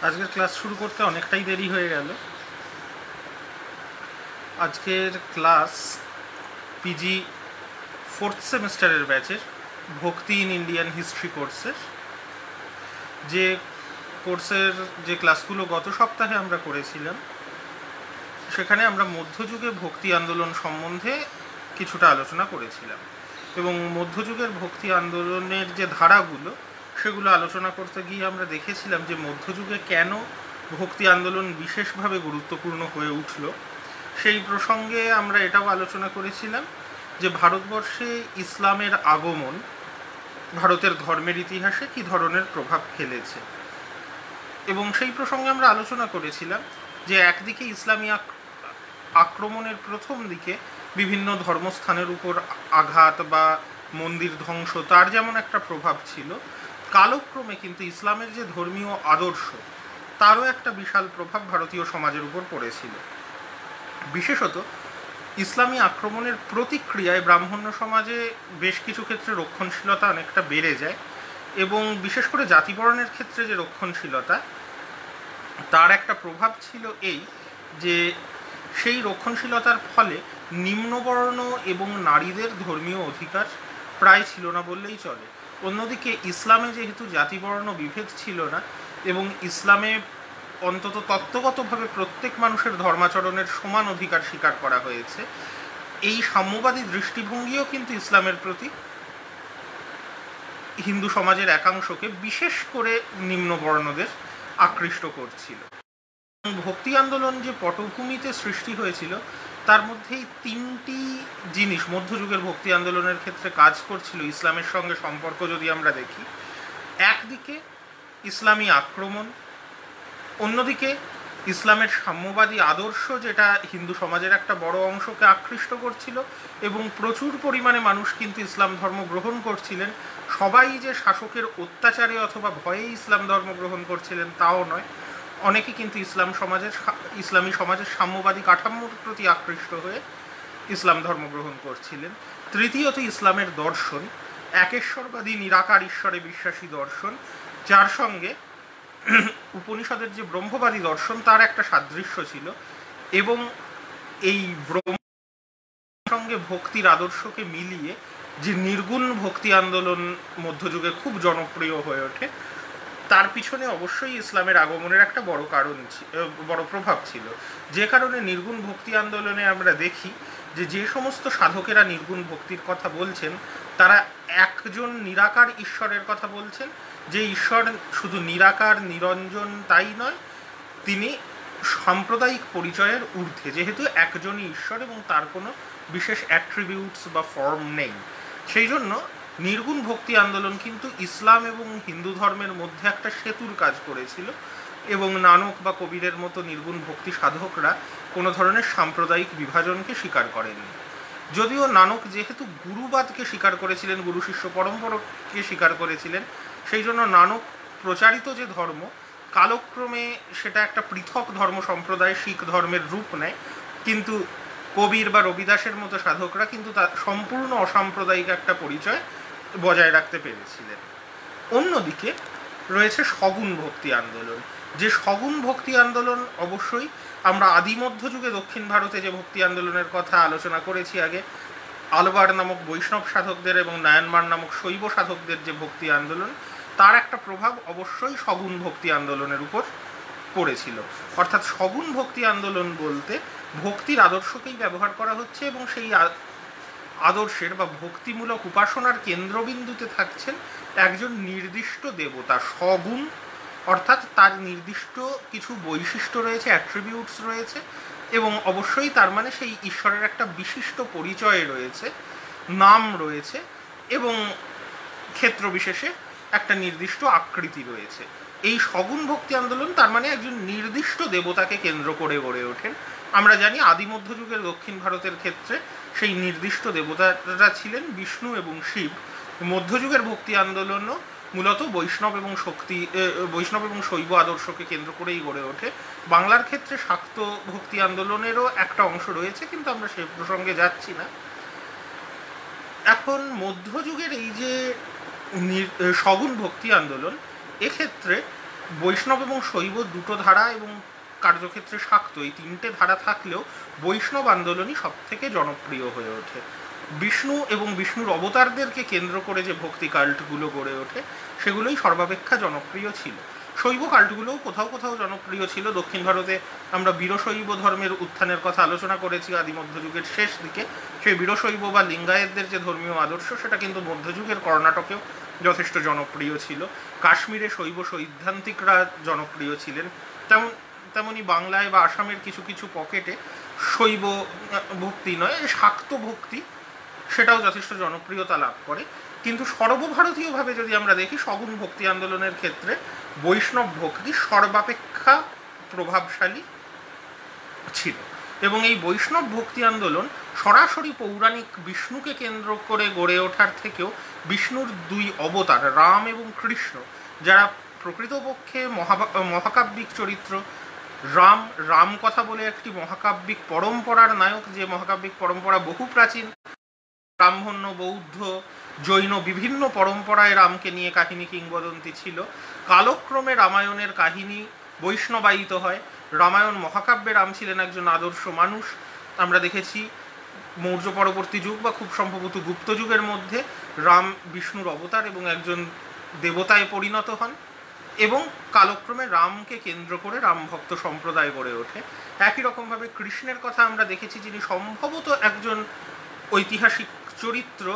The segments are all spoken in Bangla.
আজকের ক্লাস শুরু করতে অনেকটাই দেরি হয়ে গেল। আজকের ক্লাস পিজি 4th সেমিস্টারের ব্যাচের ভক্তি ইন ইন্ডিয়ান হিস্ট্রি কোর্সের, যে কোর্সের যে ক্লাসগুলো গত সপ্তাহে আমরা করেছিলাম সেখানে আমরা মধ্যযুগে ভক্তি আন্দোলন সম্বন্ধে কিছুটা আলোচনা করেছিলাম এবং মধ্যযুগের ভক্তি আন্দোলনের যে ধারাগুলো সেগুলো আলোচনা করতে গিয়ে আমরা দেখেছিলাম যে মধ্যযুগে কেন ভক্তি আন্দোলন বিশেষভাবে গুরুত্বপূর্ণ হয়ে উঠল। সেই প্রসঙ্গে আমরা এটাও আলোচনা করেছিলাম যে ভারতবর্ষে ইসলামের আগমন ভারতের ধর্মের ইতিহাসে কী ধরনের প্রভাব ফেলেছে, এবং সেই প্রসঙ্গে আমরা আলোচনা করেছিলাম যে একদিকে ইসলামী আক্রমণের প্রথম দিকে বিভিন্ন ধর্মস্থানের উপর আঘাত বা মন্দির ধ্বংস তার যেমন একটা প্রভাব ছিল, কালক্রমে কিন্তু ইসলামের যে ধর্মীয় আদর্শ তারও একটা বিশাল প্রভাব ভারতীয় সমাজের উপর পড়েছিল। বিশেষত ইসলামী আক্রমণের প্রতিক্রিয়ায় ব্রাহ্মণ্য সমাজে বেশ কিছু ক্ষেত্রে রক্ষণশীলতা অনেকটা বেড়ে যায়, এবং বিশেষ করে জাতিবরণের ক্ষেত্রে যে রক্ষণশীলতা তার একটা প্রভাব ছিল এই যে সেই রক্ষণশীলতার ফলে নিম্নবর্ণ এবং নারীদের ধর্মীয় অধিকার প্রায় ছিল না বললেই চলে। অন্যদিকে ইসলামে যেহেতু জাতিবর্ণ বিভেদ ছিল না এবং ইসলামে অন্তত তত্ত্বগতভাবে প্রত্যেক মানুষের ধর্মাচরণের সমান অধিকার স্বীকার করা হয়েছে, এই সাম্যবাদী দৃষ্টিভঙ্গিও কিন্তু ইসলামের প্রতি হিন্দু সমাজের একাংশকে বিশেষ করে নিম্নবর্ণদের আকৃষ্ট করছিল। ভক্তি আন্দোলন যে পটভূমিতে সৃষ্টি হয়েছিল তার মধ্যেই তিনটি জিনিস মধ্যযুগের ভক্তি আন্দোলনের ক্ষেত্রে কাজ করছিল ইসলামের সঙ্গে সম্পর্ক যদি আমরা দেখি। একদিকে ইসলামী আক্রমণ, অন্যদিকে ইসলামের সাম্যবাদী আদর্শ যেটা হিন্দু সমাজের একটা বড় অংশকে আকৃষ্ট করছিল এবং প্রচুর পরিমাণে মানুষ কিন্তু ইসলাম ধর্ম গ্রহণ করছিলেন। সবাই যে শাসকের অত্যাচারে অথবা ভয়ে ইসলাম ধর্ম গ্রহণ করছিলেন তাও নয়, অনেকে কিন্তু ইসলামী সমাজের সাম্যবাদী কাঠামোর প্রতি আকৃষ্ট হয়ে ইসলাম ধর্ম গ্রহণ করছিলেন। তৃতীয়ত ইসলামের দর্শন, একেশ্বরবাদী নিরাকার ঈশ্বরে বিশ্বাসী দর্শন, যার সঙ্গে উপনিষদের যে ব্রহ্মবাদী দর্শন তার একটা সাদৃশ্য ছিল, এবং এই ব্রহ্ম সঙ্গে ভক্তির আদর্শকে মিলিয়ে যে নির্গুণ ভক্তি আন্দোলন মধ্যযুগে খুব জনপ্রিয় হয়ে ওঠে, তার পিছনে অবশ্যই ইসলামের আগমনের একটা বড় প্রভাব ছিল। যে কারণে নির্গুণ ভক্তি আন্দোলনে আমরা দেখি যে সমস্ত সাধকেরা নির্গুণ ভক্তির কথা বলছেন তারা একজন নিরাকার ঈশ্বরের কথা বলছেন, যে ঈশ্বর শুধু নিরাকার নিরঞ্জন তাই নয়, তিনি সাম্প্রদায়িক পরিচয়ের ঊর্ধ্বে, যেহেতু একজনই ঈশ্বর এবং তার কোনো বিশেষ অ্যাট্রিবিউটস বা ফর্ম নেই। সেই জন্য নির্গুণ ভক্তি আন্দোলন কিন্তু ইসলাম এবং হিন্দু ধর্মের মধ্যে একটা সেতুর কাজ করেছিল, এবং নানক বা কবিরের মতো নির্গুণ ভক্তি সাধকরা কোনো ধরনের সাম্প্রদায়িক বিভাজনকে স্বীকার করেননি। যদিও নানক যেহেতু গুরুবাদকে স্বীকার করেছিলেন, গুরু শিষ্য পরম্পরাকে স্বীকার করেছিলেন, সেই জন্য নানক প্রচারিত যে ধর্ম কালক্রমে সেটা একটা পৃথক ধর্ম সম্প্রদায় শিখ ধর্মের রূপ নেয়, কিন্তু কবির বা রবিদাসের মতো সাধকরা কিন্তু তার সম্পূর্ণ অসাম্প্রদায়িক একটা পরিচয় বজায় রাখতে পেরেছিলেন। অন্যদিকে রয়েছে সগুণ ভক্তি আন্দোলন। যে সগুণ ভক্তি আন্দোলন অবশ্যই আমরা আদি মধ্যযুগে দক্ষিণ ভারতে যে ভক্তি আন্দোলনের কথা আলোচনা করেছি আগে, আলবার নামক বৈষ্ণব সাধকদের এবং নায়ানমার নামক শৈব সাধকদের যে ভক্তি আন্দোলন তার একটা প্রভাব অবশ্যই সগুণ ভক্তি আন্দোলনের উপর পড়েছিল। অর্থাৎ সগুণ ভক্তি আন্দোলন বলতে ভক্তির আদর্শকেই ব্যবহার করা হচ্ছে এবং সেই আদর্শের বা ভক্তিমূলক উপাসনার কেন্দ্রবিন্দুতে থাকছেন একজন নির্দিষ্ট দেবতা, সগুণ, অর্থাৎ তার নির্দিষ্ট কিছু বৈশিষ্ট্য রয়েছে, অ্যাট্রিবিউটস রয়েছে, এবং অবশ্যই তার মানে সেই ঈশ্বরের একটা বিশিষ্ট পরিচয় রয়েছে, নাম রয়েছে, এবং ক্ষেত্র বিশেষে একটা নির্দিষ্ট আকৃতি রয়েছে। এই সগুণ ভক্তি আন্দোলন তার মানে একজন নির্দিষ্ট দেবতাকে কেন্দ্র করে গড়ে ওঠেন। আমরা জানি আদি মধ্যযুগের দক্ষিণ ভারতের ক্ষেত্রে সেই নির্দিষ্ট দেবতারা ছিলেন বিষ্ণু এবং শিব। মধ্যযুগের ভক্তি আন্দোলনও মূলত বৈষ্ণব এবং শৈব আদর্শকে কেন্দ্র করেই গড়ে ওঠে। বাংলার ক্ষেত্রে শাক্ত ভক্তি আন্দোলনেরও একটা অংশ রয়েছে, কিন্তু আমরা সে প্রসঙ্গে যাচ্ছি না। এখন মধ্যযুগের এই যে সগুণ ভক্তি আন্দোলন, এক্ষেত্রে বৈষ্ণব এবং শৈব দুটো ধারা এবং কার্যক্ষেত্রে শাক্ত, এই তিনটে ধারা থাকলেও বৈষ্ণব আন্দোলনই সব থেকে জনপ্রিয় হয়ে ওঠে। বিষ্ণু এবং বিষ্ণুর অবতারদেরকে কেন্দ্র করে যে ভক্তি কাল্টগুলো গড়ে ওঠে সেগুলোই সর্বাপেক্ষা জনপ্রিয় ছিল। শৈব কাল্টগুলোও কোথাও কোথাও জনপ্রিয় ছিল। দক্ষিণ ভারতে আমরা বীরশৈব ধর্মের উত্থানের কথা আলোচনা করেছি আদি মধ্যযুগের শেষ দিকে। সেই বীরশৈব বা লিঙ্গায়েতদের যে ধর্মীয় আদর্শ সেটা কিন্তু মধ্যযুগের কর্ণাটকেও যথেষ্ট জনপ্রিয় ছিল। কাশ্মীরে শৈব সৈদ্ধান্তিকরা জনপ্রিয় ছিলেন। তেমনি বাংলায় বা আসামের কিছু কিছু পকেটে শৈব ভক্তি নয়, শাক্ত ভক্তি, সেটাও যথেষ্ট জনপ্রিয়তা লাভ করে। কিন্তু সর্বভারতীয়ভাবে যদি আমরা দেখি, সগুণ ভক্তি আন্দোলনের ক্ষেত্রে বৈষ্ণব ভক্তি সর্বাপেক্ষা প্রভাবশালী ছিল। এবং এই বৈষ্ণব ভক্তি আন্দোলন সরাসরি পৌরাণিক বিষ্ণুকে কেন্দ্র করে গড়ে ওঠার থেকেও বিষ্ণুর দুই অবতার রাম এবং কৃষ্ণ, যারা প্রকৃতপক্ষে মহাকাব্যিক চরিত্র। রাম কথা বলে একটি মহাকাব্যিক পরম্পরার নায়ক, যে মহাকাব্যিক পরম্পরা বহু প্রাচীন। ব্রাহ্মণ্য, বৌদ্ধ, জৈন বিভিন্ন পরম্পরায় রামকে নিয়ে কাহিনী কিংবদন্তি ছিল। কালক্রমে রামায়ণের কাহিনী বৈষ্ণবায়িত হয়। রামায়ণ মহাকাব্যে রাম ছিলেন একজন আদর্শ মানুষ। আমরা দেখেছি মৌর্য পরবর্তী যুগ বা খুব সম্ভবত গুপ্ত যুগের মধ্যে রাম বিষ্ণুর অবতার এবং একজন দেবতায় পরিণত হন, এবং কালক্রমে রামকে কেন্দ্র করে রামভক্ত সম্প্রদায় গড়ে ওঠে। একই রকমভাবে কৃষ্ণের কথা আমরা দেখেছি, যিনি সম্ভবত একজন ঐতিহাসিক চরিত্র।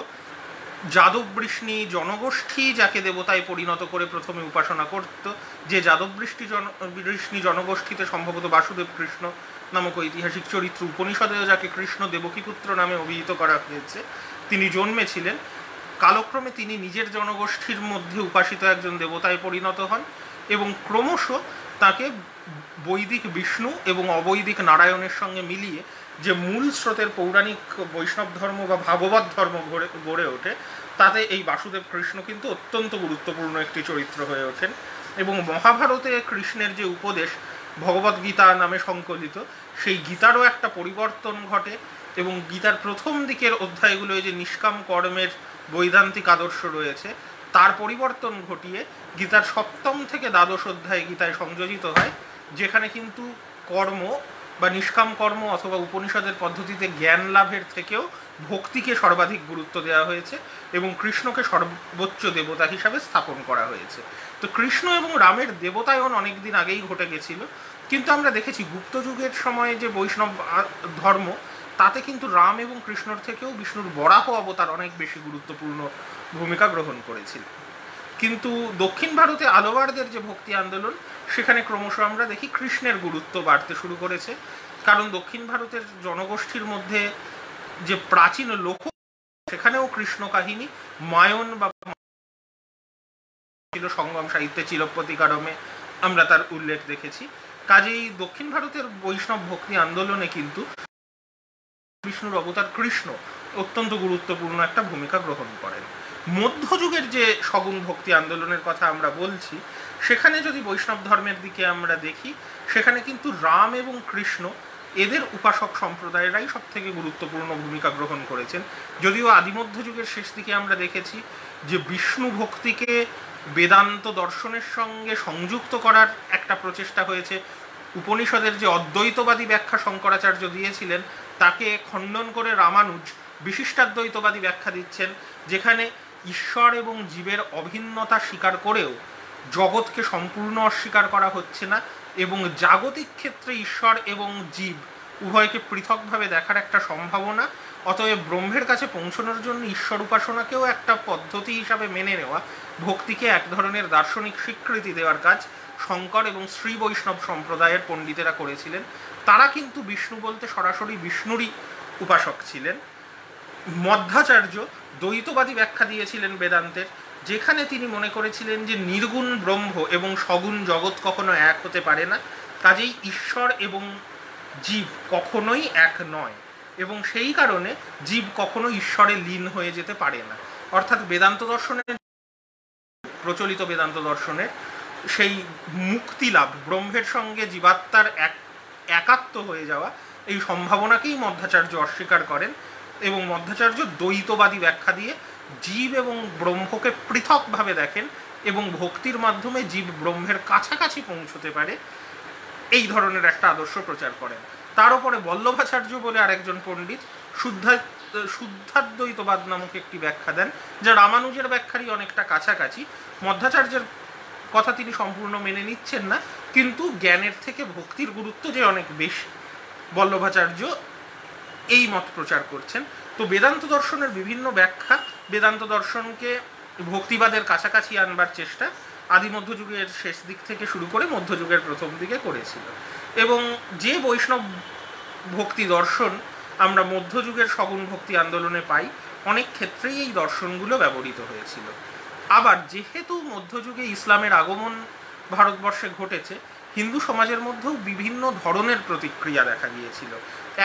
যাদববৃষ্ণি জনগোষ্ঠী যাকে দেবতায় পরিণত করে প্রথমে উপাসনা করত, যে যাদববৃষ্ণি জনগোষ্ঠীতে সম্ভবত বাসুদেব কৃষ্ণ নামক ঐতিহাসিক চরিত্র, উপনিষদেও যাকে কৃষ্ণ দেবকীপুত্র নামে অভিহিত করা হয়েছে, তিনি জন্মেছিলেন। কালক্রমে তিনি নিজের জনগোষ্ঠীর মধ্যে উপাসিত একজন দেবতায় পরিণত হন এবং ক্রমশ তাকে বৈদিক বিষ্ণু এবং অবৈদিক নারায়ণের সঙ্গে মিলিয়ে যে মূল স্রোতের পৌরাণিক বৈষ্ণব ধর্ম বা ভাগবত ধর্ম গড়ে ওঠে, তাতে এই বাসুদেব কৃষ্ণ কিন্তু অত্যন্ত গুরুত্বপূর্ণ একটি চরিত্র হয়ে ওঠেন। এবং মহাভারতে কৃষ্ণের যে উপদেশ ভগবদ্ গীতা নামে সংকলিত, সেই গীতারও একটা পরিবর্তন ঘটে এবং গীতার প্রথম দিকের অধ্যায়গুলোয় যে নিষ্কাম কর্মের বৈদান্তিক আদর্শ রয়েছে তার পরিবর্তন ঘটিয়ে গীতার 7ম থেকে 12 অধ্যায় গীতায় সংযোজিত হয়, যেখানে কিন্তু কর্ম বা নিষ্কাম কর্ম অথবা উপনিষদের পদ্ধতিতে জ্ঞান লাভের থেকেও ভক্তিকে সর্বাধিক গুরুত্ব দেওয়া হয়েছে এবং কৃষ্ণকে সর্বোচ্চ দেবতা হিসাবে স্থাপন করা হয়েছে। তো কৃষ্ণ এবং রামের দেবতায়ন অনেকদিন আগেই ঘটে গেছিল, কিন্তু আমরা দেখেছি গুপ্ত যুগের সময়ে যে বৈষ্ণব ধর্ম, তাতে কিন্তু রাম এবং কৃষ্ণর থেকেও বিষ্ণুর বরাহ অবতার অনেক বেশি গুরুত্বপূর্ণ ভূমিকা গ্রহণ করেছিল। কিন্তু দক্ষিণ ভারতে আলবারদের যে ভক্তি আন্দোলন, সেখানে ক্রমশ আমরা দেখি কৃষ্ণের গুরুত্ব বাড়তে শুরু করেছে। কারণ দক্ষিণ ভারতের জনগোষ্ঠীর মধ্যে যে প্রাচীন লোক, সেখানেও কৃষ্ণ কাহিনী মায়ন বা সঙ্গম সাহিত্যে চিরপ্রতিকারমে আমরা তার উল্লেখ দেখেছি। কাজেই দক্ষিণ ভারতের বৈষ্ণব ভক্তি আন্দোলনে কিন্তু বিষ্ণুর অবতার কৃষ্ণ অত্যন্ত গুরুত্বপূর্ণ একটা ভূমিকা গ্রহণ করেন। মধ্যযুগের যে সগুণ ভক্তি আন্দোলনের কথা আমরা বলছি, সেখানে যদি বৈষ্ণব ধর্মের দিকে আমরা দেখি, সেখানে কিন্তু রাম এবং কৃষ্ণ এদের উপাসক সম্প্রদায়েরাই সব থেকে গুরুত্বপূর্ণ ভূমিকা গ্রহণ করেছেন। যদিও আদিমধ্যযুগের শেষ দিকে আমরা দেখেছি যে বিষ্ণু ভক্তিকে বেদান্ত দর্শনের সঙ্গে সংযুক্ত করার একটা প্রচেষ্টা হয়েছে। উপনিষদের যে অদ্বৈতবাদী ব্যাখ্যা শঙ্করাচার্য দিয়েছিলেন, তাকে খণ্ডন করে রামানুজ বিশিষ্টাদ্বৈতবাদী ব্যাখ্যা দিচ্ছেন, যেখানে ঈশ্বর এবং জীবের অভিন্নতা স্বীকার করেও জগৎকে সম্পূর্ণ অস্বীকার করা হচ্ছে না, এবং জাগতিক ক্ষেত্রে ঈশ্বর এবং জীব উভয়কে পৃথকভাবে দেখার একটা সম্ভাবনা। অতএব ব্রহ্মের কাছে পৌঁছানোর জন্য ঈশ্বর উপাসনাকেও একটা পদ্ধতি হিসাবে মেনে নেওয়া, ভক্তিকে এক ধরনের দার্শনিক স্বীকৃতি দেওয়ার কাজ শঙ্কর এবং শ্রী বৈষ্ণব সম্প্রদায়ের পণ্ডিতেরা করেছিলেন। তারা কিন্তু বিষ্ণু বলতে সরাসরি বিষ্ণুরই উপাসক ছিলেন। মধ্বাচার্য দ্বৈতবাদী ব্যাখ্যা দিয়েছিলেন বেদান্তের, যেখানে তিনি মনে করেছিলেন যে নির্গুণ ব্রহ্ম এবং সগুণ জগৎ কখনো এক হতে পারে না, কাজেই ঈশ্বর এবং জীব কখনোই এক নয়, এবং সেই কারণে জীব কখনো ঈশ্বরে লীন হয়ে যেতে পারে না। অর্থাৎ বেদান্ত দর্শনের, প্রচলিত বেদান্ত দর্শনের সেই মুক্তি লাভ, ব্রহ্মের সঙ্গে জীবাত্মার একাত্ম হয়ে যাওয়া, এই সম্ভাবনাকেই মধ্বাচার্য অস্বীকার করেন এবং মধ্বাচার্য দ্বৈতবাদী ব্যাখ্যা দিয়ে জীব এবং ব্রহ্মকে পৃথকভাবে দেখেন এবং ভক্তির মাধ্যমে জীব ব্রহ্মের কাছাকাছি পৌঁছতে পারে, এই ধরনের একটা আদর্শ প্রচার করেন। তার উপরে বল্লভাচার্য বলে আরেকজন পণ্ডিত শুদ্ধাদ্বৈতবাদ নামক একটি ব্যাখ্যা দেন, যা রামানুজের ব্যাখ্যারই অনেকটা কাছাকাছি। মধ্বাচার্যের কথা তিনি সম্পূর্ণ মেনে নিচ্ছেন না, কিন্তু জ্ঞানের থেকে ভক্তির গুরুত্ব যে অনেক বেশি, বল্লভাচার্য এই মত প্রচার করছেন। তো বেদান্ত দর্শনের বিভিন্ন ব্যাখ্যা বেদান্ত দর্শনকে ভক্তিবাদের কাছাকাছি আনবার চেষ্টা আদি মধ্যযুগের শেষ দিক থেকে শুরু করে মধ্যযুগের প্রথম দিকে করেছিল। এবং যে বৈষ্ণব ভক্তি দর্শন আমরা মধ্যযুগের সগুণ ভক্তি আন্দোলনে পাই, অনেক ক্ষেত্রেই এই দর্শনগুলো ব্যবহৃত হয়েছিল। আবার যেহেতু মধ্যযুগে ইসলামের আগমন ভারতবর্ষে ঘটেছে, হিন্দু সমাজের মধ্যেও বিভিন্ন ধরনের প্রতিক্রিয়া দেখা গিয়েছিল।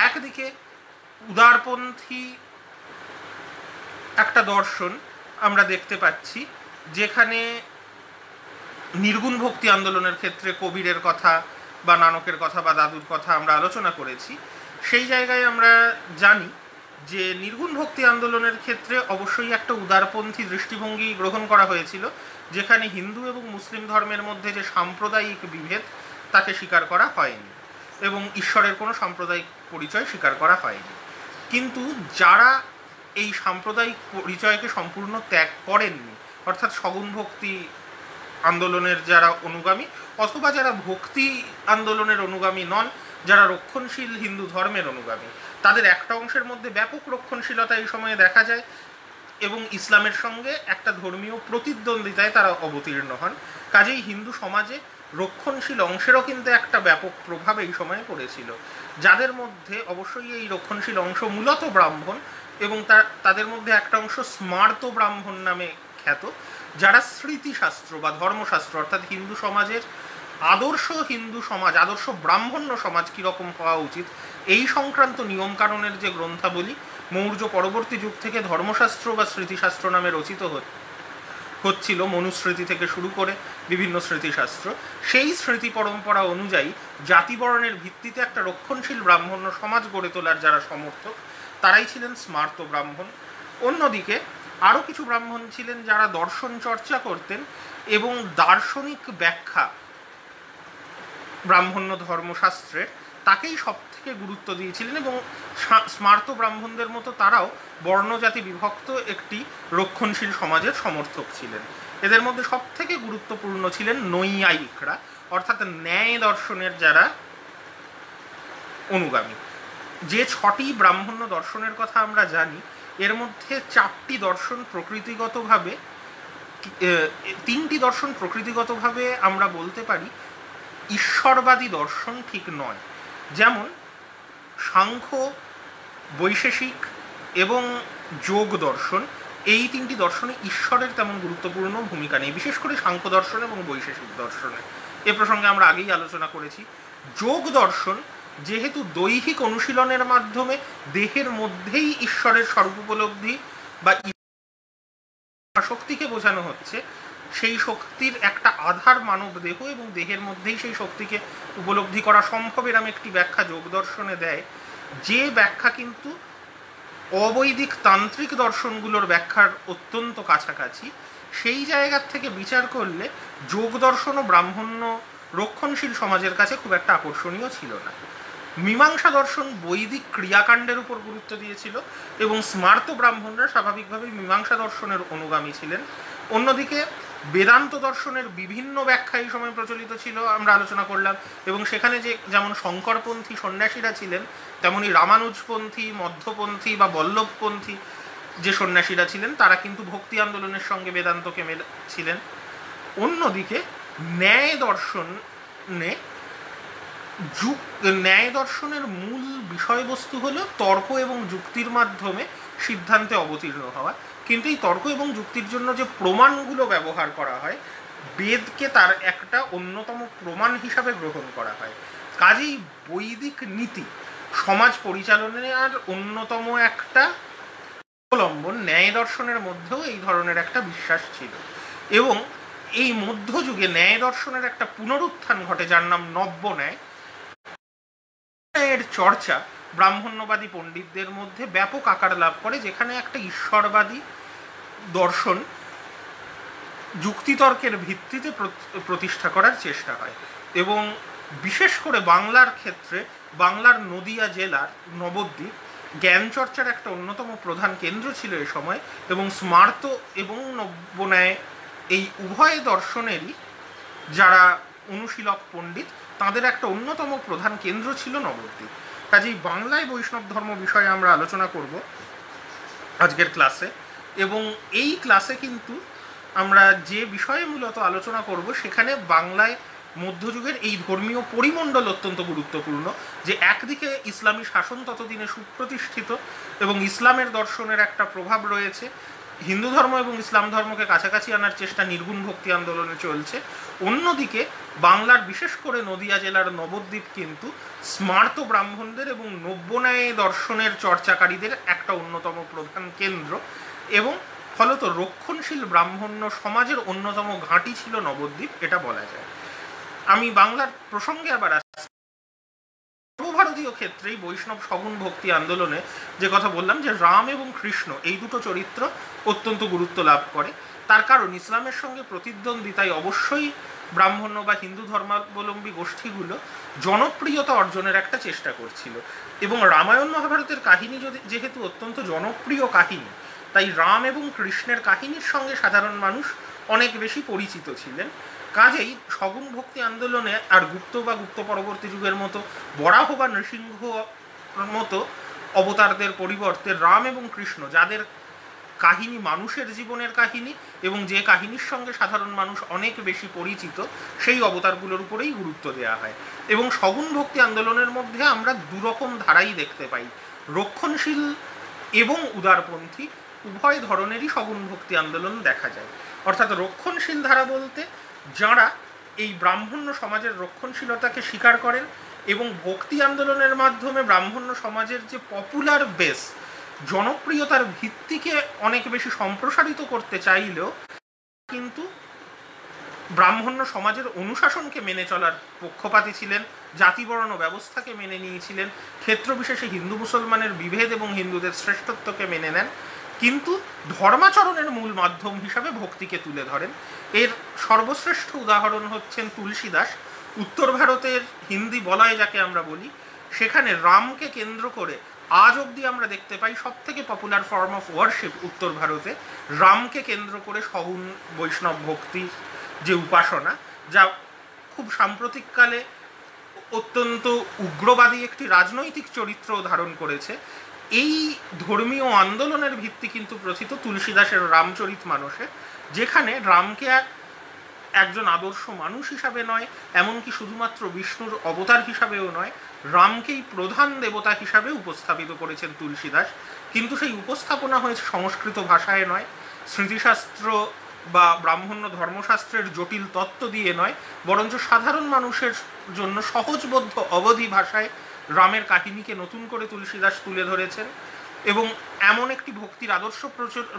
একদিকে উদারপন্থী একটা দর্শন আমরা দেখতে পাচ্ছি, যেখানে নির্গুণ ভক্তি আন্দোলনের ক্ষেত্রে কবিরের কথা বা নানকের কথা বা দাদুর কথা আমরা আলোচনা করেছি। সেই জায়গায় আমরা জানি যে নির্গুণ ভক্তি আন্দোলনের ক্ষেত্রে অবশ্যই একটা উদারপন্থী দৃষ্টিভঙ্গি গ্রহণ করা হয়েছিল, যেখানে হিন্দু এবং মুসলিম ধর্মের মধ্যে যে সাম্প্রদায়িক বিভেদ তাকে স্বীকার করা হয়নি এবং ঈশ্বরের কোনো সাম্প্রদায়িক পরিচয় স্বীকার করা হয়নি। কিন্তু যারা এই সাম্প্রদায়িক পরিচয়কে সম্পূর্ণ ত্যাগ করেননি, অর্থাৎ সগুণ ভক্তি আন্দোলনের যারা অনুগামী অথবা যারা ভক্তি আন্দোলনের অনুগামী নন, যারা রক্ষণশীল হিন্দু ধর্মের অনুগামী, তাদের একটা অংশের মধ্যে ব্যাপক রক্ষণশীলতা এই সময়ে দেখা যায় এবং ইসলামের সঙ্গে একটা ধর্মীয় প্রতিদ্বন্দ্বিতায় তারা অবতীর্ণ হন। কাজেই হিন্দু সমাজে রক্ষণশীল অংশেরও কিন্তু একটা ব্যাপক প্রভাব এই সময়ে পড়েছিল, যাদের মধ্যে অবশ্যই এই রক্ষণশীল অংশ মূলত ব্রাহ্মণ এবং তাদের মধ্যে একটা অংশ স্মার্ত ব্রাহ্মণ নামে খ্যাত, যারা স্মৃতিশাস্ত্র বা ধর্মশাস্ত্র অর্থাৎ হিন্দু সমাজের আদর্শ হিন্দু সমাজ, আদর্শ ব্রাহ্মণ্য সমাজ কীরকম হওয়া উচিত এই সংক্রান্ত নিয়মকানুনের যে গ্রন্থাবলী মৌর্য পরবর্তী যুগ থেকে ধর্মশাস্ত্র বা স্মৃতিশাস্ত্র নামে রচিত হচ্ছিল, মনুস্মৃতি থেকে শুরু করে বিভিন্ন স্মৃতিশাস্ত্র, সেই স্মৃতি পরম্পরা অনুযায়ী জাতিবর্ণের ভিত্তিতে একটা রক্ষণশীল ব্রাহ্মণ্য সমাজ গড়ে তোলার যারা সমর্থক, তারাই ছিলেন স্মার্ত ব্রাহ্মণ। অন্যদিকে আরও কিছু ব্রাহ্মণ ছিলেন যারা দর্শন চর্চা করতেন এবং দার্শনিক ব্যাখ্যা ব্রাহ্মণ্য ধর্মশাস্ত্রের তাকেই সব থেকে গুরুত্ব দিয়েছিলেন এবং স্মার্ত ব্রাহ্মণদের মতো তারাও বর্ণজাতি বিভক্ত একটি রক্ষণশীল সমাজের সমর্থক ছিলেন। এদের মধ্যে সব থেকে গুরুত্বপূর্ণ ছিলেন নৈয়ায়িকরা, অর্থাৎ ন্যায় দর্শনের যারা অনুগামী। যে 6টি ব্রাহ্মণ্য দর্শনের কথা আমরা জানি, এর মধ্যে 4টি দর্শন প্রকৃতিগতভাবে, 3টি দর্শন প্রকৃতিগতভাবে আমরা বলতে পারি ঈশ্বরবাদী দর্শন ঠিক নয়। যেমন সাংখ্য, বৈশেষিক এবং যোগ দর্শন, এই 3টি দর্শনে ঈশ্বরের তেমন গুরুত্বপূর্ণ ভূমিকা নেই, বিশেষ করে সাংখ্য দর্শন এবং বৈশেষিক দর্শনে। এ প্রসঙ্গে আমরা আগেই আলোচনা করেছি। যোগ দর্শন যেহেতু দৈহিক অনুশীলনের মাধ্যমে দেহের মধ্যেই ঈশ্বরের স্বরূপ উপলব্ধি বা শক্তিকে বোঝানো হচ্ছে, সেই শক্তির একটা আধার মানব দেহ এবং দেহের মধ্যেই সেই শক্তিকে উপলব্ধি করা সম্ভব, এরম একটি ব্যাখ্যা যোগ দর্শনে দেয়, যে ব্যাখ্যা কিন্তু অবৈদিক তান্ত্রিক দর্শনগুলোর ব্যাখ্যার অত্যন্ত কাছাকাছি। সেই জায়গার থেকে বিচার করলে যোগ দর্শন ও ব্রাহ্মণ্য রক্ষণশীল সমাজের কাছে খুব একটা আকর্ষণীয় ছিল না। মীমাংসা দর্শন বৈদিক ক্রিয়াকাণ্ডের উপর গুরুত্ব দিয়েছিল এবং স্মার্ত ব্রাহ্মণরা স্বাভাবিকভাবেই মীমাংসা দর্শনের অনুগামী ছিলেন। অন্যদিকে বেদান্ত দর্শনের বিভিন্ন ব্যাখ্যা এই সময় প্রচলিত ছিল, আমরা আলোচনা করলাম, এবং সেখানে যেমন শঙ্করপন্থী সন্ন্যাসীরা ছিলেন, তেমনি রামানুজপন্থী, মধ্যপন্থী বা বল্লভপন্থী যে সন্ন্যাসীরা ছিলেন, তারা কিন্তু ভক্তি আন্দোলনের সঙ্গে বেদান্তকে ছিলেন। অন্যদিকে ন্যায় দর্শনের মূল বিষয়বস্তু হলো তর্ক এবং যুক্তির মাধ্যমে সিদ্ধান্তে অবতীর্ণ হওয়া, কিন্তু এই তর্ক এবং যুক্তির জন্য যে প্রমাণগুলো ব্যবহার করা হয়, বেদকে তার একটা অন্যতম প্রমাণ হিসাবে গ্রহণ করা হয়। কাজেই বৈদিক নীতি সমাজ পরিচালনার অন্যতম একটা অবলম্বন, ন্যায় দর্শনের মধ্যেও এই ধরনের একটা বিশ্বাস ছিল। এবং এই মধ্যযুগে ন্যায় দর্শনের একটা পুনরুত্থান ঘটে, যার নাম নব্য ন্যায়। এর চর্চা ব্রাহ্মণ্যবাদী পণ্ডিতদের মধ্যে ব্যাপক আকার লাভ করে, যেখানে একটা ঈশ্বরবাদী দর্শন যুক্তিতর্কের ভিত্তিতে প্রতিষ্ঠা করার চেষ্টা হয়। এবং বিশেষ করে বাংলার ক্ষেত্রে বাংলার নদিয়া জেলার নবদ্বীপ জ্ঞানচর্চার একটা অন্যতম প্রধান কেন্দ্র ছিল এ সময়, এবং স্মার্ত এবং নব্যন্যায় এই উভয় দর্শনেরই যারা অনুশীলক পণ্ডিত তাদের একটা অন্যতম প্রধান কেন্দ্র ছিল নবদ্বীপ। কাজেই বাংলায় বৈষ্ণব ধর্ম বিষয়ে আমরা আলোচনা করব আজকের ক্লাসে, এবং এই ক্লাসে কিন্তু আমরা যে বিষয়ে মূলত আলোচনা করব সেখানে বাংলায় মধ্যযুগের এই ধর্মীয় পরিমণ্ডল অত্যন্ত গুরুত্বপূর্ণ, যে একদিকে ইসলামী শাসন ততদিনে সুপ্রতিষ্ঠিত এবং ইসলামের দর্শনের একটা প্রভাব রয়েছে, হিন্দু ধর্ম এবং ইসলাম ধর্মকে কাছাকাছি আনার চেষ্টা নির্গুণ ভক্তি আন্দোলনে চলছে, অন্যদিকে বাংলার বিশেষ করে নদিয়া জেলার নবদ্বীপ কিন্তু স্মার্ত ব্রাহ্মণদের এবং নব্যন্যায় দর্শনের চর্চাকারীদের একটা অন্যতম প্রধান কেন্দ্র, এবং ফলত রক্ষণশীল ব্রাহ্মণ্য সমাজের অন্যতম ঘাঁটি ছিল নবদ্বীপ, এটা বলা যায়। আমি বাংলার প্রসঙ্গে আবার সর্বভারতীয় ক্ষেত্রেই বৈষ্ণব সগুণ ভক্তি আন্দোলনে যে কথা বললাম, যে রাম এবং কৃষ্ণ এই দুটো চরিত্র অত্যন্ত গুরুত্ব লাভ করে, তার কারণ ইসলামের সঙ্গে প্রতিদ্বন্দ্বিতায় অবশ্যই ব্রাহ্মণ্য বা হিন্দু ধর্মাবলম্বী গোষ্ঠীগুলো জনপ্রিয়তা অর্জনের একটা চেষ্টা করছিল, এবং রামায়ণ মহাভারতের কাহিনী যেহেতু অত্যন্ত জনপ্রিয় কাহিনী, তাই রাম এবং কৃষ্ণের কাহিনীর সঙ্গে সাধারণ মানুষ অনেক বেশি পরিচিত ছিলেন। কাজেই সগুণ ভক্তি আন্দোলনে আর গুপ্ত বা গুপ্ত পরবর্তী যুগের মতো বরাহ বা নৃসিংহ মতো অবতারদের পরিবর্তে রাম এবং কৃষ্ণ, যাদের কাহিনী মানুষের জীবনের কাহিনী এবং যে কাহিনীর সঙ্গে সাধারণ মানুষ অনেক বেশি পরিচিত, সেই অবতারগুলোর উপরেই গুরুত্ব দেওয়া হয়। এবং সগুণ ভক্তি আন্দোলনের মধ্যে আমরা দুরকম ধারাই দেখতে পাই, রক্ষণশীল এবং উদারপন্থী উভয় ধরনেরই সগুণ ভক্তি আন্দোলন দেখা যায়। অর্থাৎ রক্ষণশীল ধারা বলতে যাঁরা এই ব্রাহ্মণ্য সমাজের রক্ষণশীলতাকে স্বীকার করেন এবং ভক্তি আন্দোলনের মাধ্যমে ব্রাহ্মণ্য সমাজের যে পপুলার বেস, জনপ্রিয়তার ভিত্তিকে অনেক বেশি সম্প্রসারিত করতে চাইলেও কিন্তু ব্রাহ্মণ্য সমাজের অনুশাসনকে মেনে চলার পক্ষপাতী ছিলেন, জাতিবর্ণ ব্যবস্থাকে মেনে নিয়েছিলেন, ক্ষেত্রবিশেষে হিন্দু মুসলমানের বিভেদ এবং হিন্দুদের শ্রেষ্ঠত্বকে মেনে নেন, কিন্তু ধর্মাচরণের মূল মাধ্যম হিসাবে ভক্তিকে তুলে ধরেন। এর সর্বশ্রেষ্ঠ উদাহরণ হচ্ছেন তুলসীদাস। উত্তর ভারতের হিন্দি বলয় যাকে আমরা বলি, সেখানে রামকে কেন্দ্র করে আজ অবধি আমরা দেখতে পাই সব থেকে পপুলার ফর্ম অফ ওয়ার্শিপ উত্তর ভারতে রামকে কেন্দ্র করে সগুণ বৈষ্ণব ভক্তি যে উপাসনা, যা খুব সাম্প্রতিককালে অত্যন্ত উগ্রবাদী একটি রাজনৈতিক চরিত্র ধারণ করেছে। এই ধর্মীয় আন্দোলনের ভিত্তি কিন্তু প্রথিত তুলসীদাসের রামচরিতমানসে, যেখানে রামকে একজন আদর্শ মানুষ হিসাবে নয়, এমনকি শুধুমাত্র বিষ্ণুর অবতার হিসাবেও নয়, রামকেই প্রধান দেবতা হিসাবে উপস্থাপিত করেছেন তুলসীদাস। কিন্তু সেই উপস্থাপনা হয়েছে সংস্কৃত ভাষায় নয়, স্মৃতিশাস্ত্র বা ব্রাহ্মণ্য ধর্মশাস্ত্রের জটিল তত্ত্ব দিয়ে নয়, বরঞ্চ সাধারণ মানুষের জন্য সহজবোধ্য অবধি ভাষায় রামের কাহিনীকে নতুন করে তুলসীদাস তুলে ধরেছেন এবং এমন একটি ভক্তির আদর্শ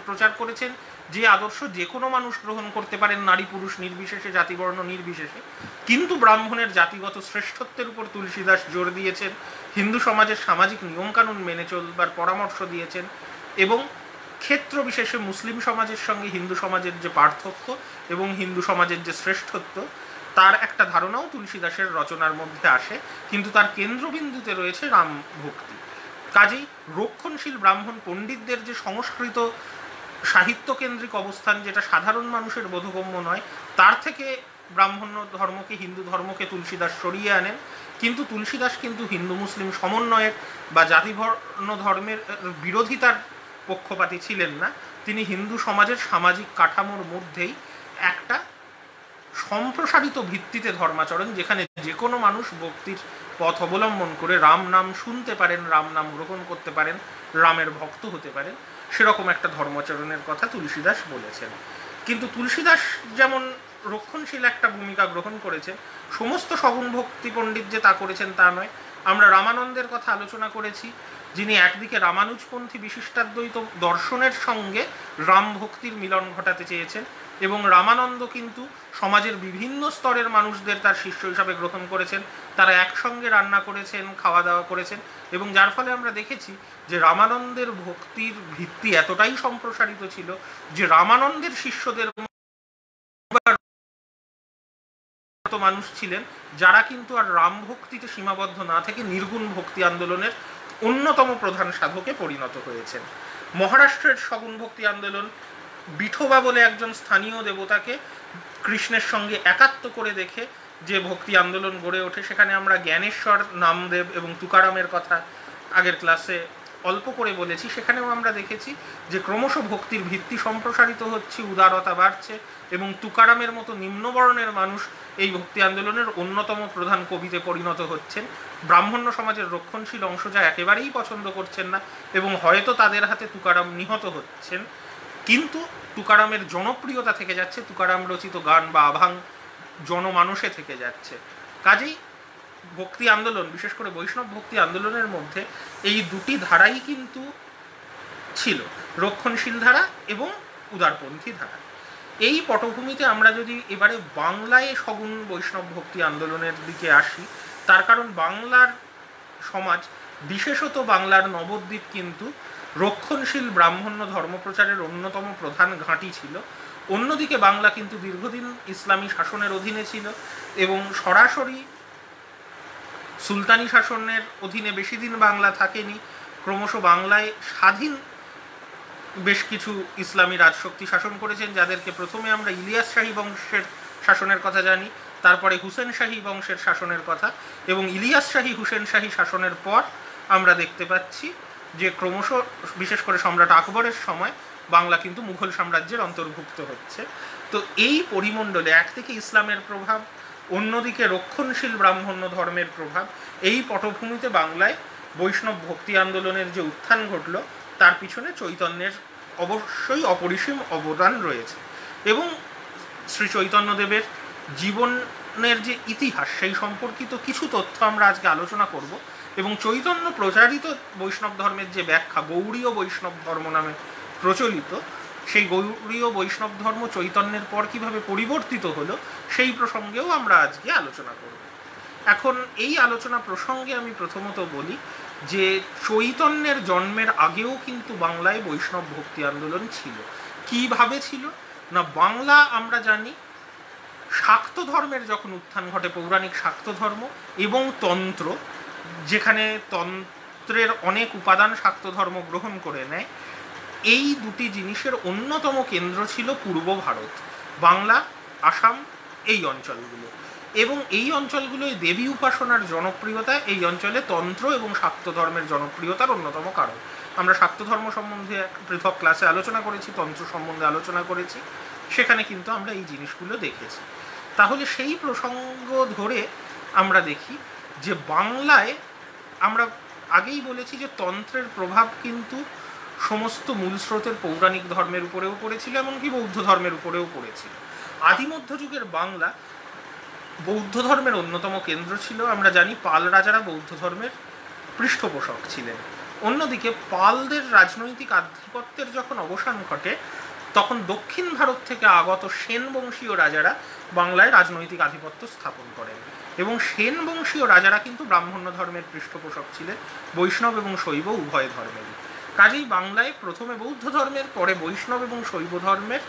প্রচার করেছেন যে আদর্শ যে কোনো মানুষ গ্রহণ করতে পারেন, নারী পুরুষ নির্বিশেষে, জাতিবর্ণ নির্বিশেষে। কিন্তু ব্রাহ্মণের জাতিগত শ্রেষ্ঠত্বের উপর তুলসীদাস জোর দিয়েছেন, হিন্দু সমাজের সামাজিক নিয়মকানুন মেনে চলবার পরামর্শ দিয়েছেন, এবং ক্ষেত্র বিশেষে মুসলিম সমাজের সঙ্গে হিন্দু সমাজের যে পার্থক্য এবং হিন্দু সমাজের যে শ্রেষ্ঠত্ব, তার একটা ধারণাও তুলসীদাসের রচনার মধ্যে আসে, কিন্তু তার কেন্দ্রবিন্দুতে রয়েছে রাম ভক্তি। কাজেই রক্ষণশীল ব্রাহ্মণ পণ্ডিতদের যে সংস্কৃত সাহিত্য কেন্দ্রিক অবস্থান, যেটা সাধারণ মানুষের বোধগম্য নয়, তার থেকে ব্রাহ্মণ্য ধর্মকে, হিন্দু ধর্মকে তুলসীদাস সরিয়ে আনেন। কিন্তু তুলসীদাস কিন্তু হিন্দু মুসলিম সমন্বয়ের বা জাতিবর্ণ ধর্মের বিরোধিতার পক্ষপাতী ছিলেন না। তিনি হিন্দু সমাজের সামাজিক কাঠামোর মধ্যেই একটা সম্প্রসারিত ভিত্তিতে ধর্মাচরণ, যেখানে যে কোনো মানুষ ভক্তির পথ অবলম্বন করে রাম নাম শুনতে পারেন, রাম নাম গ্রহণ করতে পারেন, রামের ভক্ত হতে পারেন, সেরকম একটা ধর্মাচরণের কথা তুলসীদাস বলেছেন। কিন্তু তুলসীদাস যেমন রক্ষণশীল একটা ভূমিকা গ্রহণ করেছেন, সমস্ত সগুণ ভক্তি পণ্ডিত যে তা করেছেন তা নয়। আমরা রামানন্দের কথা আলোচনা করেছি, যিনি একদিকে রামানুজপন্থী বিশিষ্টাদ্বৈত দর্শনের সঙ্গে রাম ভক্তির মিলন ঘটাতে চেয়েছেন, এবং রামানন্দ কিন্তু সমাজের বিভিন্ন স্তরের মানুষদের তার শিষ্য হিসাবে গ্রহণ করেছেন, তারা একসঙ্গে রান্না করেছেন, খাওয়া দাওয়া করেছেন, এবং যার ফলে আমরা দেখেছি যে রামানন্দের ভক্তির ভিত্তি এতটাই সম্প্রসারিত ছিল যে রামানন্দের শিষ্যদের মতো মানুষ ছিলেন যারা কিন্তু আর রাম ভক্তিতে সীমাবদ্ধ না থেকে নির্গুণ ভক্তি আন্দোলনের অন্যতম প্রধান সাধকে পরিণত হয়েছেন। মহারাষ্ট্রের সগুণ ভক্তি আন্দোলন বিঠোবা বলে একজন স্থানীয় দেবতাকে কৃষ্ণের সঙ্গে একাত্ম করে দেখে যে ভক্তি আন্দোলন গড়ে ওঠে, সেখানে আমরা জ্ঞানেশ্বর, নামদেব এবং তুকারামের কথা আগের ক্লাসে অল্প করে বলেছি। সেখানেও আমরা দেখেছি যে ক্রমশ ভক্তির ভিত্তি সম্প্রসারিত হচ্ছে, উদারতা বাড়ছে এবং তুকারামের মতো নিম্নবর্ণের মানুষ এই ভক্তি আন্দোলনের অন্যতম প্রধান কবিতে পরিণত হচ্ছেন। ব্রাহ্মণ্য সমাজের রক্ষণশীল অংশ যা একেবারেই পছন্দ করছেন না এবং হয়তো তাদের হাতে তুকারাম নিহত হচ্ছেন, কিন্তু তুকারামের জনপ্রিয়তা থেকে যাচ্ছে, তুকারাম রচিত গান বা আভাং জনমানসে থেকে যাচ্ছে। কাজেই ভক্তি আন্দোলন, বিশেষ করে বৈষ্ণব ভক্তি আন্দোলনের মধ্যে এই দুটি ধারাই কিন্তু ছিল, রক্ষণশীল ধারা এবং উদারপন্থী ধারা। এই পটভূমিতে আমরা যদি এবারে বাংলায় সগুণ বৈষ্ণব ভক্তি আন্দোলনের দিকে আসি, তার কারণ বাংলার সমাজ, বিশেষত বাংলার নবদ্বীপ কিন্তু রক্ষণশীল ব্রাহ্মণ্য ধর্মপ্রচারের অন্যতম প্রধান ঘাঁটি ছিল। অন্যদিকে বাংলা কিন্তু দীর্ঘদিন ইসলামী শাসনের অধীনে ছিল এবং সরাসরি সুলতানি শাসনের অধীনে বেশি দিন বাংলা থাকেনি। ক্রমশ বাংলায় স্বাধীন বেশ কিছু ইসলামী রাজশক্তি শাসন করেছেন, যাদেরকে প্রথমে আমরা ইলিয়াস শাহী বংশের শাসনের কথা জানি, তারপরে হুসেন শাহী বংশের শাসনের কথা, এবং ইলিয়াস শাহী হুসেন শাহী শাসনের পর আমরা দেখতে পাচ্ছি যে ক্রমশ, বিশেষ করে সম্রাট আকবরের সময়, বাংলা কিন্তু মুঘল সাম্রাজ্যের অন্তর্ভুক্ত হচ্ছে। তো এই পরিমণ্ডলে একদিকে ইসলামের প্রভাব, অন্যদিকে রক্ষণশীল ব্রাহ্মণ্য ধর্মের প্রভাব, এই পটভূমিতে বাংলায় বৈষ্ণব ভক্তি আন্দোলনের যে উত্থান ঘটল তার পিছনে চৈতন্যের অবশ্যই অপরিসীম অবদান রয়েছে। এবং শ্রী চৈতন্যদেবের জীবনের যে ইতিহাস, সেই সম্পর্কিত কিছু তথ্য আমরা আজকে আলোচনা করব। এবং চৈতন্য প্রচারিত বৈষ্ণব ধর্মের যে ব্যাখ্যা গৌড়ীয় বৈষ্ণব ধর্ম নামে প্রচলিত, সেই গৌড়ীয় বৈষ্ণব ধর্ম চৈতন্যের পর কিভাবে পরিবর্তিত হলো সেই প্রসঙ্গেও আমরা আজকে আলোচনা করব। এখন এই আলোচনা প্রসঙ্গে আমি প্রথমত বলি যে চৈতন্যের জন্মের আগেও কিন্তু বাংলায় বৈষ্ণব ভক্তি আন্দোলন ছিল। কিভাবে ছিল না, বাংলা আমরা জানি শাক্ত ধর্মের যখন উত্থান ঘটে, পৌরাণিক শাক্ত ধর্ম এবং তন্ত্র, যেখানে তন্ত্রের অনেক উপাদান শাক্ত ধর্ম গ্রহণ করে নেয়, এই দুটি জিনিসের অন্যতম কেন্দ্র ছিল পূর্ব ভারত, বাংলা, আসাম, এই অঞ্চলগুলো। এবং এই অঞ্চলগুলোয় দেবী উপাসনার জনপ্রিয়তা এই অঞ্চলে তন্ত্র এবং শাক্ত ধর্মের জনপ্রিয়তার অন্যতম কারণ। আমরা শাক্ত ধর্ম সম্বন্ধে পৃথক ক্লাসে আলোচনা করেছি, তন্ত্র সম্বন্ধে আলোচনা করেছি, সেখানে কিন্তু আমরা এই জিনিসগুলো দেখেছি। তাহলে সেই প্রসঙ্গ ধরে আমরা দেখি যে বাংলায়, আমরা আগেই বলেছি যে তন্ত্রের প্রভাব কিন্তু সমস্ত মূল স্রোতের পৌরাণিক ধর্মের উপরেও পড়েছিল, এমনকি বৌদ্ধ ধর্মের উপরেও পড়েছিল। আদিমধ্যযুগের বাংলা বৌদ্ধ ধর্মের অন্যতম কেন্দ্র ছিল। আমরা জানি পাল রাজারা বৌদ্ধ ধর্মের পৃষ্ঠপোষক ছিলেন। অন্যদিকে পালদের রাজনৈতিক আধিপত্যের যখন অবসান ঘটে, তখন দক্ষিণ ভারত থেকে আগত সেন বংশীয় রাজারা বাংলায় রাজনৈতিক আধিপত্য স্থাপন করেন এবং সেন বংশীয় রাজারা কিন্তু ব্রাহ্মণ্য ধর্মের পৃষ্ঠপোষক ছিলেন, বৈষ্ণব এবং শৈব উভয় ধর্মেরই। কাজেই বাংলায় প্রথমে বৌদ্ধ ধর্মের, পরে বৈষ্ণব এবং শৈব ধর্মের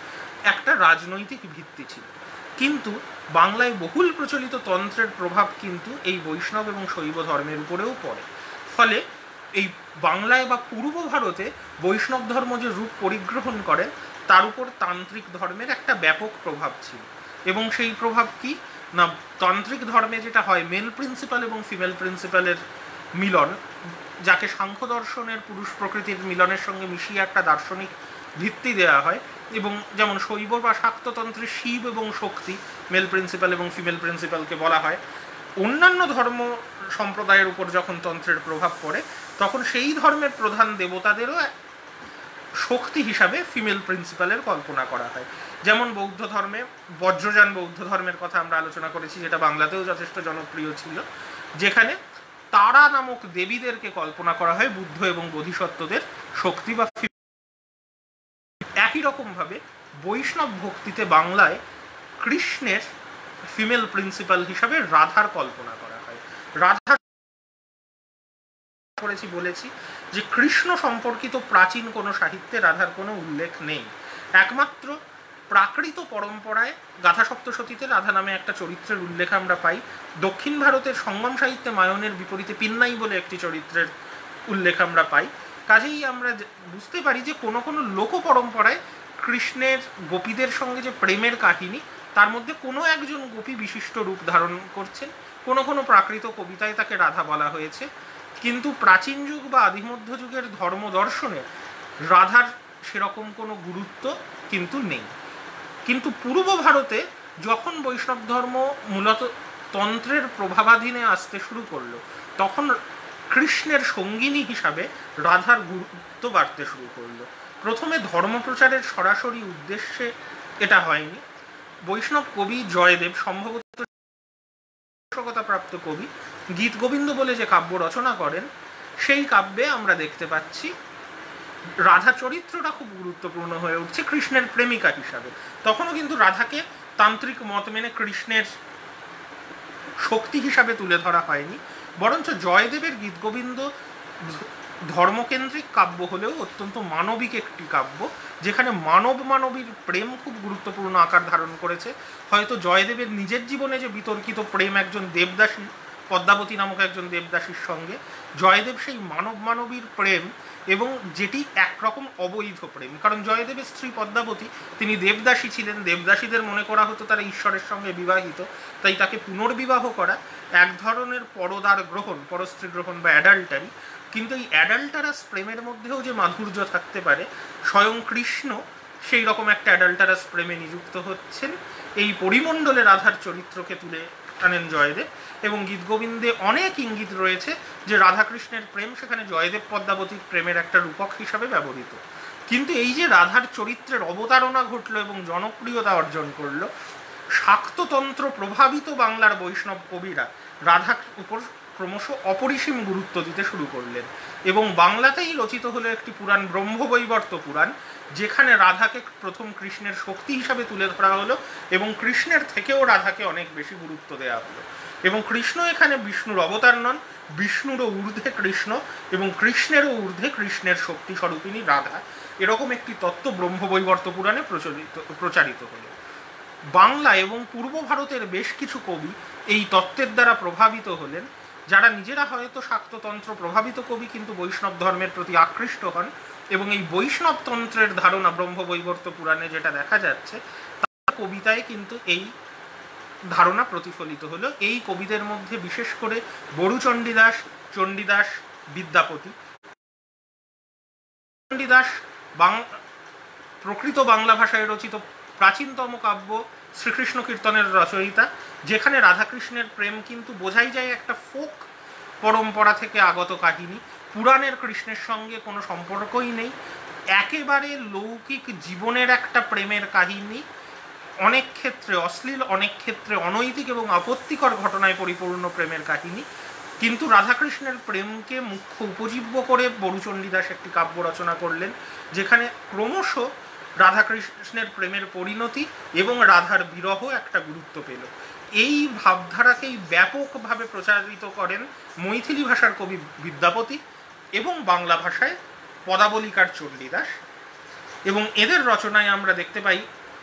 একটা রাজনৈতিক ভিত্তি ছিল। কিন্তু বাংলায় বহুল প্রচলিত তন্ত্রের প্রভাব কিন্তু এই বৈষ্ণব এবং শৈব ধর্মের উপরেও পড়ে। ফলে এই বাংলায় বা পূর্ব ভারতে বৈষ্ণব ধর্ম যে রূপ পরিগ্রহণ করে, তার উপর তান্ত্রিক ধর্মের একটা ব্যাপক প্রভাব ছিল। এবং সেই প্রভাব কি না, তান্ত্রিক ধর্মে যেটা হয়, মেল প্রিন্সিপাল এবং ফিমেল প্রিন্সিপালের মিলন, যাকে সাংখ্য দর্শনের পুরুষ প্রকৃতির মিলনের সঙ্গে মিশিয়ে একটা দার্শনিক ভিত্তি দেওয়া হয়। এবং যেমন শৈব বা শাক্ততন্ত্রে শিব এবং শক্তি, মেল প্রিন্সিপাল এবং ফিমেল প্রিন্সিপালকে বলা হয়। অন্যান্য ধর্ম সম্প্রদায়ের উপর যখন তন্ত্রের প্রভাব পড়ে, তখন সেই ধর্মের প্রধান দেবতাদেরও শক্তি হিসাবে ফিমেল প্রিন্সিপালের কল্পনা করা হয়। যেমন বৌদ্ধ ধর্মে বজ্রযান বৌদ্ধ ধর্মের কথা আমরা আলোচনা করেছি, যেটা বাংলাতেও যথেষ্ট জনপ্রিয় ছিল, যেখানে তারা নামক দেবীদেরকে কল্পনা করা হয় বুদ্ধ এবং বোধিসত্ত্বদের শক্তি বা। একই রকমভাবে বৈষ্ণব ভক্তিতে বাংলায় কৃষ্ণের ফিমেল প্রিন্সিপাল হিসাবে রাধার কল্পনা করা হয়। রাধা বলেছি যে কৃষ্ণ সম্পর্কিত প্রাচীন কোনো সাহিত্যে রাধার কোনো উল্লেখ নেই। একমাত্র প্রাকৃত পরম্পরায় গাথা সপ্তশতীতে রাধা নামে একটা চরিত্রের উল্লেখ আমরা পাই। দক্ষিণ ভারতের সংগম সাহিত্যে মায়নের বিপরীতে পিন্নাই বলে একটি চরিত্রের উল্লেখ আমরা পাই। কাজেই আমরা বুঝতে পারি যে কোনো কোনো লোক পরম্পরায় কৃষ্ণের গোপীদের সঙ্গে যে প্রেমের কাহিনী, তার মধ্যে কোনো একজন গোপী বিশিষ্ট রূপ ধারণ করছেন। কোনো কোনো প্রাকৃত কবিতায় তাকে রাধা বলা হয়েছে, কিন্তু প্রাচীন যুগ বা আদিমধ্য যুগের ধর্ম দর্শনে রাধার সেরকম কোনো গুরুত্ব কিন্তু নেই। কিন্তু পূর্ব ভারতে যখন বৈষ্ণব ধর্ম মূলত তন্ত্রের প্রভাবাধীনে আসতে শুরু করলো, তখন কৃষ্ণের সঙ্গিনী হিসাবে রাধার গুরুত্ব বাড়তে শুরু করলো। প্রথমে ধর্মপ্রচারের সরাসরি উদ্দেশ্যে এটা হয়নি। বৈষ্ণব কবি জয়দেব, সম্ভবত প্রাপ্ত কবি, গীত গোবিন্দ বলে যে কাব্য রচনা করেন, সেই কাব্যে আমরা দেখতে পাচ্ছি রাধা চরিত্রটা খুব গুরুত্বপূর্ণ হয়ে উঠছে কৃষ্ণের প্রেমিকা হিসাবে। তখনও কিন্তু রাধাকে তান্ত্রিক মত মেনে কৃষ্ণের শক্তি হিসাবে তুলে ধরা হয়নি, বরঞ্চ জয়দেবের গীত গোবিন্দ ধর্মকেন্দ্রিক কাব্য হলেও অত্যন্ত মানবিক একটি কাব্য, যেখানে মানব মানবীর প্রেম খুব গুরুত্বপূর্ণ আকার ধারণ করেছে। হয়তো জয়দেবের নিজের জীবনে যে বিতর্কিত প্রেম একজন দেবদাসী, পদ্মাবতী নামক একজন দেবদাসীর সঙ্গে, জয়দেব সেই মানব মানবীর প্রেম, এবং যেটি একরকম অবৈধ প্রেম, কারণ জয়দেবের স্ত্রী পদ্মাবতী তিনি দেবদাসী ছিলেন। দেবদাসীদের মনে করা হতো তারা ঈশ্বরের সঙ্গে বিবাহিত, তাই তাকে পুনর্বিবাহ করা এক ধরনের পরদার গ্রহণ, পরস্ত্রী গ্রহণ বা অ্যাডাল্টারি। কিন্তু এই অ্যাডাল্টারাস প্রেমের মধ্যেও যে মাধুর্য থাকতে পারে, স্বয়ং কৃষ্ণ সেই রকম একটা অ্যাডাল্টারাস প্রেমে নিযুক্ত হচ্ছেন। এই পরিমণ্ডলে রাধার চরিত্রকে তুলে আনেন জয়দেব, এবং গীতগোবিন্দে অনেক ইঙ্গিত রয়েছে যে রাধাকৃষ্ণের প্রেম সেখানে জয়দেব পদ্মাবতীর প্রেমের একটা রূপক হিসাবে ব্যবহৃত। কিন্তু এই যে রাধার চরিত্রের অবতারণা ঘটল এবং জনপ্রিয়তা অর্জন করলো, শাক্ততন্ত্র প্রভাবিত বাংলার বৈষ্ণব কবিরা রাধার উপর ক্রমশ অপরিসীম গুরুত্ব দিতে শুরু করলেন, এবং বাংলাতেই রচিত হলো একটি পুরাণ, ব্রহ্মবৈবর্ত পুরাণ, যেখানে রাধাকে প্রথম কৃষ্ণের শক্তি হিসাবে তুলে ধরা হলো, এবং কৃষ্ণের থেকেও রাধাকে অনেক বেশি গুরুত্ব দেওয়া হলো। এবং কৃষ্ণ এখানে বিষ্ণুর অবতার নন, বিষ্ণুরও ঊর্ধ্বে কৃষ্ণ এবং কৃষ্ণেরও ঊর্ধ্বে কৃষ্ণের শক্তি স্বরূপিণী রাধা, এরকম একটি তত্ত্ব ব্রহ্মবৈবর্ত পুরাণে প্রচারিত হলো। বাংলা এবং পূর্ব ভারতের বেশ কিছু কবি এই তত্ত্বের দ্বারা প্রভাবিত হলেন, যারা নিজেরা হয়তো শাক্ততন্ত্র প্রভাবিত কবি, কিন্তু বৈষ্ণব ধর্মের প্রতি আকৃষ্ট হন, এবং এই বৈষ্ণব তন্ত্রের ধারণা ব্রহ্মবৈবর্ত পুরাণে যেটা দেখা যাচ্ছে, তার কবিতায় কিন্তু এই ধারণা প্রতিফলিত হলো। এই কবিদের মধ্যে বিশেষ করে বড়ু চণ্ডীদাস, চণ্ডীদাস, বিদ্যাপতি। চণ্ডীদাস প্রকৃত বাংলা ভাষায় রচিত প্রাচীনতম কাব্য শ্রীকৃষ্ণ কীর্তনের রচয়িতা, যেখানে রাধাকৃষ্ণের প্রেম কিন্তু বোঝাই যায় একটা ফোক পরম্পরা থেকে আগত কাহিনী, পুরাণের কৃষ্ণের সঙ্গে কোনো সম্পর্কই নেই, একেবারে লৌকিক জীবনের একটা প্রেমের কাহিনী, অনেক ক্ষেত্রে অশ্লীল, অনেক ক্ষেত্রে অনৈতিক এবং আপত্তিকর ঘটনায় পরিপূর্ণ প্রেমের কাহিনী। কিন্তু রাধাকৃষ্ণের প্রেমকে মুখ্য উপজীব্য করে বড়ুচণ্ডীদাস একটি কাব্য রচনা করলেন, যেখানে ক্রমশ রাধাকৃষ্ণের প্রেমের পরিণতি এবং রাধার বিরহ একটা গুরুত্ব পেল। এই ভাবধারাকেই ব্যাপকভাবে প্রচারিত করেন মৈথিলি ভাষার কবি বিদ্যাপতি এবং বাংলা ভাষায় পদাবলিকার চণ্ডীদাস, এবং এদের রচনায় আমরা দেখতে পাই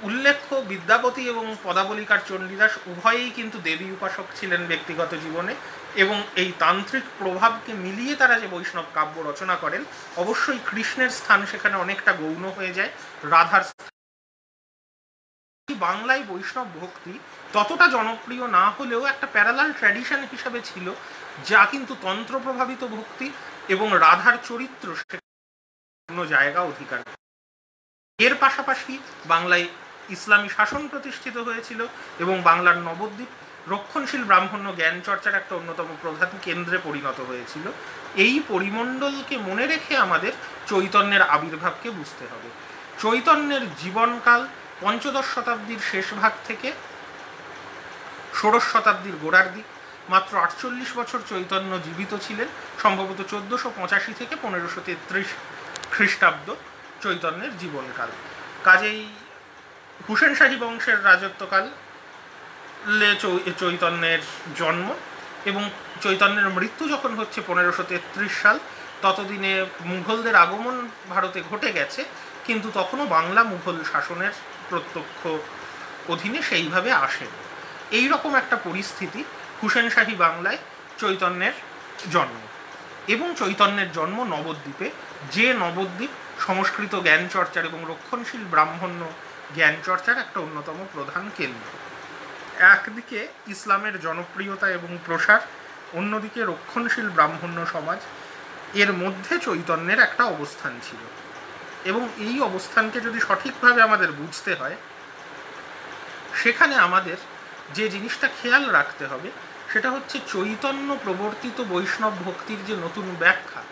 উল্লেখ্য বিদ্যাপতি এবং পদাবলিকার চণ্ডীদাস উভয়েই কিন্তু দেবী উপাসক ছিলেন ব্যক্তিগত জীবনে, এবং এই তান্ত্রিক প্রভাবকে মিলিয়ে তারা যে বৈষ্ণব কাব্য রচনা করেন, অবশ্যই কৃষ্ণের স্থান সেখানে অনেকটা গৌণ হয়ে যায়, রাধার। বাংলায় বৈষ্ণব ভক্তি ততটা জনপ্রিয় না হলেও একটা প্যারালাল ট্র্যাডিশন হিসাবে ছিল, যা কিন্তু তন্ত্র প্রভাবিত ভক্তি এবং রাধার চরিত্র সেখানে জায়গা অধিকার। এর পাশাপাশি বাংলায় ইসলামী শাসন প্রতিষ্ঠিত হয়েছিল, এবং বাংলার নবদ্বীপ রক্ষণশীল ব্রাহ্মণ্য জ্ঞান চর্চার একটা অন্যতম প্রধান কেন্দ্রে পরিণত হয়েছিল। এই পরিমণ্ডলকে মনে রেখে আমাদের চৈতন্যের আবির্ভাবকে বুঝতে হবে। চৈতন্যের জীবনকাল পঞ্চদশ শতাব্দীর শেষ ভাগ থেকে ষোড়শ শতাব্দীর গোড়ার দিক, মাত্র 48 বছর চৈতন্য জীবিত ছিলেন, সম্ভবত 1485 থেকে 1533 খ্রিস্টাব্দ চৈতন্যের জীবনকাল। কাজেই হুসেন শাহী বংশের রাজত্বকাল চৈতন্যের জন্ম, এবং চৈতন্যের মৃত্যু যখন হচ্ছে 1533 সাল, ততদিনে মুঘলদের আগমন ভারতে ঘটে গেছে, কিন্তু তখনও বাংলা মুঘল শাসনের প্রত্যক্ষ অধীনে সেইভাবে আসেন। এই রকম একটা পরিস্থিতি হুসেনশাহী বাংলায় চৈতন্যের জন্ম, এবং চৈতন্যের জন্ম নবদ্বীপে, যে নবদ্বীপ সংস্কৃত জ্ঞান চর্চার এবং রক্ষণশীল ব্রাহ্মণ্য জ্ঞান চর্চার একটা অন্যতম প্রধান কেন্দ্র। একদিকে ইসলামের জনপ্রিয়তা এবং প্রসার, অন্যদিকে রক্ষণশীল ব্রাহ্মণ্য সমাজ, এর মধ্যে চৈতন্যের একটা অবস্থান ছিল। এবং এই অবস্থানকে যদি সঠিকভাবে আমাদের বুঝতে হয়, সেখানে আমাদের যে জিনিসটা খেয়াল রাখতে হবে সেটা হচ্ছে চৈতন্য প্রবর্তিত বৈষ্ণব ভক্তির যে নতুন ব্যাখ্যা,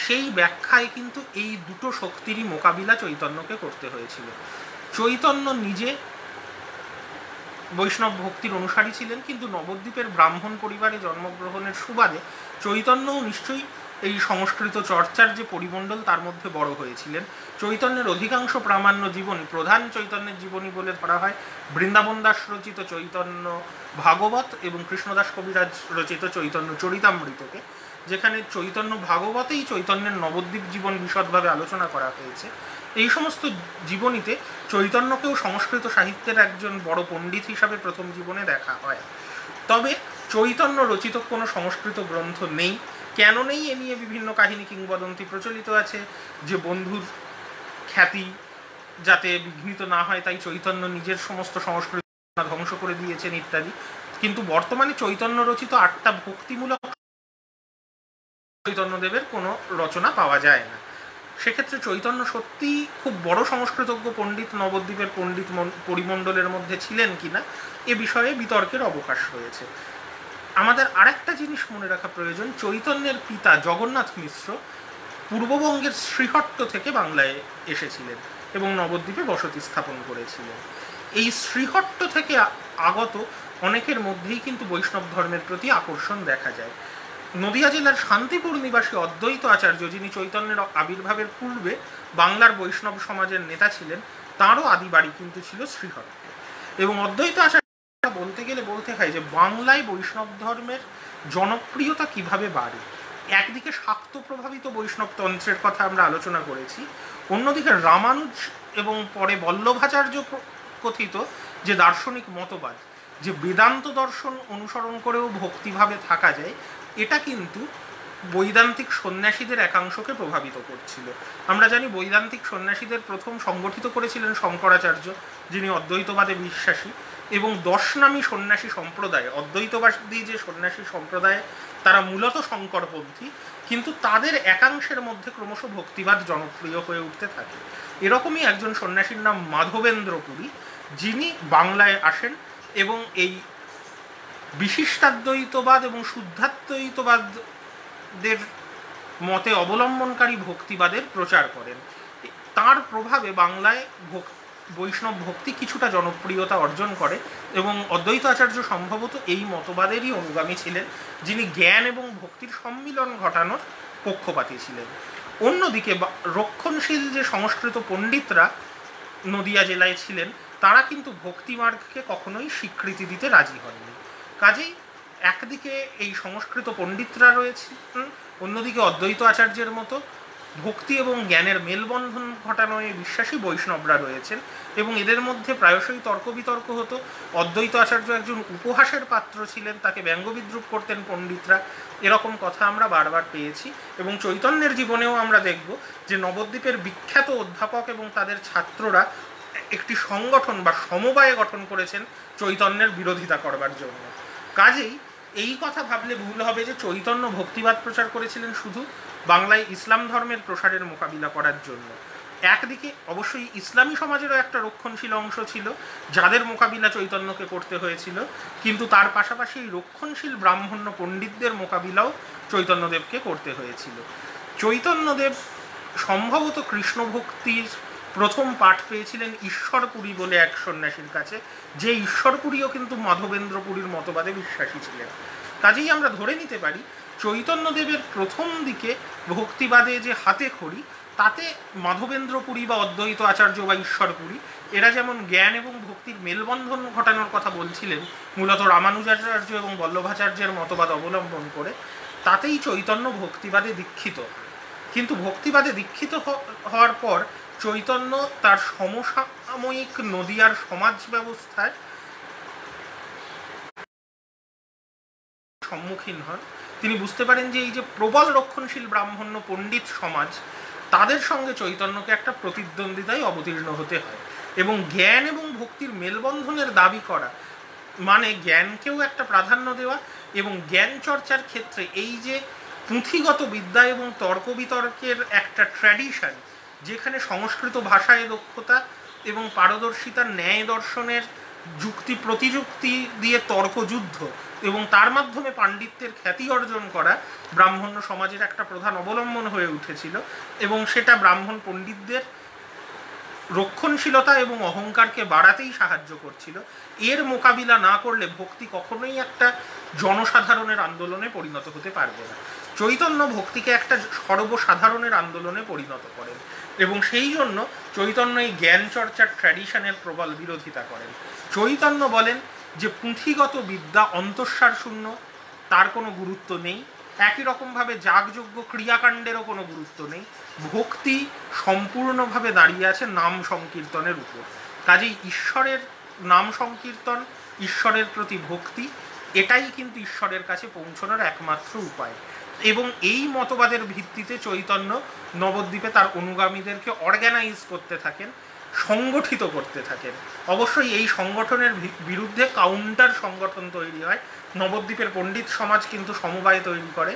সেই ব্যাখ্যায় কিন্তু এই দুটো শক্তিরই মোকাবিলা চৈতন্যকে করতে হয়েছিল। চৈতন্য নিজে বৈষ্ণব ভক্তির অনুসারী ছিলেন, কিন্তু নবদ্বীপের ব্রাহ্মণ পরিবারে জন্মগ্রহণের সুবাদে চৈতন্যও নিশ্চয়ই এই সংস্কৃত চর্চার যে পরিমণ্ডল তার মধ্যে বড় হয়েছিলেন। চৈতন্যের অধিকাংশ প্রামাণ্য জীবনী, প্রধান চৈতন্যের জীবনী বলে ধরা হয় বৃন্দাবন দাস রচিত চৈতন্য ভাগবত এবং কৃষ্ণদাস কবিরাজ রচিত চৈতন্য চরিতামৃতকে, যেখানে চৈতন্য ভাগবতেই চৈতন্যের নবদ্বীপ জীবন বিশদভাবে আলোচনা করা হয়েছে। এই সমস্ত জীবনীতে চৈতন্যকেও সংস্কৃত সাহিত্যের একজন বড় পণ্ডিত হিসাবে প্রথম জীবনে দেখা হয়। তবে চৈতন্য রচিত কোনো সংস্কৃত গ্রন্থ নেই। কেন নেই এ নিয়ে বিভিন্ন কাহিনী কিংবদন্তি প্রচলিত আছে, যে বন্ধুর খ্যাতি যাতে বিঘ্নিত না হয় তাই চৈতন্য নিজের সমস্ত সংস্কৃত ধ্বংস করে দিয়েছেন ইত্যাদি। কিন্তু বর্তমানে চৈতন্য রচিত 8টা ভক্তিমূলক চৈতন্যদেবের কোনো রচনা পাওয়া যায় না। সেক্ষেত্রে চৈতন্য সত্যিই খুব বড় সংস্কৃতজ্ঞ পণ্ডিত নবদ্বীপের পণ্ডিত পরিমণ্ডলের মধ্যে ছিলেন কিনা এ বিষয়ে বিতর্কের অবকাশ রয়েছে। আমাদের আরেকটা জিনিস মনে রাখা প্রয়োজন, চৈতন্যের পিতা জগন্নাথ মিশ্র পূর্ববঙ্গের শ্রীহট্ট থেকে বাংলায় এসেছিলেন এবং নবদ্বীপে বসতি স্থাপন করেছিলেন। এই শ্রীহট্ট থেকে আগত অনেকের মধ্যেই কিন্তু বৈষ্ণব ধর্মের প্রতি আকর্ষণ দেখা যায়। নদিয়া জেলার শান্তিপুর নিবাসী অদ্বৈত আচার্য, যিনি চৈতন্যের আবির্ভাবের পূর্বে বাংলার বৈষ্ণব সমাজের নেতা ছিলেন, তাঁরও আদি বাড়ি কিন্তু ছিল শ্রীহট্ট। এবং অদ্বৈত আচার্য বলতে গেলে বলতে হয় যে বাংলায় বৈষ্ণব ধর্মের জনপ্রিয়তা কিভাবে বাড়ে। একদিকে শাক্ত প্রভাবিত বৈষ্ণব তন্ত্রের কথা আমরা আলোচনা করেছি, অন্যদিকে রামানুজ এবং পরে বল্লভাচার্য কথিত যে দার্শনিক মতবাদ, যে বেদান্ত দর্শন অনুসরণ করেও ভক্তিভাবে থাকা যায়, এটা কিন্তু বৈদান্তিক সন্ন্যাসীদের একাংশকে প্রভাবিত করছিল। আমরা জানি বৈদান্তিক সন্ন্যাসীদের প্রথম সংগঠিত করেছিলেন শঙ্করাচার্য, যিনি অদ্বৈতবাদে বিশ্বাসী, এবং দশনামী সন্ন্যাসী সম্প্রদায়, অদ্বৈতবাদী যে সন্ন্যাসী সম্প্রদায় তারা মূলত শঙ্করপন্থী, কিন্তু তাদের একাংশের মধ্যে ক্রমশ ভক্তিবাদ জনপ্রিয় হয়ে উঠতে থাকে। এরকমই একজন সন্ন্যাসীর নাম মাধবেন্দ্র পুরী, যিনি বাংলায় আসেন এবং এই বিশিষ্টাদ্বৈতবাদ এবং শুদ্ধাদ্বৈতবাদের মতে অবলম্বনকারী ভক্তিবাদের প্রচার করেন। তার প্রভাবে বাংলায় বৈষ্ণব ভক্তি কিছুটা জনপ্রিয়তা অর্জন করে এবং অদ্বৈত আচার্য সম্ভবত এই মতবাদেরই অনুগামী ছিলেন, যিনি জ্ঞান এবং ভক্তির সম্মিলন ঘটানোর পক্ষপাতী ছিলেন। অন্যদিকে রক্ষণশীল যে সংস্কৃত পণ্ডিতরা নদিয়া জেলায় ছিলেন, তারা কিন্তু ভক্তিমার্গকে কখনোই স্বীকৃতি দিতে রাজি হননি। কাজেই একদিকে এই সংস্কৃত পণ্ডিতরা রয়েছেন, অন্যদিকে অদ্বৈত আচার্যের মতো ভক্তি এবং জ্ঞানের মেলবন্ধন ঘটানোয় বিশ্বাসী বৈষ্ণবরা রয়েছেন, এবং এদের মধ্যে প্রায়শই তর্ক বিতর্ক হতো। অদ্বৈত আচার্য একজন উপহাসের পাত্র ছিলেন, তাকে ব্যঙ্গ বিদ্রুপ করতেন পণ্ডিতরা, এরকম কথা আমরা বারবার পেয়েছি। এবং চৈতন্যের জীবনেও আমরা দেখব যে নবদ্বীপের বিখ্যাত অধ্যাপক এবং তাদের ছাত্ররা একটি সংগঠন বা সমবায় গঠন করেছেন চৈতন্যের বিরোধিতা করবার জন্য। কাজেই এই কথা ভাবলে ভুল হবে যে চৈতন্য ভক্তিবাদ প্রচার করেছিলেন শুধু বাংলায় ইসলাম ধর্মের প্রসারের মোকাবিলা করার জন্য। একদিকে অবশ্যই ইসলামী সমাজেরও একটা রক্ষণশীল অংশ ছিল, যাদের মোকাবিলা চৈতন্যকে করতে হয়েছিল, কিন্তু তার পাশাপাশি রক্ষণশীল ব্রাহ্মণ্য পণ্ডিতদের মোকাবিলাও চৈতন্যদেবকে করতে হয়েছিল। চৈতন্যদেব সম্ভবত কৃষ্ণ ভক্তির প্রথম পাঠ পেয়েছিলেন ঈশ্বরপুরী বলে এক সন্ন্যাসীর কাছে, যে ঈশ্বরপুরীও কিন্তু মাধবেন্দ্র পুরীর মতবাদে বিশ্বাসী ছিলেন। কাজেই আমরা ধরে নিতে পারি চৈতন্যদেবের প্রথম দিকে ভক্তিবাদে যে হাতে খড়ি, তাতে মাধবেন্দ্র পুরী বা অদ্বৈত আচার্য বা ঈশ্বরপুরী এরা যেমন জ্ঞান এবং ভক্তির মেলবন্ধন ঘটানোর কথা বলছিলেন মূলত রামানুজাচার্য এবং বল্লভাচার্যের মতবাদ অবলম্বন করে, তাতেই চৈতন্য ভক্তিবাদে দীক্ষিত। কিন্তু ভক্তিবাদে দীক্ষিত হওয়ার পর চৈতন্য তার সমসাময়িক নদিয়ার সমাজ ব্যবস্থায় সম্মুখীন হন, তিনি বুঝতে পারেন যে এই যে প্রবল রক্ষণশীল ব্রাহ্মণ্য পণ্ডিত সমাজ, তাদের সঙ্গে চৈতন্যকে একটা প্রতিদ্বন্দ্বিতায় অবতীর্ণ হতে হয় এবং জ্ঞান এবং ভক্তির মেলবন্ধনের দাবি করা মানে জ্ঞানকেও একটা প্রাধান্য দেওয়া এবং জ্ঞান চর্চার ক্ষেত্রে এই যে পুঁথিগত বিদ্যা এবং তর্ক বিতর্কের একটা ট্র্যাডিশন, যেখানে সংস্কৃত ভাষায় দক্ষতা এবং পারদর্শিতার ন্যায় দর্শনের যুক্তি প্রতিযুক্তি দিয়ে তর্কযুদ্ধ এবং তার মাধ্যমে পাণ্ডিত্যের খ্যাতি অর্জন করা ব্রাহ্মণ্য সমাজের একটা প্রধান অবলম্বন হয়ে উঠেছিল এবং সেটা ব্রাহ্মণ পণ্ডিতদের রক্ষণশীলতা এবং অহংকারকে বাড়াতেই সাহায্য করছিল। এর মোকাবিলা না করলে ভক্তি কখনোই একটা জনসাধারণের আন্দোলনে পরিণত হতে পারবে না। চৈতন্য ভক্তিকে একটা সর্বসাধারণের আন্দোলনে পরিণত করেন এবং সেই জন্য চৈতন্য এই জ্ঞান চর্চার ট্র্যাডিশনের প্রবল বিরোধিতা করেন। চৈতন্য বলেন যে পুঁথিগত বিদ্যা অন্তঃসার শূন্য, তার কোনো গুরুত্ব নেই। একই রকমভাবে যাগযজ্ঞ ক্রিয়াকাণ্ডেরও কোনো গুরুত্ব নেই। ভক্তি সম্পূর্ণভাবে দাঁড়িয়ে আছে নাম সংকীর্তনের উপর। কাজেই ঈশ্বরের নাম সংকীর্তন, ঈশ্বরের প্রতি ভক্তি, এটাই কিন্তু ঈশ্বরের কাছে পৌঁছানোর একমাত্র উপায়। এবং এই মতবাদের ভিত্তিতে চৈতন্য নবদ্বীপে তার অনুগামীদেরকে অর্গানাইজ করতে থাকেন, সংগঠিত করতে থাকেন। অবশ্যই এই সংগঠনের বিরুদ্ধে কাউন্টার সংগঠন তৈরি হয়। নবদ্বীপের পণ্ডিত সমাজ কিন্তু সমবায় তৈরি করে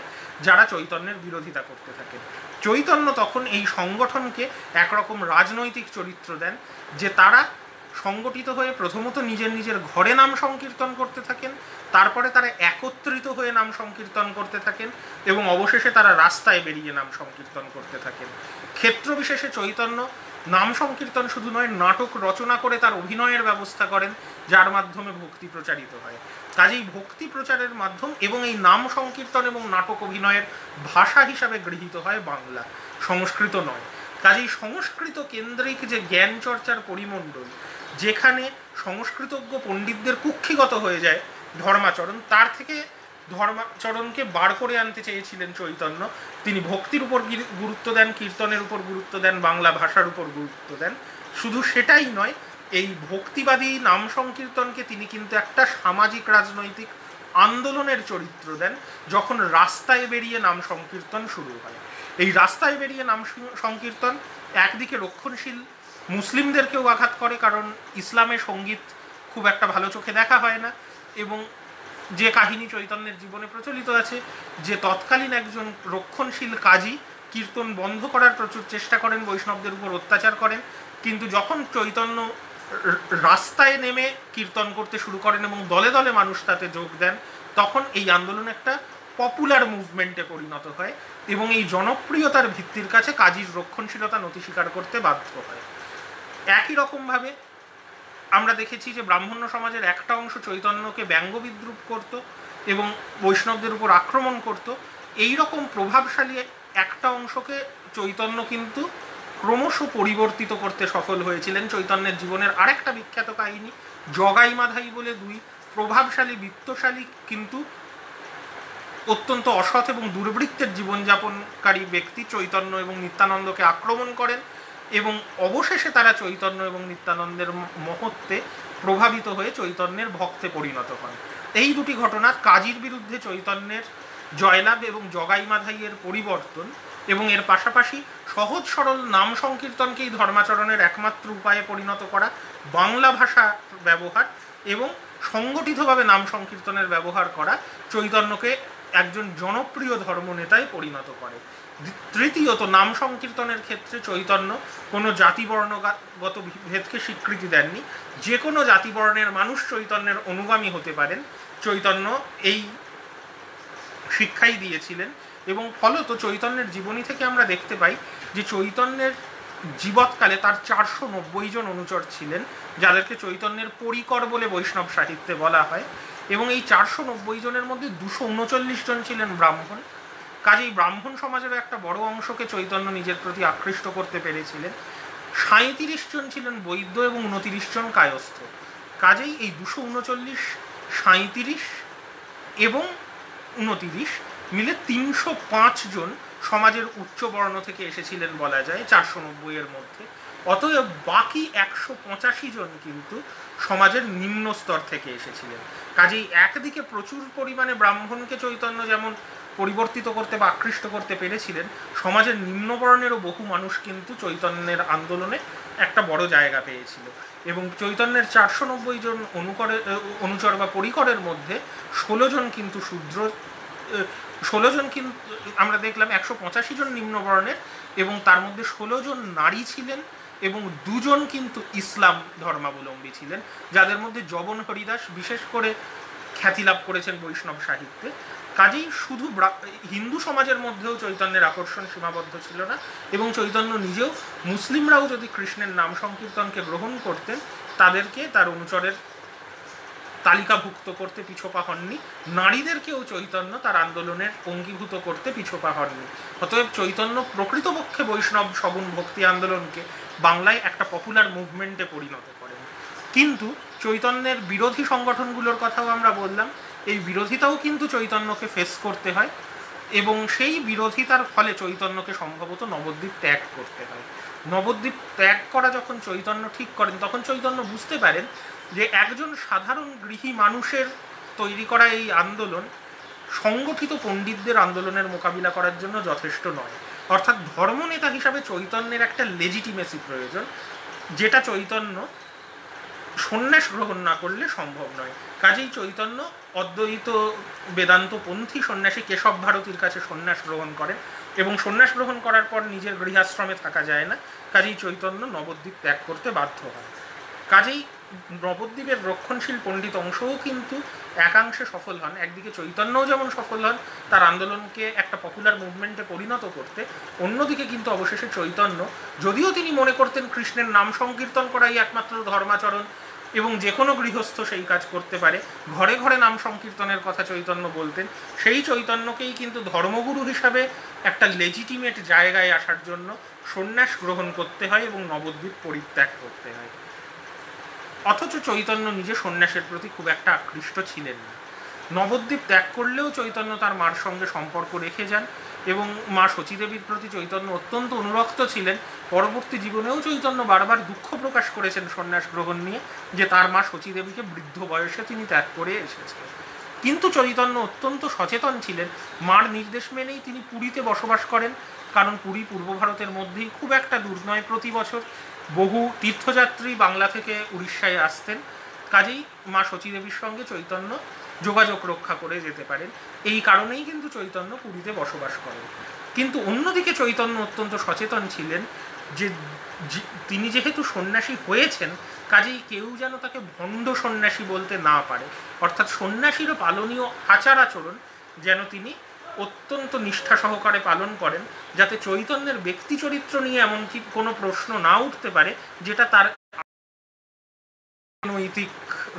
যারা চৈতন্যের বিরোধিতা করতে থাকেন। চৈতন্য তখন এই সংগঠনকে একরকম রাজনৈতিক চরিত্র দেন, যে তারা সংগঠিত হয়ে প্রথমত নিজের নিজের ঘরে নাম সংকীর্তন করতে থাকেন, তারপরে তারা একত্রিত হয়ে নাম সংকীর্তন করতে থাকেন এবং অবশেষে তারা রাস্তায় বেরিয়ে নাম সংকীর্তন করতে থাকেন। ক্ষেত্র বিশেষে চৈতন্য নাম সংকীর্তন শুধু নয়, নাটক রচনা করে তার অভিনয়ের ব্যবস্থা করেন, যার মাধ্যমে ভক্তি প্রচারিত হয়। কাজেই ভক্তি প্রচারের মাধ্যম এবং এই নাম সংকীর্তন এবং নাটক অভিনয়ের ভাষা হিসাবে গৃহীত হয় বাংলা, সংস্কৃত নয়। কাজেই সংস্কৃত কেন্দ্রিক যে জ্ঞান চর্চার পরিমণ্ডল, যেখানে সংস্কৃতজ্ঞ পণ্ডিতদের কুক্ষিগত হয়ে যায় ধর্মাচরণ, তার থেকে ধর্মাচরণকে বার করে আনতে চেয়েছিলেন চৈতন্য। তিনি ভক্তির উপর গুরুত্ব দেন, কীর্তনের উপর গুরুত্ব দেন, বাংলা ভাষার উপর গুরুত্ব দেন। শুধু সেটাই নয়, এই ভক্তিবাদী নাম সংকীর্তনকে তিনি কিন্তু একটা সামাজিক রাজনৈতিক আন্দোলনের চরিত্র দেন। যখন রাস্তায় বেরিয়ে নাম সংকীর্তন শুরু হয়, এই রাস্তায় বেরিয়ে নাম সংকীর্তন একদিকে রক্ষণশীল মুসলিমদেরকেও আঘাত করে, কারণ ইসলামে সঙ্গীত খুব একটা ভালো চোখে দেখা হয় না। এবং যে কাহিনী চৈতন্যের জীবনে প্রচলিত আছে, যে তৎকালীন একজন রক্ষণশীল কাজী কীর্তন বন্ধ করার প্রচুর চেষ্টা করেন, বৈষ্ণবদের উপর অত্যাচার করেন, কিন্তু যখন চৈতন্য রাস্তায় নেমে কীর্তন করতে শুরু করেন এবং দলে দলে মানুষ তাতে যোগ দেন, তখন এই আন্দোলন একটা পপুলার মুভমেন্টে পরিণত হয় এবং এই জনপ্রিয়তার ভিত্তির কাছে কাজীর রক্ষণশীলতা নতি স্বীকার করতে বাধ্য হয়। একই রকমভাবে আমরা দেখেছি যে ব্রাহ্মণ্য সমাজের একটা অংশ চৈতন্যকে ব্যঙ্গ বিদ্রুপ করত এবং বৈষ্ণবদের উপর আক্রমণ করত। এই রকম প্রভাবশালী একটা অংশকে চৈতন্য কিন্তু ক্রমশ পরিবর্তিত করতে সফল হয়েছিলেন। চৈতন্যের জীবনের আরেকটা বিখ্যাত কাহিনী, জগাই মাধাই বলে দুই প্রভাবশালী বিত্তশালী কিন্তু অত্যন্ত অসৎ এবং দুর্বৃত্তের জীবনযাপনকারী ব্যক্তি চৈতন্য এবং নিত্যানন্দকে আক্রমণ করেন এবং অবশেষে তারা চৈতন্য এবং নিত্যানন্দের মহত্বে প্রভাবিত হয়ে চৈতন্যের ভক্তে পরিণত হন। এই দুটি ঘটনা, কাজীর বিরুদ্ধে চৈতন্যের জয়লাভ এবং জগাই মাধাইয়ের পরিবর্তন এবং এর পাশাপাশি সহজ সরল নাম সংকীর্তনকেই ধর্মাচরণের একমাত্র উপায়ে পরিণত করা, বাংলা ভাষা ব্যবহার এবং সংগঠিতভাবে নাম সংকীর্তনের ব্যবহার করা চৈতন্যকে একজন জনপ্রিয় ধর্মনেতায় পরিণত করে। তৃতীয়ত, নাম সংকীর্তনের ক্ষেত্রে চৈতন্য কোনো জাতিবর্ণগত ভেদকে স্বীকৃতি দেননি। যে কোনো জাতিবর্ণের মানুষ চৈতন্যের অনুগামী হতে পারেন, চৈতন্য এই শিক্ষাই দিয়েছিলেন। এবং ফলত চৈতন্যের জীবনী থেকে আমরা দেখতে পাই যে চৈতন্যের জীবৎকালে তার 490 জন অনুচর ছিলেন, যাদেরকে চৈতন্যের পরিকর বলে বৈষ্ণব সাহিত্যে বলা হয়। এবং এই 490 জনের মধ্যে 239 জন ছিলেন ব্রাহ্মণ। কাজেই ব্রাহ্মণ সমাজের একটা বড় অংশকে চৈতন্য নিজের প্রতি আকৃষ্ট করতে পেরেছিলেন। 37 জন ছিলেন বৈদ্য এবং 29 জন কায়স্থ। কাজেই এই 239, 37 এবং 29 মিলে 305 জন সমাজের উচ্চ বর্ণ থেকে এসেছিলেন বলা যায় 490 এর মধ্যে। অতএব বাকি 185 জন কিন্তু সমাজের নিম্ন স্তর থেকে এসেছিলেন। কাজেই একদিকে প্রচুর পরিমাণে ব্রাহ্মণকে চৈতন্য যেমন পরিবর্তিত করতে বা আকৃষ্ট করতে পেরেছিলেন, সমাজের নিম্নবর্ণেরও বহু মানুষ কিন্তু চৈতন্যের আন্দোলনে একটা বড় জায়গা পেয়েছিল। এবং চৈতন্যের 490 জন অনুচর বা পরিকরের মধ্যে 16 জন কিন্তু শূদ্র, 16 জন কিন্তু আমরা দেখলাম 185 জন নিম্নবর্ণের, এবং তার মধ্যে 16 জন নারী ছিলেন এবং 2 জন কিন্তু ইসলাম ধর্মাবলম্বী ছিলেন, যাদের মধ্যে জবন হরিদাস বিশেষ করে খ্যাতি লাভ করেছেন বৈষ্ণব সাহিত্যে। কাজেই শুধু হিন্দু সমাজের মধ্যেও চৈতন্যের আকর্ষণ সীমাবদ্ধ ছিল না, এবং চৈতন্য নিজেও মুসলিমরাও যদি কৃষ্ণের নাম সংকীর্তনকে গ্রহণ করতেন তাদেরকে তার অনুচরের তালিকাভুক্ত করতে পিছোপা হননি, নারীদেরকেও চৈতন্য তার আন্দোলনের অঙ্গীভূত করতে পিছোপা হননি। অতএব চৈতন্য প্রকৃতপক্ষে বৈষ্ণব সগুণ ভক্তি আন্দোলনকে বাংলায় একটা পপুলার মুভমেন্টে পরিণত করেন। কিন্তু চৈতন্যের বিরোধী সংগঠনগুলোর কথাও আমরা বললাম, এই বিরোধিতাও কিন্তু চৈতন্যকে ফেস করতে হয়, এবং সেই বিরোধিতার ফলে চৈতন্যকে সম্ভবত নবদ্বীপ ত্যাগ করতে হয়। নবদ্বীপ ত্যাগ করা যখন চৈতন্য ঠিক করেন, তখন চৈতন্য বুঝতে পারেন যে একজন সাধারণ গৃহী মানুষের তৈরি করা এই আন্দোলন সংগঠিত পণ্ডিতদের আন্দোলনের মোকাবিলা করার জন্য যথেষ্ট নয়। অর্থাৎ ধর্মনেতা হিসাবে চৈতন্যের একটা লেজিটিমেসি প্রয়োজন, যেটা চৈতন্য সন্ন্যাস গ্রহণ না করলে সম্ভব নয়। কাজেই চৈতন্য অদ্বৈত বেদান্তপন্থী সন্ন্যাসী কেশব ভারতীর কাছে সন্ন্যাস গ্রহণ করেন, এবং সন্ন্যাস গ্রহণ করার পর নিজের গৃহাশ্রমে থাকা যায় না, কাজেই চৈতন্য নবদ্বীপ ত্যাগ করতে বাধ্য হয়। কাজেই নবদ্বীপের রক্ষণশীল পণ্ডিত অংশও কিন্তু একাংশে সফল হন। একদিকে চৈতন্যও যেমন সফল হন তার আন্দোলনকে একটা পপুলার মুভমেন্টে পরিণত করতে, অন্যদিকে কিন্তু অবশেষে চৈতন্য, যদিও তিনি মনে করতেন কৃষ্ণের নাম সংকীর্তন করাই একমাত্র ধর্মাচরণ এবং যে কোনো গৃহস্থ সেই কাজ করতে পারে, ঘরে ঘরে নাম সংকীর্তনের কথা চৈতন্য বলতেন, সেই চৈতন্যকেই কিন্তু ধর্মগুরু হিসাবে একটা লেজিটিমেট জায়গায় আসার জন্য সন্ন্যাস গ্রহণ করতে হয় এবং নবদ্বীপ পরিত্যাগ করতে হয়। অথচ চৈতন্য নিজে সন্ন্যাসের প্রতি খুব একটা আকৃষ্ট ছিলেন না। নবদ্বীপ ত্যাগ করলেও চৈতন্য তার মার সঙ্গে সম্পর্ক রেখে যান, এবং মা সচীদেবীর প্রতি চৈতন্য অত্যন্ত অনুরক্ত ছিলেন। পরবর্তী জীবনেও চৈতন্য বারবার দুঃখ প্রকাশ করেছেন সন্ন্যাস গ্রহণ নিয়ে, যে তার মা সচীদেবীকে বৃদ্ধ বয়সে তিনি ত্যাগ করে এসেছেন। কিন্তু চৈতন্য অত্যন্ত সচেতন ছিলেন, মার নির্দেশ মেনেই তিনি পুরীতে বসবাস করেন, কারণ পুরী পূর্ব ভারতের মধ্যেই খুব একটা দূর নয়, প্রতি বছর বহু তীর্থযাত্রী বাংলা থেকে উড়িষ্যায় আসতেন। কাজেই মা সচীদেবীর সঙ্গে চৈতন্য যোগাযোগ রক্ষা করে যেতে পারেন, এই কারণেই কিন্তু চৈতন্য পুরীতে বসবাস করেন। কিন্তু অন্যদিকে চৈতন্য অত্যন্ত সচেতন ছিলেন যে তিনি যেহেতু সন্ন্যাসী হয়েছেন, কাজেই কেউ যেন তাকে ভণ্ড সন্ন্যাসী বলতে না পারে। অর্থাৎ সন্ন্যাসীরও পালনীয় আচার আচরণ যেন তিনি অত্যন্ত নিষ্ঠা সহকারে পালন করেন, যাতে চৈতন্যের ব্যক্তি চরিত্র নিয়ে এমনকি কোনো প্রশ্ন না উঠতে পারে যেটা তার নৈতিক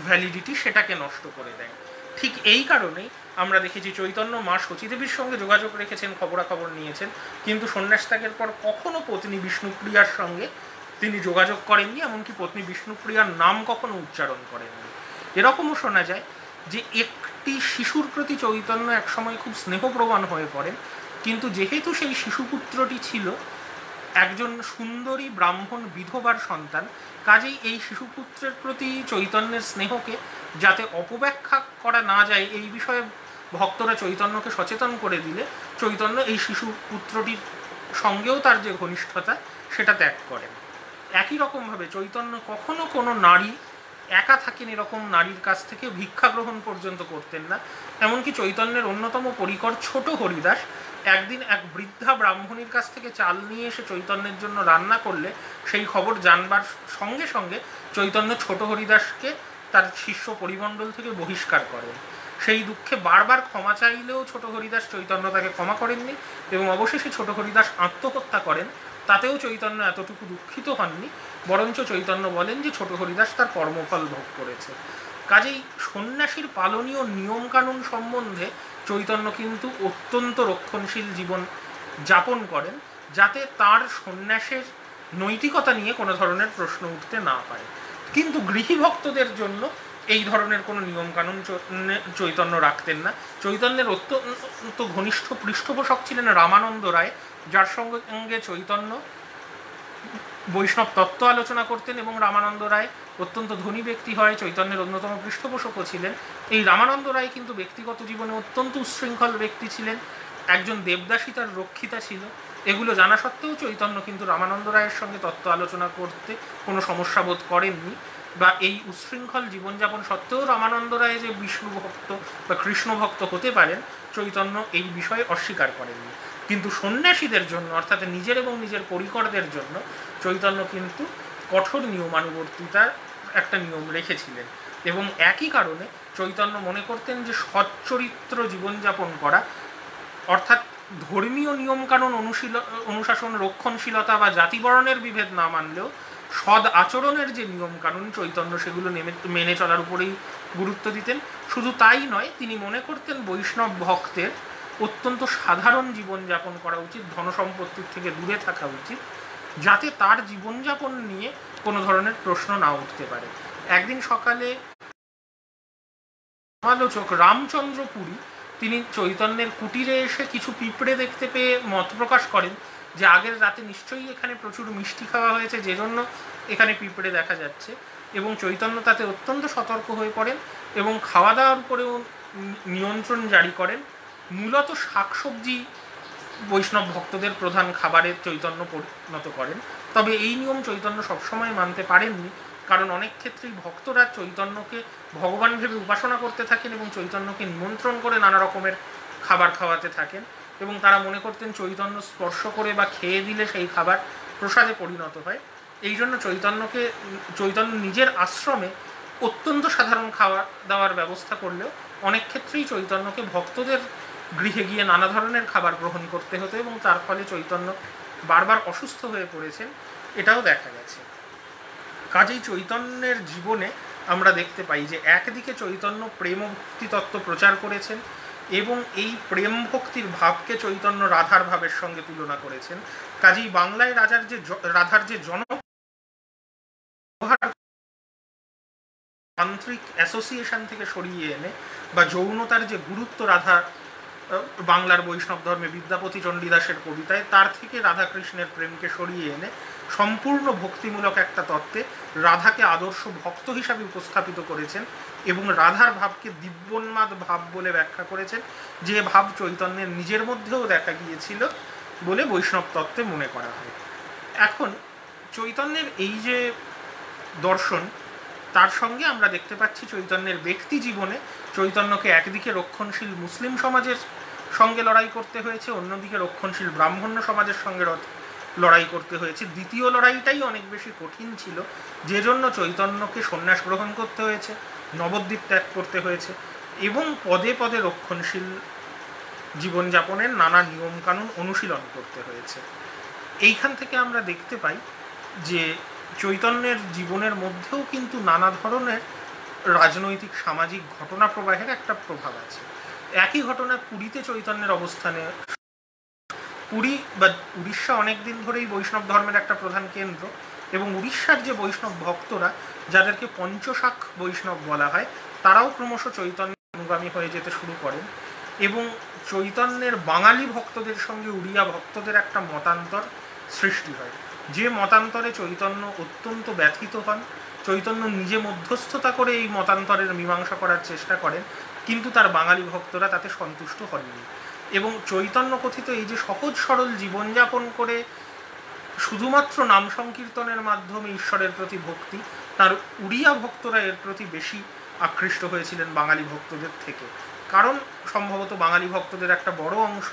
ভ্যালিডিটি সেটাকে নষ্ট করে দেয়। ঠিক এই কারণেই আমরা দেখেছি চৈতন্য মা সচীদেবীর সঙ্গে যোগাযোগ রেখেছেন, খবরাখবর নিয়েছেন, কিন্তু সন্ন্যাস ত্যাগের পর কখনো পত্নী বিষ্ণুপ্রিয়ার সঙ্গে তিনি যোগাযোগ করেননি, এমনকি পত্নী বিষ্ণুপ্রিয়ার নাম কখনো উচ্চারণ করেননি। এরকমও শোনা যায় যে একটি শিশুর প্রতি চৈতন্য একসময় খুব স্নেহপ্রবণ হয়ে পড়েন, কিন্তু যেহেতু সেই শিশুপুত্রটি ছিল একজন সুন্দরী ব্রাহ্মণ বিধবার সন্তান, কাজেই এই শিশুপুত্রের প্রতি চৈতন্যের স্নেহকে যাতে অপব্যাখ্যা করা না যায় এই বিষয়ে ভক্তরা চৈতন্যকে সচেতন করে দিলে চৈতন্য এই শিশুপুত্রটির সঙ্গেও তার যে ঘনিষ্ঠতা সেটা ত্যাগ করেন। একই রকমভাবে চৈতন্য কখনো কোনো নারী একা থাকেন এরকম নারীর কাছ থেকে ভিক্ষা গ্রহণ পর্যন্ত করতেন না। এমনকি চৈতন্যের অন্যতম পরিকর ছোট হরিদাস একদিন এক বৃদ্ধা ব্রাহ্মণীর কাছ থেকে চাল নিয়ে এসে চৈতন্যের জন্য রান্না করলে সেই খবর জানবার সঙ্গে সঙ্গে চৈতন্য ছোট হরিদাসকে তার শিষ্য পরিমণ্ডল থেকে বহিষ্কার করেন। সেই দুঃখে বারবার ক্ষমা চাইলেও ছোট হরিদাস চৈতন্য তাকে ক্ষমা করেননি, এবং অবশেষে ছোট হরিদাস আত্মহত্যা করেন। তাতেও চৈতন্য এতটুকু দুঃখিত হননি, বরঞ্চ চৈতন্য বলেন যে ছোট হরিদাস তার কর্মফল ভোগ করেছে। কাজেই সন্ন্যাসীর পালনীয় নিয়মকানুন সম্বন্ধে চৈতন্য কিন্তু অত্যন্ত রক্ষণশীল জীবন যাপন করেন, যাতে তার সন্ন্যাসের নৈতিকতা নিয়ে কোনো ধরনের প্রশ্ন উঠতে না পারে। কিন্তু গৃহী ভক্তদের জন্য এই ধরনের কোনো নিয়মকানুন চৈতন্য রাখতেন না। চৈতন্যের অত্যন্ত ঘনিষ্ঠ পৃষ্ঠপোষক ছিলেন রামানন্দ রায়, যার সঙ্গে চৈতন্য বৈষ্ণব তত্ত্ব আলোচনা করতেন এবং রামানন্দ রায় অত্যন্ত ধনী ব্যক্তি হয়, চৈতন্যের অন্যতম পৃষ্ঠপোষকও ছিলেন। এই রামানন্দ রায় কিন্তু ব্যক্তিগত জীবনে অত্যন্ত উচ্ছৃঙ্খল ব্যক্তি ছিলেন, একজন দেবদাসী তার রক্ষিতা ছিল। এগুলো জানা সত্ত্বেও চৈতন্য কিন্তু রামানন্দ রায়ের সঙ্গে তত্ত্ব আলোচনা করতে কোনো সমস্যা বোধ করেননি, বা এই উচ্ছৃঙ্খল জীবনযাপন সত্ত্বেও রামানন্দ রায় যে বিষ্ণু ভক্ত বা কৃষ্ণ ভক্ত হতে পারেন চৈতন্য এই বিষয়ে অস্বীকার করেননি। কিন্তু সন্ন্যাসীদের জন্য, অর্থাৎ নিজের এবং নিজের পরিকরদের জন্য চৈতন্য কিন্তু কঠোর নিয়মানুবর্তিতার একটা নিয়ম রেখেছিলেন। এবং একই কারণে চৈতন্য মনে করতেন যে সচ্চরিত্র জীবনযাপন করা, অর্থাৎ ধর্মীয় নিয়মকানুন অনুশাসন, রক্ষণশীলতা বা জাতিবরণের বিভেদ না মানলেও সদ আচরণের যে নিয়মকানুন চৈতন্য সেগুলো মেনে চলার উপরেই গুরুত্ব দিতেন। শুধু তাই নয়, তিনি মনে করতেন বৈষ্ণব ভক্তের অত্যন্ত সাধারণ জীবনযাপন করা উচিত, ধনসম্পত্তির থেকে দূরে থাকা উচিত, যাতে তার জীবনযাপন নিয়ে কোনো ধরনের প্রশ্ন না উঠতে পারে। একদিন সকালে সমালোচক রামচন্দ্র পুরী তিনি চৈতন্যের কুটিরে এসে কিছু পিঁপড়ে দেখতে পেয়ে মত প্রকাশ করেন যে আগের রাতে নিশ্চয়ই এখানে প্রচুর মিষ্টি খাওয়া হয়েছে, যে জন্য এখানে পিঁপড়ে দেখা যাচ্ছে। এবং চৈতন্য তাতে অত্যন্ত সতর্ক হয়ে পড়েন এবং খাওয়া দাওয়ার উপরেও নিয়ন্ত্রণ জারি করেন। মূলত শাকসবজি বৈষ্ণব ভক্তদের প্রধান খাবারে চৈতন্য পরিণত করেন। তবে এই নিয়ম চৈতন্য সবসময় মানতে পারেননি, কারণ অনেক ক্ষেত্রেই ভক্তরা চৈতন্যকে ভগবান ভেবে উপাসনা করতে থাকেন এবং চৈতন্যকে নিমন্ত্রণ করে নানা রকমের খাবার খাওয়াতে থাকেন, এবং তারা মনে করতেন চৈতন্য স্পর্শ করে বা খেয়ে দিলে সেই খাবার প্রসাদে পরিণত হয়। এই জন্য চৈতন্য নিজের আশ্রমে অত্যন্ত সাধারণ খাওয়া দাওয়ার ব্যবস্থা করলেও অনেক ক্ষেত্রেই চৈতন্যকে ভক্তদের গৃহে গিয়ে নানা ধরনের খাবার গ্রহণ করতে হতো এবং তার ফলে চৈতন্য বারবার অসুস্থ হয়ে পড়েছেন, এটাও দেখা গেছে। কাজেই চৈতন্যের জীবনে আমরা দেখতে পাই যে একদিকে চৈতন্য প্রেম ভক্তি তত্ত্ব প্রচার করেছেন এবং এই প্রেম ভক্তির ভাবকে চৈতন্য রাধার ভাবের সঙ্গে তুলনা করেছেন। কাজেই বাংলায় রাধার যে তান্ত্রিক অ্যাসোসিয়েশন থেকে সরিয়ে এনে বা যৌনতার যে গুরুত্ব রাধা বাংলার বৈষ্ণব ধর্মে বিদ্যাপতি চণ্ডীদাসের কবিতায়, তার থেকে রাধাকৃষ্ণের প্রেমকে সরিয়ে এনে সম্পূর্ণ ভক্তিমূলক একটা তত্ত্বে রাধাকে আদর্শ ভক্ত হিসাবে উপস্থাপিত করেছেন এবং রাধার ভাবকে দিব্যোন্মাদ ভাব বলে ব্যাখ্যা করেছেন, যে ভাব চৈতন্যের নিজের মধ্যেও দেখা গিয়েছিল বলে বৈষ্ণব তত্ত্বে মনে করা হয়। এখন চৈতন্যের এই যে দর্শন, তার সঙ্গে আমরা দেখতে পাচ্ছি চৈতন্যের ব্যক্তি জীবনে চৈতন্যকে একদিকে রক্ষণশীল মুসলিম সমাজের সঙ্গে লড়াই করতে হয়েছে, অন্যদিকে রক্ষণশীল ব্রাহ্মণ্য সমাজের সঙ্গে লড়াই করতে হয়েছে। দ্বিতীয় লড়াইটাই অনেক বেশি কঠিন ছিল, যে জন্য চৈতন্যকে সন্ন্যাস গ্রহণ করতে হয়েছে, নবদ্বীপ ত্যাগ করতে হয়েছে এবং পদে পদে রক্ষণশীল জীবনযাপনের নানা নিয়মকানুন অনুশীলন করতে হয়েছে। এইখান থেকে আমরা দেখতে পাই যে চৈতন্যের জীবনের মধ্যেও কিন্তু নানা ধরনের রাজনৈতিক সামাজিক ঘটনা প্রবাহের একটা প্রভাব আছে। একই ঘটনা পুরীতে চৈতন্যের অবস্থানে, পুরী বা উড়িষ্যা অনেকদিন ধরেই বৈষ্ণব ধর্মের একটা প্রধান কেন্দ্র এবং উড়িষ্যার যে বৈষ্ণব ভক্তরা, যাদেরকে পঞ্চশাখ বৈষ্ণব বলা হয়, তারাও ক্রমশ চৈতন্য অনুগামী হয়ে যেতে শুরু করেন এবং চৈতন্যের বাঙালি ভক্তদের সঙ্গে উড়িয়া ভক্তদের একটা মতান্তর সৃষ্টি হয়, যে মতান্তরে চৈতন্য অত্যন্ত ব্যথিত হন। চৈতন্য নিজে মধ্যস্থতা করে এই মতান্তরের মীমাংসা করার চেষ্টা করেন, কিন্তু তার বাঙালি ভক্তরা তাতে সন্তুষ্ট হননি এবং চৈতন্য কথিত এই যে সহজ সরল জীবনযাপন করে শুধুমাত্র নাম সংকীর্তনের মাধ্যমে ঈশ্বরের প্রতি ভক্তি, তার উড়িয়া ভক্তরা এর প্রতি বেশি আকৃষ্ট হয়েছিলেন বাঙালি ভক্তদের থেকে। কারণ সম্ভবত বাঙালি ভক্তদের একটা বড় অংশ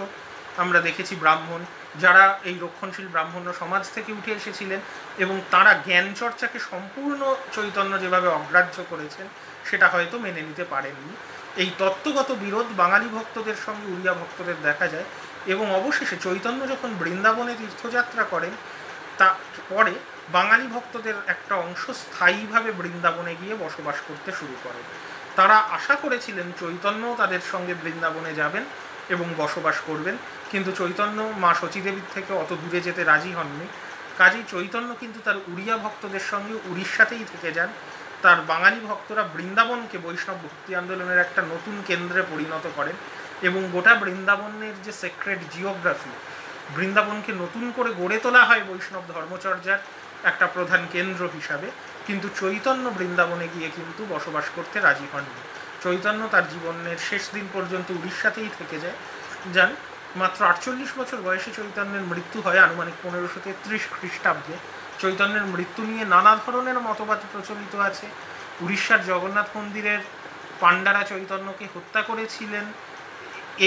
আমরা দেখেছি ব্রাহ্মণ, যারা এই রক্ষণশীল ব্রাহ্মণ্য সমাজ থেকে উঠে এসেছিলেন এবং তারা জ্ঞান চর্চাকে সম্পূর্ণ চৈতন্য যেভাবে অগ্রাহ্য করেছেন সেটা হয়তো মেনে নিতে পারেননি। এই তত্ত্বগত বিরোধ বাঙালি ভক্তদের সঙ্গে উড়িয়া ভক্তদের দেখা যায় এবং অবশেষে চৈতন্য যখন বৃন্দাবনে তীর্থযাত্রা করেন, তারপরে বাঙালি ভক্তদের একটা অংশ স্থায়ীভাবে বৃন্দাবনে গিয়ে বসবাস করতে শুরু করেন। তারা আশা করেছিলেন চৈতন্যও তাদের সঙ্গে বৃন্দাবনে যাবেন এবং বসবাস করবেন, কিন্তু চৈতন্য মা শচীদেবীর থেকে অত দূরে যেতে রাজি হননি। কাজেই চৈতন্য কিন্তু তার উড়িয়া ভক্তদের সঙ্গে উড়িষ্যাতেই থেকে যান। তার বাঙালি ভক্তরা বৃন্দাবনকে বৈষ্ণব ভক্তি আন্দোলনের একটা নতুন কেন্দ্রে পরিণত করেন এবং গোটা বৃন্দাবনের যে সেক্রেট জিওগ্রাফি, বৃন্দাবনকে নতুন করে গড়ে তোলা হয় বৈষ্ণব ধর্মচর্যার একটা প্রধান কেন্দ্র হিসাবে, কিন্তু চৈতন্য বৃন্দাবনে গিয়ে কিন্তু বসবাস করতে রাজি হননি। চৈতন্য তার জীবনের শেষ দিন পর্যন্ত উড়িষ্যাতেই থেকে যান। মাত্র 48 বছর বয়সে চৈতন্যের মৃত্যু হয় আনুমানিক 1533 খ্রিস্টাব্দে। চৈতন্যের মৃত্যু নিয়ে নানা ধরনের মতবাদ প্রচলিত আছে। উড়িষ্যার জগন্নাথ মন্দিরের পাণ্ডারা চৈতন্যকে হত্যা করেছিলেন,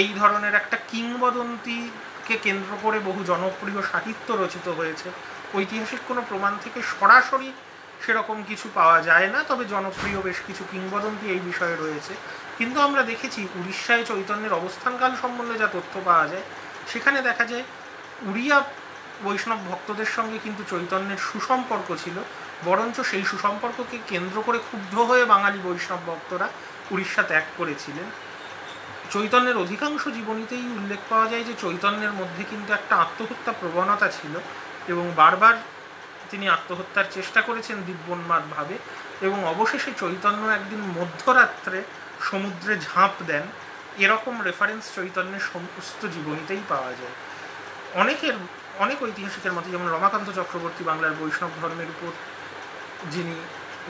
এই ধরনের একটা কিংবদন্তিকে কেন্দ্র করে বহু জনপ্রিয় সাহিত্য রচিত হয়েছে। ঐতিহাসিক কোনো প্রমাণ থেকে সরাসরি সেরকম কিছু পাওয়া যায় না, তবে জনপ্রিয় বেশ কিছু কিংবদন্তি এই বিষয়ে রয়েছে। কিন্তু আমরা দেখেছি উড়িষ্যায় চৈতন্যের অবস্থানকাল সম্বন্ধে যা তথ্য পাওয়া যায়, সেখানে দেখা যায় উড়িয়া বৈষ্ণব ভক্তদের সঙ্গে কিন্তু চৈতন্যের সুসম্পর্ক ছিল, বরঞ্চ সেই সুসম্পর্ককে কেন্দ্র করে ক্ষুব্ধ হয়ে বাঙালি বৈষ্ণব ভক্তরা উড়িষ্যা ত্যাগ করেছিলেন। চৈতন্যের অধিকাংশ জীবনীতেই উল্লেখ পাওয়া যায় যে চৈতন্যের মধ্যে কিন্তু একটা আত্মহত্যা প্রবণতা ছিল এবং বারবার তিনি আত্মহত্যার চেষ্টা করেছেন দিব্যোন্মাদ ভাবে, এবং অবশেষে চৈতন্য একদিন মধ্যরাত্রে সমুদ্রে ঝাঁপ দেন, এরকম রেফারেন্স চৈতন্যের সমস্ত জীবনীতেই পাওয়া যায়। অনেক ঐতিহাসিকের মতে, যেমন রমাকান্ত চক্রবর্তী বাংলার বৈষ্ণব ধর্মের উপর যিনি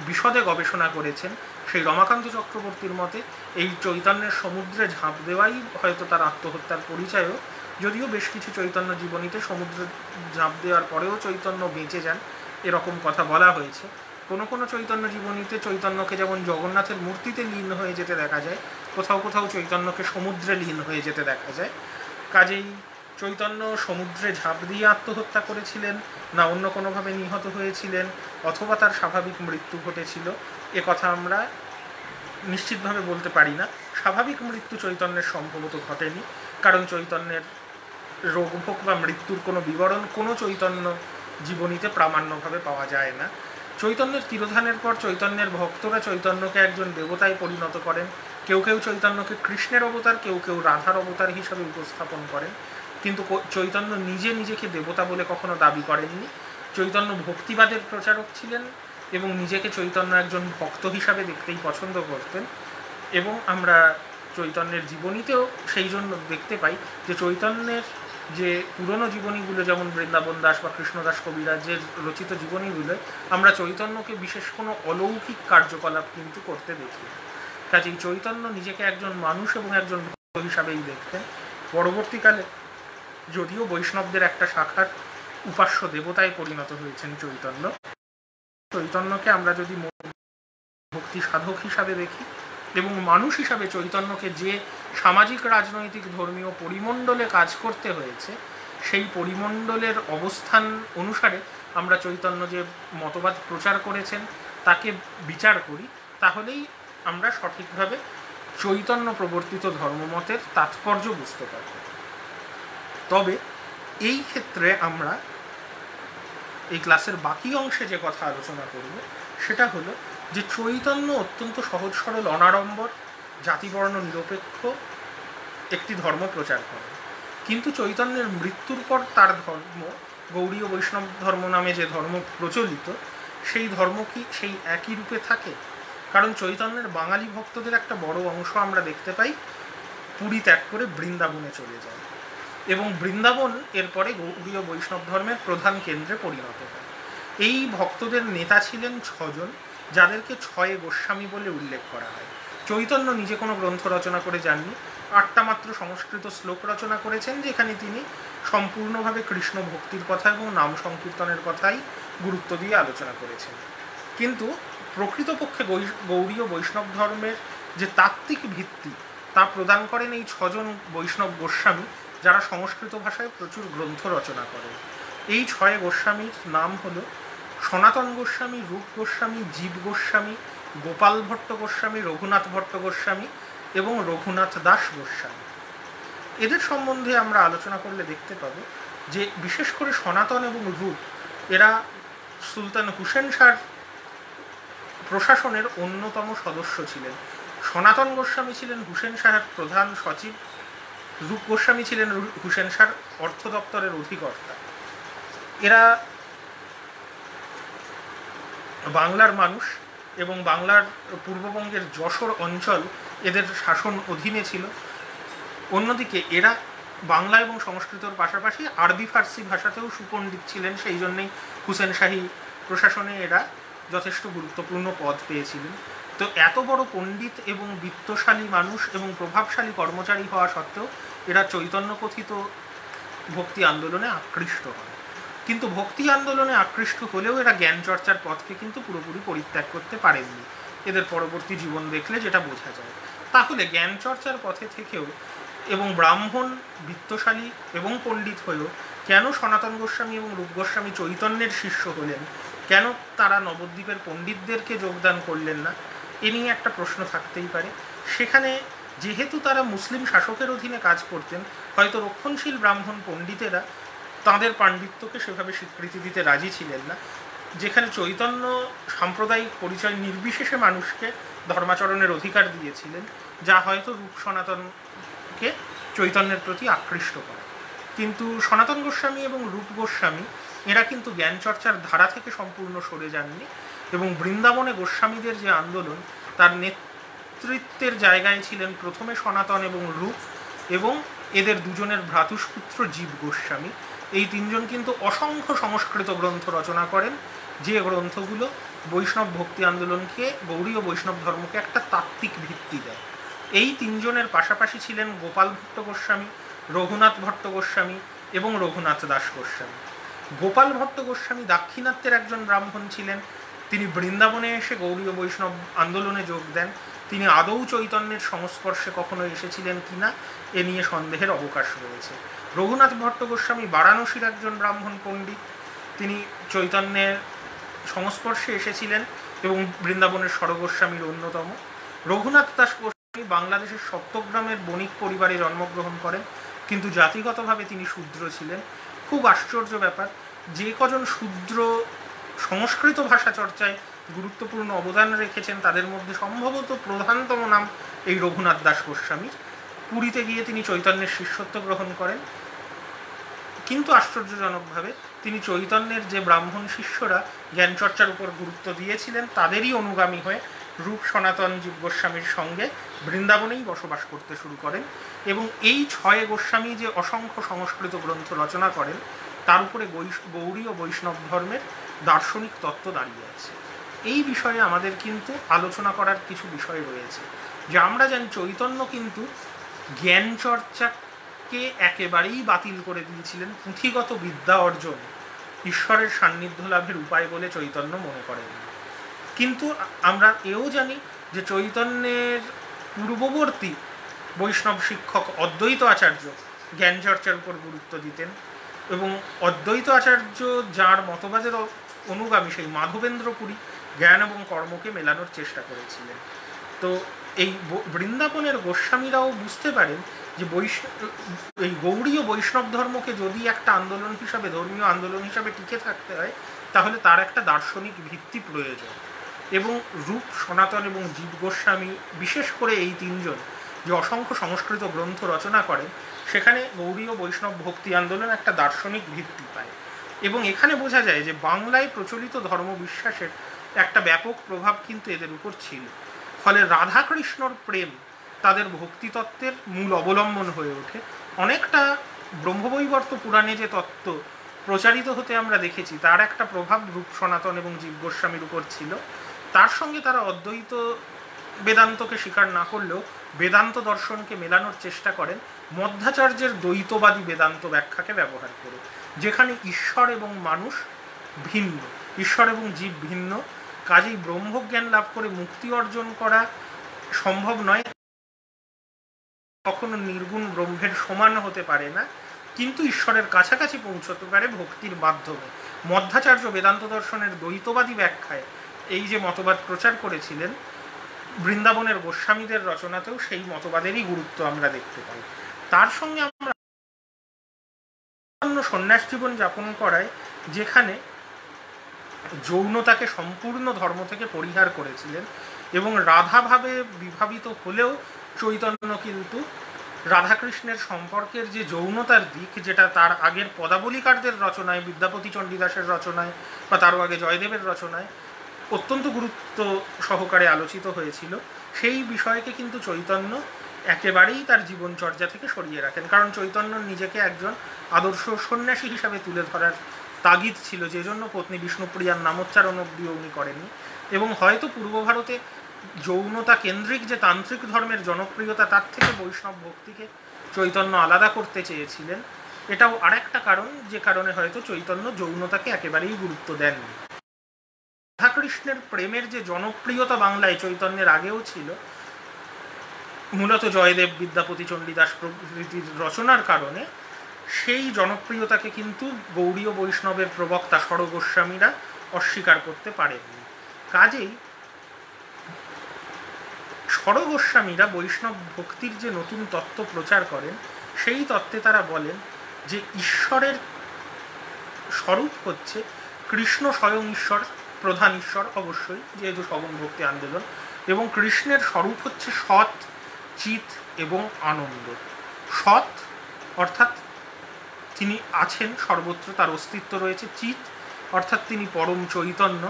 বিশদে গবেষণা করেছেন, সেই রমাকান্ত চক্রবর্তীর মতে এই চৈতন্যের সমুদ্রে ঝাঁপ দেওয়াই হয়তো তার আত্মহত্যার পরিচয়ও, যদিও বেশ কিছু চৈতন্য জীবনীতে সমুদ্রে ঝাঁপ দেওয়ার পরেও চৈতন্য বেঁচে যান এরকম কথা বলা হয়েছে। কোনো কোনো চৈতন্য জীবনীতে চৈতন্যকে যেমন জগন্নাথের মূর্তিতে লীন হয়ে যেতে দেখা যায়, কোথাও কোথাও চৈতন্যকে সমুদ্রে লীন হয়ে যেতে দেখা যায়। কাজেই চৈতন্য সমুদ্রে ঝাঁপ দিয়ে আত্মহত্যা করেছিলেন, না অন্য কোনোভাবে নিহত হয়েছিলেন, অথবা তার স্বাভাবিক মৃত্যু ঘটেছিল, এ কথা আমরা নিশ্চিতভাবে বলতে পারি না। স্বাভাবিক মৃত্যু চৈতন্যের সম্ভবত ঘটেনি, কারণ চৈতন্যের রোগভোগ বা মৃত্যুর কোনো বিবরণ কোনো চৈতন্য জীবনীতে প্রামাণ্যভাবে পাওয়া যায় না। চৈতন্যের তিরোধানের পর চৈতন্যের ভক্তরা চৈতন্যকে একজন দেবতায় পরিণত করেন। কেউ কেউ চৈতন্যকে কৃষ্ণের অবতার, কেউ কেউ রাধার অবতার হিসাবে উপস্থাপন করেন, কিন্তু চৈতন্য নিজেকে দেবতা বলে কখনো দাবি করেননি। চৈতন্য ভক্তিবাদের প্রচারক ছিলেন এবং নিজেকে চৈতন্য একজন ভক্ত হিসাবে দেখতেই পছন্দ করতেন, এবং আমরা চৈতন্যের জীবনীতেও সেই জন্য দেখতে পাই যে চৈতন্যের যে পুরনো জীবনীগুলো, যেমন বৃন্দাবন দাস বা কৃষ্ণদাস কবিরাজের রচিত জীবনীগুলো, আমরা চৈতন্যকে বিশেষ কোনো অলৌকিক কার্যকলাপ কিন্তু করতে দেখি। কাজেই চৈতন্য নিজেকে একজন মানুষ এবং একজন ভক্ত হিসাবেই দেখতেন। পরবর্তীকালে যদিও বৈষ্ণবদের একটা শাখার উপাস্য দেবতায় পরিণত হয়েছেন চৈতন্যকে আমরা যদি ভক্তি সাধক হিসাবে দেখি এবং মানুষ হিসাবে চৈতন্যকে যে সামাজিক রাজনৈতিক ধর্মীয় পরিমণ্ডলে কাজ করতে হয়েছে, সেই পরিমণ্ডলের অবস্থান অনুসারে আমরা চৈতন্য যে মতবাদ প্রচার করেছেন তাকে বিচার করি, তাহলেই আমরা সঠিকভাবে চৈতন্য প্রবর্তিত ধর্মমতের তাৎপর্য বুঝতে পারব। তবে এই ক্ষেত্রে আমরা এই ক্লাসের বাকি অংশে যে কথা আলোচনা করব সেটা হলো যে চৈতন্য অত্যন্ত সহজ সরল অনাড়ম্বর জাতিবর্ণ নিরপেক্ষ একটি ধর্ম প্রচার করেন, কিন্তু চৈতন্যের মৃত্যুর পর তার ধর্ম, গৌড়ীয় বৈষ্ণব ধর্ম নামে যে ধর্ম প্রচলিত, সেই ধর্ম কি সেই একই রূপে থাকে? কারণ চৈতন্যের বাঙালি ভক্তদের একটা বড় অংশ আমরা দেখতে পাই পুরী ত্যাগ করে বৃন্দাবনে চলে যায়, এবং বৃন্দাবন এরপরে গৌড়ীয় বৈষ্ণব ধর্মের প্রধান কেন্দ্রে পরিণত হয়। এই ভক্তদের নেতা ছিলেন 6 জন, যাদেরকে 6 গোস্বামী বলে উল্লেখ করা হয়। চৈতন্য নিজে কোনো গ্রন্থ রচনা করে যাননি, 8টা মাত্র সংস্কৃত শ্লোক রচনা করেছেন, যেখানে তিনি সম্পূর্ণভাবে কৃষ্ণ ভক্তির কথা এবং নাম সংকীর্তনের কথাই গুরুত্ব দিয়ে আলোচনা করেছেন। কিন্তু প্রকৃতপক্ষে গৌড়ীয় বৈষ্ণব ধর্মের যে তাত্ত্বিক ভিত্তি তা প্রদান করেন এই 6 জন বৈষ্ণব গোস্বামী, যারা সংস্কৃত ভাষায় প্রচুর গ্রন্থ রচনা করেন। এই 6 গোস্বামীর নাম হলো সনাতন গোস্বামী, রূপ গোস্বামী, জীব গোস্বামী, গোপাল ভট্ট গোস্বামী, রঘুনাথ ভট্ট গোস্বামী এবং রঘুনাথ দাস গোস্বামী। এদের সম্বন্ধে আমরা আলোচনা করলে দেখতে পাবো যে বিশেষ করে সনাতন এবং রূপ এরা সুলতান হুসেন শাহর প্রশাসনের অন্যতম সদস্য ছিলেন। সনাতন গোস্বামী ছিলেন হুসেন শাহের প্রধান সচিব, রূপ গোস্বামী ছিলেন হুসেন শাহর অর্থ দপ্তরের অধিকর্তা। এরা বাংলার মানুষ এবং বাংলার পূর্ববঙ্গের যশোর অঞ্চল এদের শাসন অধীনে ছিল। অন্যদিকে এরা বাংলা এবং সংস্কৃতর পাশাপাশি আরবি ফার্সি ভাষাতেও সুপণ্ডিত ছিলেন, সেই জন্যেই হুসেন শাহী প্রশাসনে এরা যথেষ্ট গুরুত্বপূর্ণ পদ পেয়েছিলেন। তো এত বড় পণ্ডিত এবং বিত্তশালী মানুষ এবং প্রভাবশালী কর্মচারী হওয়া সত্ত্বেও এরা চৈতন্য কথিত ভক্তি আন্দোলনে আকৃষ্ট হয়। কিন্তু ভক্তি আন্দোলনে আকৃষ্ট হলেও এরা জ্ঞান চর্চার পথকে কিন্তু পুরোপুরি পরিত্যাগ করতে পারেননি, এদের পরবর্তী জীবন দেখলে যেটা বোঝা যায়। তাহলে জ্ঞান চর্চার পথে থেকেও এবং ব্রাহ্মণ, বিত্তশালী এবং পণ্ডিত হয়েও কেন সনাতন গোস্বামী এবং রূপ গোস্বামী চৈতন্যের শিষ্য হলেন, কেন তারা নবদ্বীপের পণ্ডিতদেরকে যোগদান করলেন না, এ নিয়ে একটা প্রশ্ন থাকতেই পারে। সেখানে যেহেতু তারা মুসলিম শাসকের অধীনে কাজ করতেন, হয়তো রক্ষণশীল ব্রাহ্মণ পণ্ডিতেরা তাঁদের পাণ্ডিত্যকে সেভাবে স্বীকৃতি দিতে রাজি ছিলেন না, যেখানে চৈতন্য সাম্প্রদায়িক পরিচয় নির্বিশেষে মানুষকে ধর্মাচরণের অধিকার দিয়েছিলেন, যা হয়তো রূপ সনাতনকে চৈতন্যের প্রতি আকৃষ্ট করে। কিন্তু সনাতন গোস্বামী এবং রূপ গোস্বামী এরা কিন্তু জ্ঞান চর্চার ধারা থেকে সম্পূর্ণ সরে যাননি, এবং বৃন্দাবনে গোস্বামীদের যে আন্দোলন তার নেতৃত্বের জায়গায় ছিলেন প্রথমে সনাতন এবং রূপ, এবং এদের দুজনের ভ্রাতুষ্পুত্র জীব গোস্বামী। এই তিনজন কিন্তু অসংখ্য সংস্কৃত গ্রন্থ রচনা করেন, যে গ্রন্থগুলো বৈষ্ণব ভক্তি আন্দোলনকে, গৌড়ীয় বৈষ্ণব ধর্মকে একটা তাত্ত্বিক ভিত্তি দেয়। এই তিনজনের পাশাপাশি ছিলেন গোপাল ভট্ট গোস্বামী, রঘুনাথ ভট্ট গোস্বামী এবং রঘুনাথ দাস গোস্বামী। গোপাল ভট্ট গোস্বামী দাক্ষিণাত্যের একজন ব্রাহ্মণ ছিলেন। তিনি বৃন্দাবনে এসে গৌড়ীয় বৈষ্ণব আন্দোলনে যোগ দেন। তিনি আদৌ চৈতন্যের সংস্পর্শে কখনো এসেছিলেন কিনা এ নিয়ে সন্দেহের অবকাশ রয়েছে। রঘুনাথ ভট্ট গোস্বামী বারাণসীর একজন ব্রাহ্মণ পণ্ডিত। তিনি চৈতন্যের সংস্পর্শে এসেছিলেন এবং বৃন্দাবনের স্বরগোস্বামীর অন্যতম। রঘুনাথ দাস গোস্বামী বাংলাদেশের সপ্তগ্রামের বণিক পরিবারে জন্মগ্রহণ করেন, কিন্তু জাতিগতভাবে তিনি শূদ্র ছিলেন। খুব আশ্চর্য ব্যাপার, যে কজন শূদ্র সংস্কৃত ভাষা চর্চায় গুরুত্বপূর্ণ অবদান রেখেছেন তাদের মধ্যে সম্ভবত প্রধানতম নাম এই রঘুনাথ দাস গোস্বামীর। পুরীতে গিয়ে তিনি চৈতন্যের শিষ্যত্ব গ্রহণ করেন, কিন্তু আশ্চর্যজনকভাবে তিনি চৈতন্যের যে ব্রাহ্মণ শিষ্যরা জ্ঞান চর্চার উপর গুরুত্ব দিয়েছিলেন তাদেরই অনুগামী হয়ে রূপ সনাতন জীব গোস্বামীর সঙ্গে বৃন্দাবনেই বসবাস করতে শুরু করেন, এবং এই 6 গোস্বামী যে অসংখ্য সংস্কৃত গ্রন্থ রচনা করেন তার উপরে গৌড়ীয় বৈষ্ণব ধর্মের দার্শনিক তত্ত্ব দাঁড়িয়ে আছে। এই বিষয়ে আমাদের কিন্তু আলোচনা করার কিছু বিষয় রয়েছে, যে আমরা জানি চৈতন্য কিন্তু জ্ঞান চর্চাকে একেবারেই বাতিল করে দিয়েছিলেন। পুঁথিগত বিদ্যা অর্জন ঈশ্বরের সান্নিধ্য লাভের উপায় বলে চৈতন্য মনে করেন। কিন্তু আমরা এও জানি যে চৈতন্যের পূর্ববর্তী বৈষ্ণব শিক্ষক অদ্বৈত আচার্য জ্ঞান চর্চার উপর গুরুত্ব দিতেন, এবং অদ্বৈত আচার্য যার মতবাদের অনুগামী সেই মাধবেন্দ্র পুরী জ্ঞান এবং কর্মকে মেলানোর চেষ্টা করেছিলেন। তো এই বৃন্দাবনের গোস্বামীরাও বুঝতে পারেন যে এই গৌড়ীয় বৈষ্ণব ধর্মকে যদি একটা আন্দোলন হিসাবে, ধর্মীয় আন্দোলন হিসাবে টিকে থাকতে হয়, তাহলে তার একটা দার্শনিক ভিত্তি প্রয়োজন। এবং রূপ সনাতন এবং জীব গোস্বামী, বিশেষ করে এই তিনজন যে অসংখ্য সংস্কৃত গ্রন্থ রচনা করেন, সেখানে গৌড়ীয় বৈষ্ণব ভক্তি আন্দোলন একটা দার্শনিক ভিত্তি পায়। এবং এখানে বোঝা যায় যে বাংলায় প্রচলিত ধর্মবিশ্বাসের একটা ব্যাপক প্রভাব কিন্তু এদের উপর ছিল। ফলে রাধাকৃষ্ণর প্রেম তাদের ভক্তিতত্ত্বের মূল অবলম্বন হয়ে ওঠে। অনেকটা ব্রহ্মবৈবর্ত পুরাণে যে তত্ত্ব প্রচারিত হতে আমরা দেখেছি, তার একটা প্রভাব রূপ সনাতন এবং জীব গোস্বামীর উপর ছিল। তার সঙ্গে তারা অদ্বৈত বেদান্তকে স্বীকার না করলেও বেদান্ত দর্শনকে মেলানোর চেষ্টা করেন মধ্যাচার্যের দ্বৈতবাদী বেদান্ত ব্যাখ্যাকে ব্যবহার করে, যেখানে ঈশ্বর এবং মানুষ ভিন্ন, ঈশ্বর এবং জীব ভিন্ন। কাজেই ব্রহ্মজ্ঞান লাভ করে মুক্তি অর্জন করা সম্ভব নয়, কখনো নির্গুণ ব্রহ্মের সমান হতে পারে না, কিন্তু ঈশ্বরের কাছাকাছি পৌঁছতে পারে ভক্তির মাধ্যমে। মধ্যাচার্য বেদান্ত দর্শনের দ্বৈতবাদী ব্যাখ্যায় এই যে মতবাদ প্রচার করেছিলেন, বৃন্দাবনের গোস্বামীদের রচনাতেও সেই মতবাদেরই গুরুত্ব আমরা দেখতে পাই। তার সঙ্গে আমরা সন্ন্যাস জীবন যাপন করায়, যেখানে যৌনতাকে সম্পূর্ণ ধর্ম থেকে পরিহার করেছিলেন, এবং রাধাভাবে বিভাবিত হলেও চৈতন্য কিন্তু রাধাকৃষ্ণের সম্পর্কের যে যৌনতার দিক, যেটা তার আগের পদাবলিকারদের রচনায়, বিদ্যাপতি চণ্ডীদাসের রচনায় বা তারও আগে জয়দেবের রচনায় অত্যন্ত গুরুত্ব সহকারে আলোচিত হয়েছিল, সেই বিষয়কে কিন্তু চৈতন্য একেবারেই তার জীবনচর্যা থেকে সরিয়ে রাখেন, কারণ চৈতন্য নিজেকে একজন আদর্শ সন্ন্যাসী হিসাবে তুলে ধরার তাগিদ ছিল, যে জন্য পত্নী বিষ্ণুপ্রিয়ার নামোচ্চারণ অব্দিও উনি করেননি। এবং হয়তো পূর্ব ভারতে যৌনতা কেন্দ্রিক যে তান্ত্রিক ধর্মের জনপ্রিয়তা, তার থেকে বৈষ্ণব ভক্তিকে চৈতন্য আলাদা করতে চেয়েছিলেন। এটাও আরেকটা কারণ, যে কারণে হয়তো চৈতন্য যৌনতাকে একেবারেই গুরুত্ব দেননি। রাধাকৃষ্ণের প্রেমের যে জনপ্রিয়তা বাংলায় চৈতন্যের আগেও ছিল, মূলত জয়দেব, বিদ্যাপতি, চণ্ডীদাস প্রভৃতির রচনার কারণে, সেই জনপ্রিয়তাকে কিন্তু গৌড়ীয় বৈষ্ণবের প্রবক্তা ষড় গোস্বামীরা অস্বীকার করতে পারেননি। কাজেই ষড় গোস্বামীরা বৈষ্ণব ভক্তির যে নতুন তত্ত্ব প্রচার করেন, সেই তত্ত্বে তারা বলেন যে ঈশ্বরের স্বরূপ হচ্ছে কৃষ্ণ স্বয়ং ঈশ্বর, প্রধান ঈশ্বর অবশ্যই, যেহেতু সগুণ ভক্তি আন্দোলন, এবং কৃষ্ণের স্বরূপ হচ্ছে সৎ, চিত এবং আনন্দ। সৎ অর্থাৎ তিনি আছেন সর্বত্র, তার অস্তিত্ব রয়েছে। চিত অর্থাৎ তিনি পরম চৈতন্য,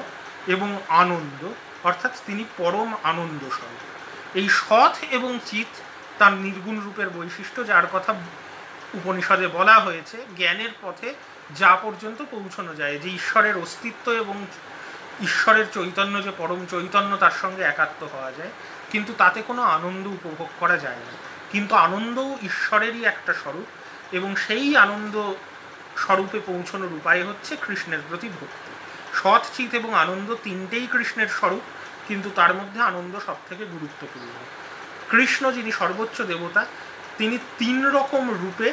এবং আনন্দ অর্থাৎ তিনি পরম আনন্দ স্বরূপ। এই সৎ এবং চিত তার নির্গুণ রূপের বৈশিষ্ট্য, যার কথা উপনিষদে বলা হয়েছে জ্ঞানের পথে যা পর্যন্ত পৌঁছানো যায়, যে ঈশ্বরের অস্তিত্ব এবং ঈশ্বরের চৈতন্য, যে পরম চৈতন্য, তার সঙ্গে একাত্ম হওয়া যায়, কিন্তু তাতে কোনো আনন্দ উপভোগ করা যায় না। কিন্তু আনন্দও ঈশ্বরেরই একটা স্বরূপ, এবং সেই আনন্দ স্বরূপে পৌঁছানোর উপায় হচ্ছে কৃষ্ণের প্রতি ভক্তি। সৎ, চিত এবং আনন্দ তিনটেই কৃষ্ণের স্বরূপ, কিন্তু তার মধ্যে আনন্দ সব থেকে গুরুত্বপূর্ণ। কৃষ্ণ, যিনি সর্বোচ্চ দেবতা, তিনি তিন রকম রূপে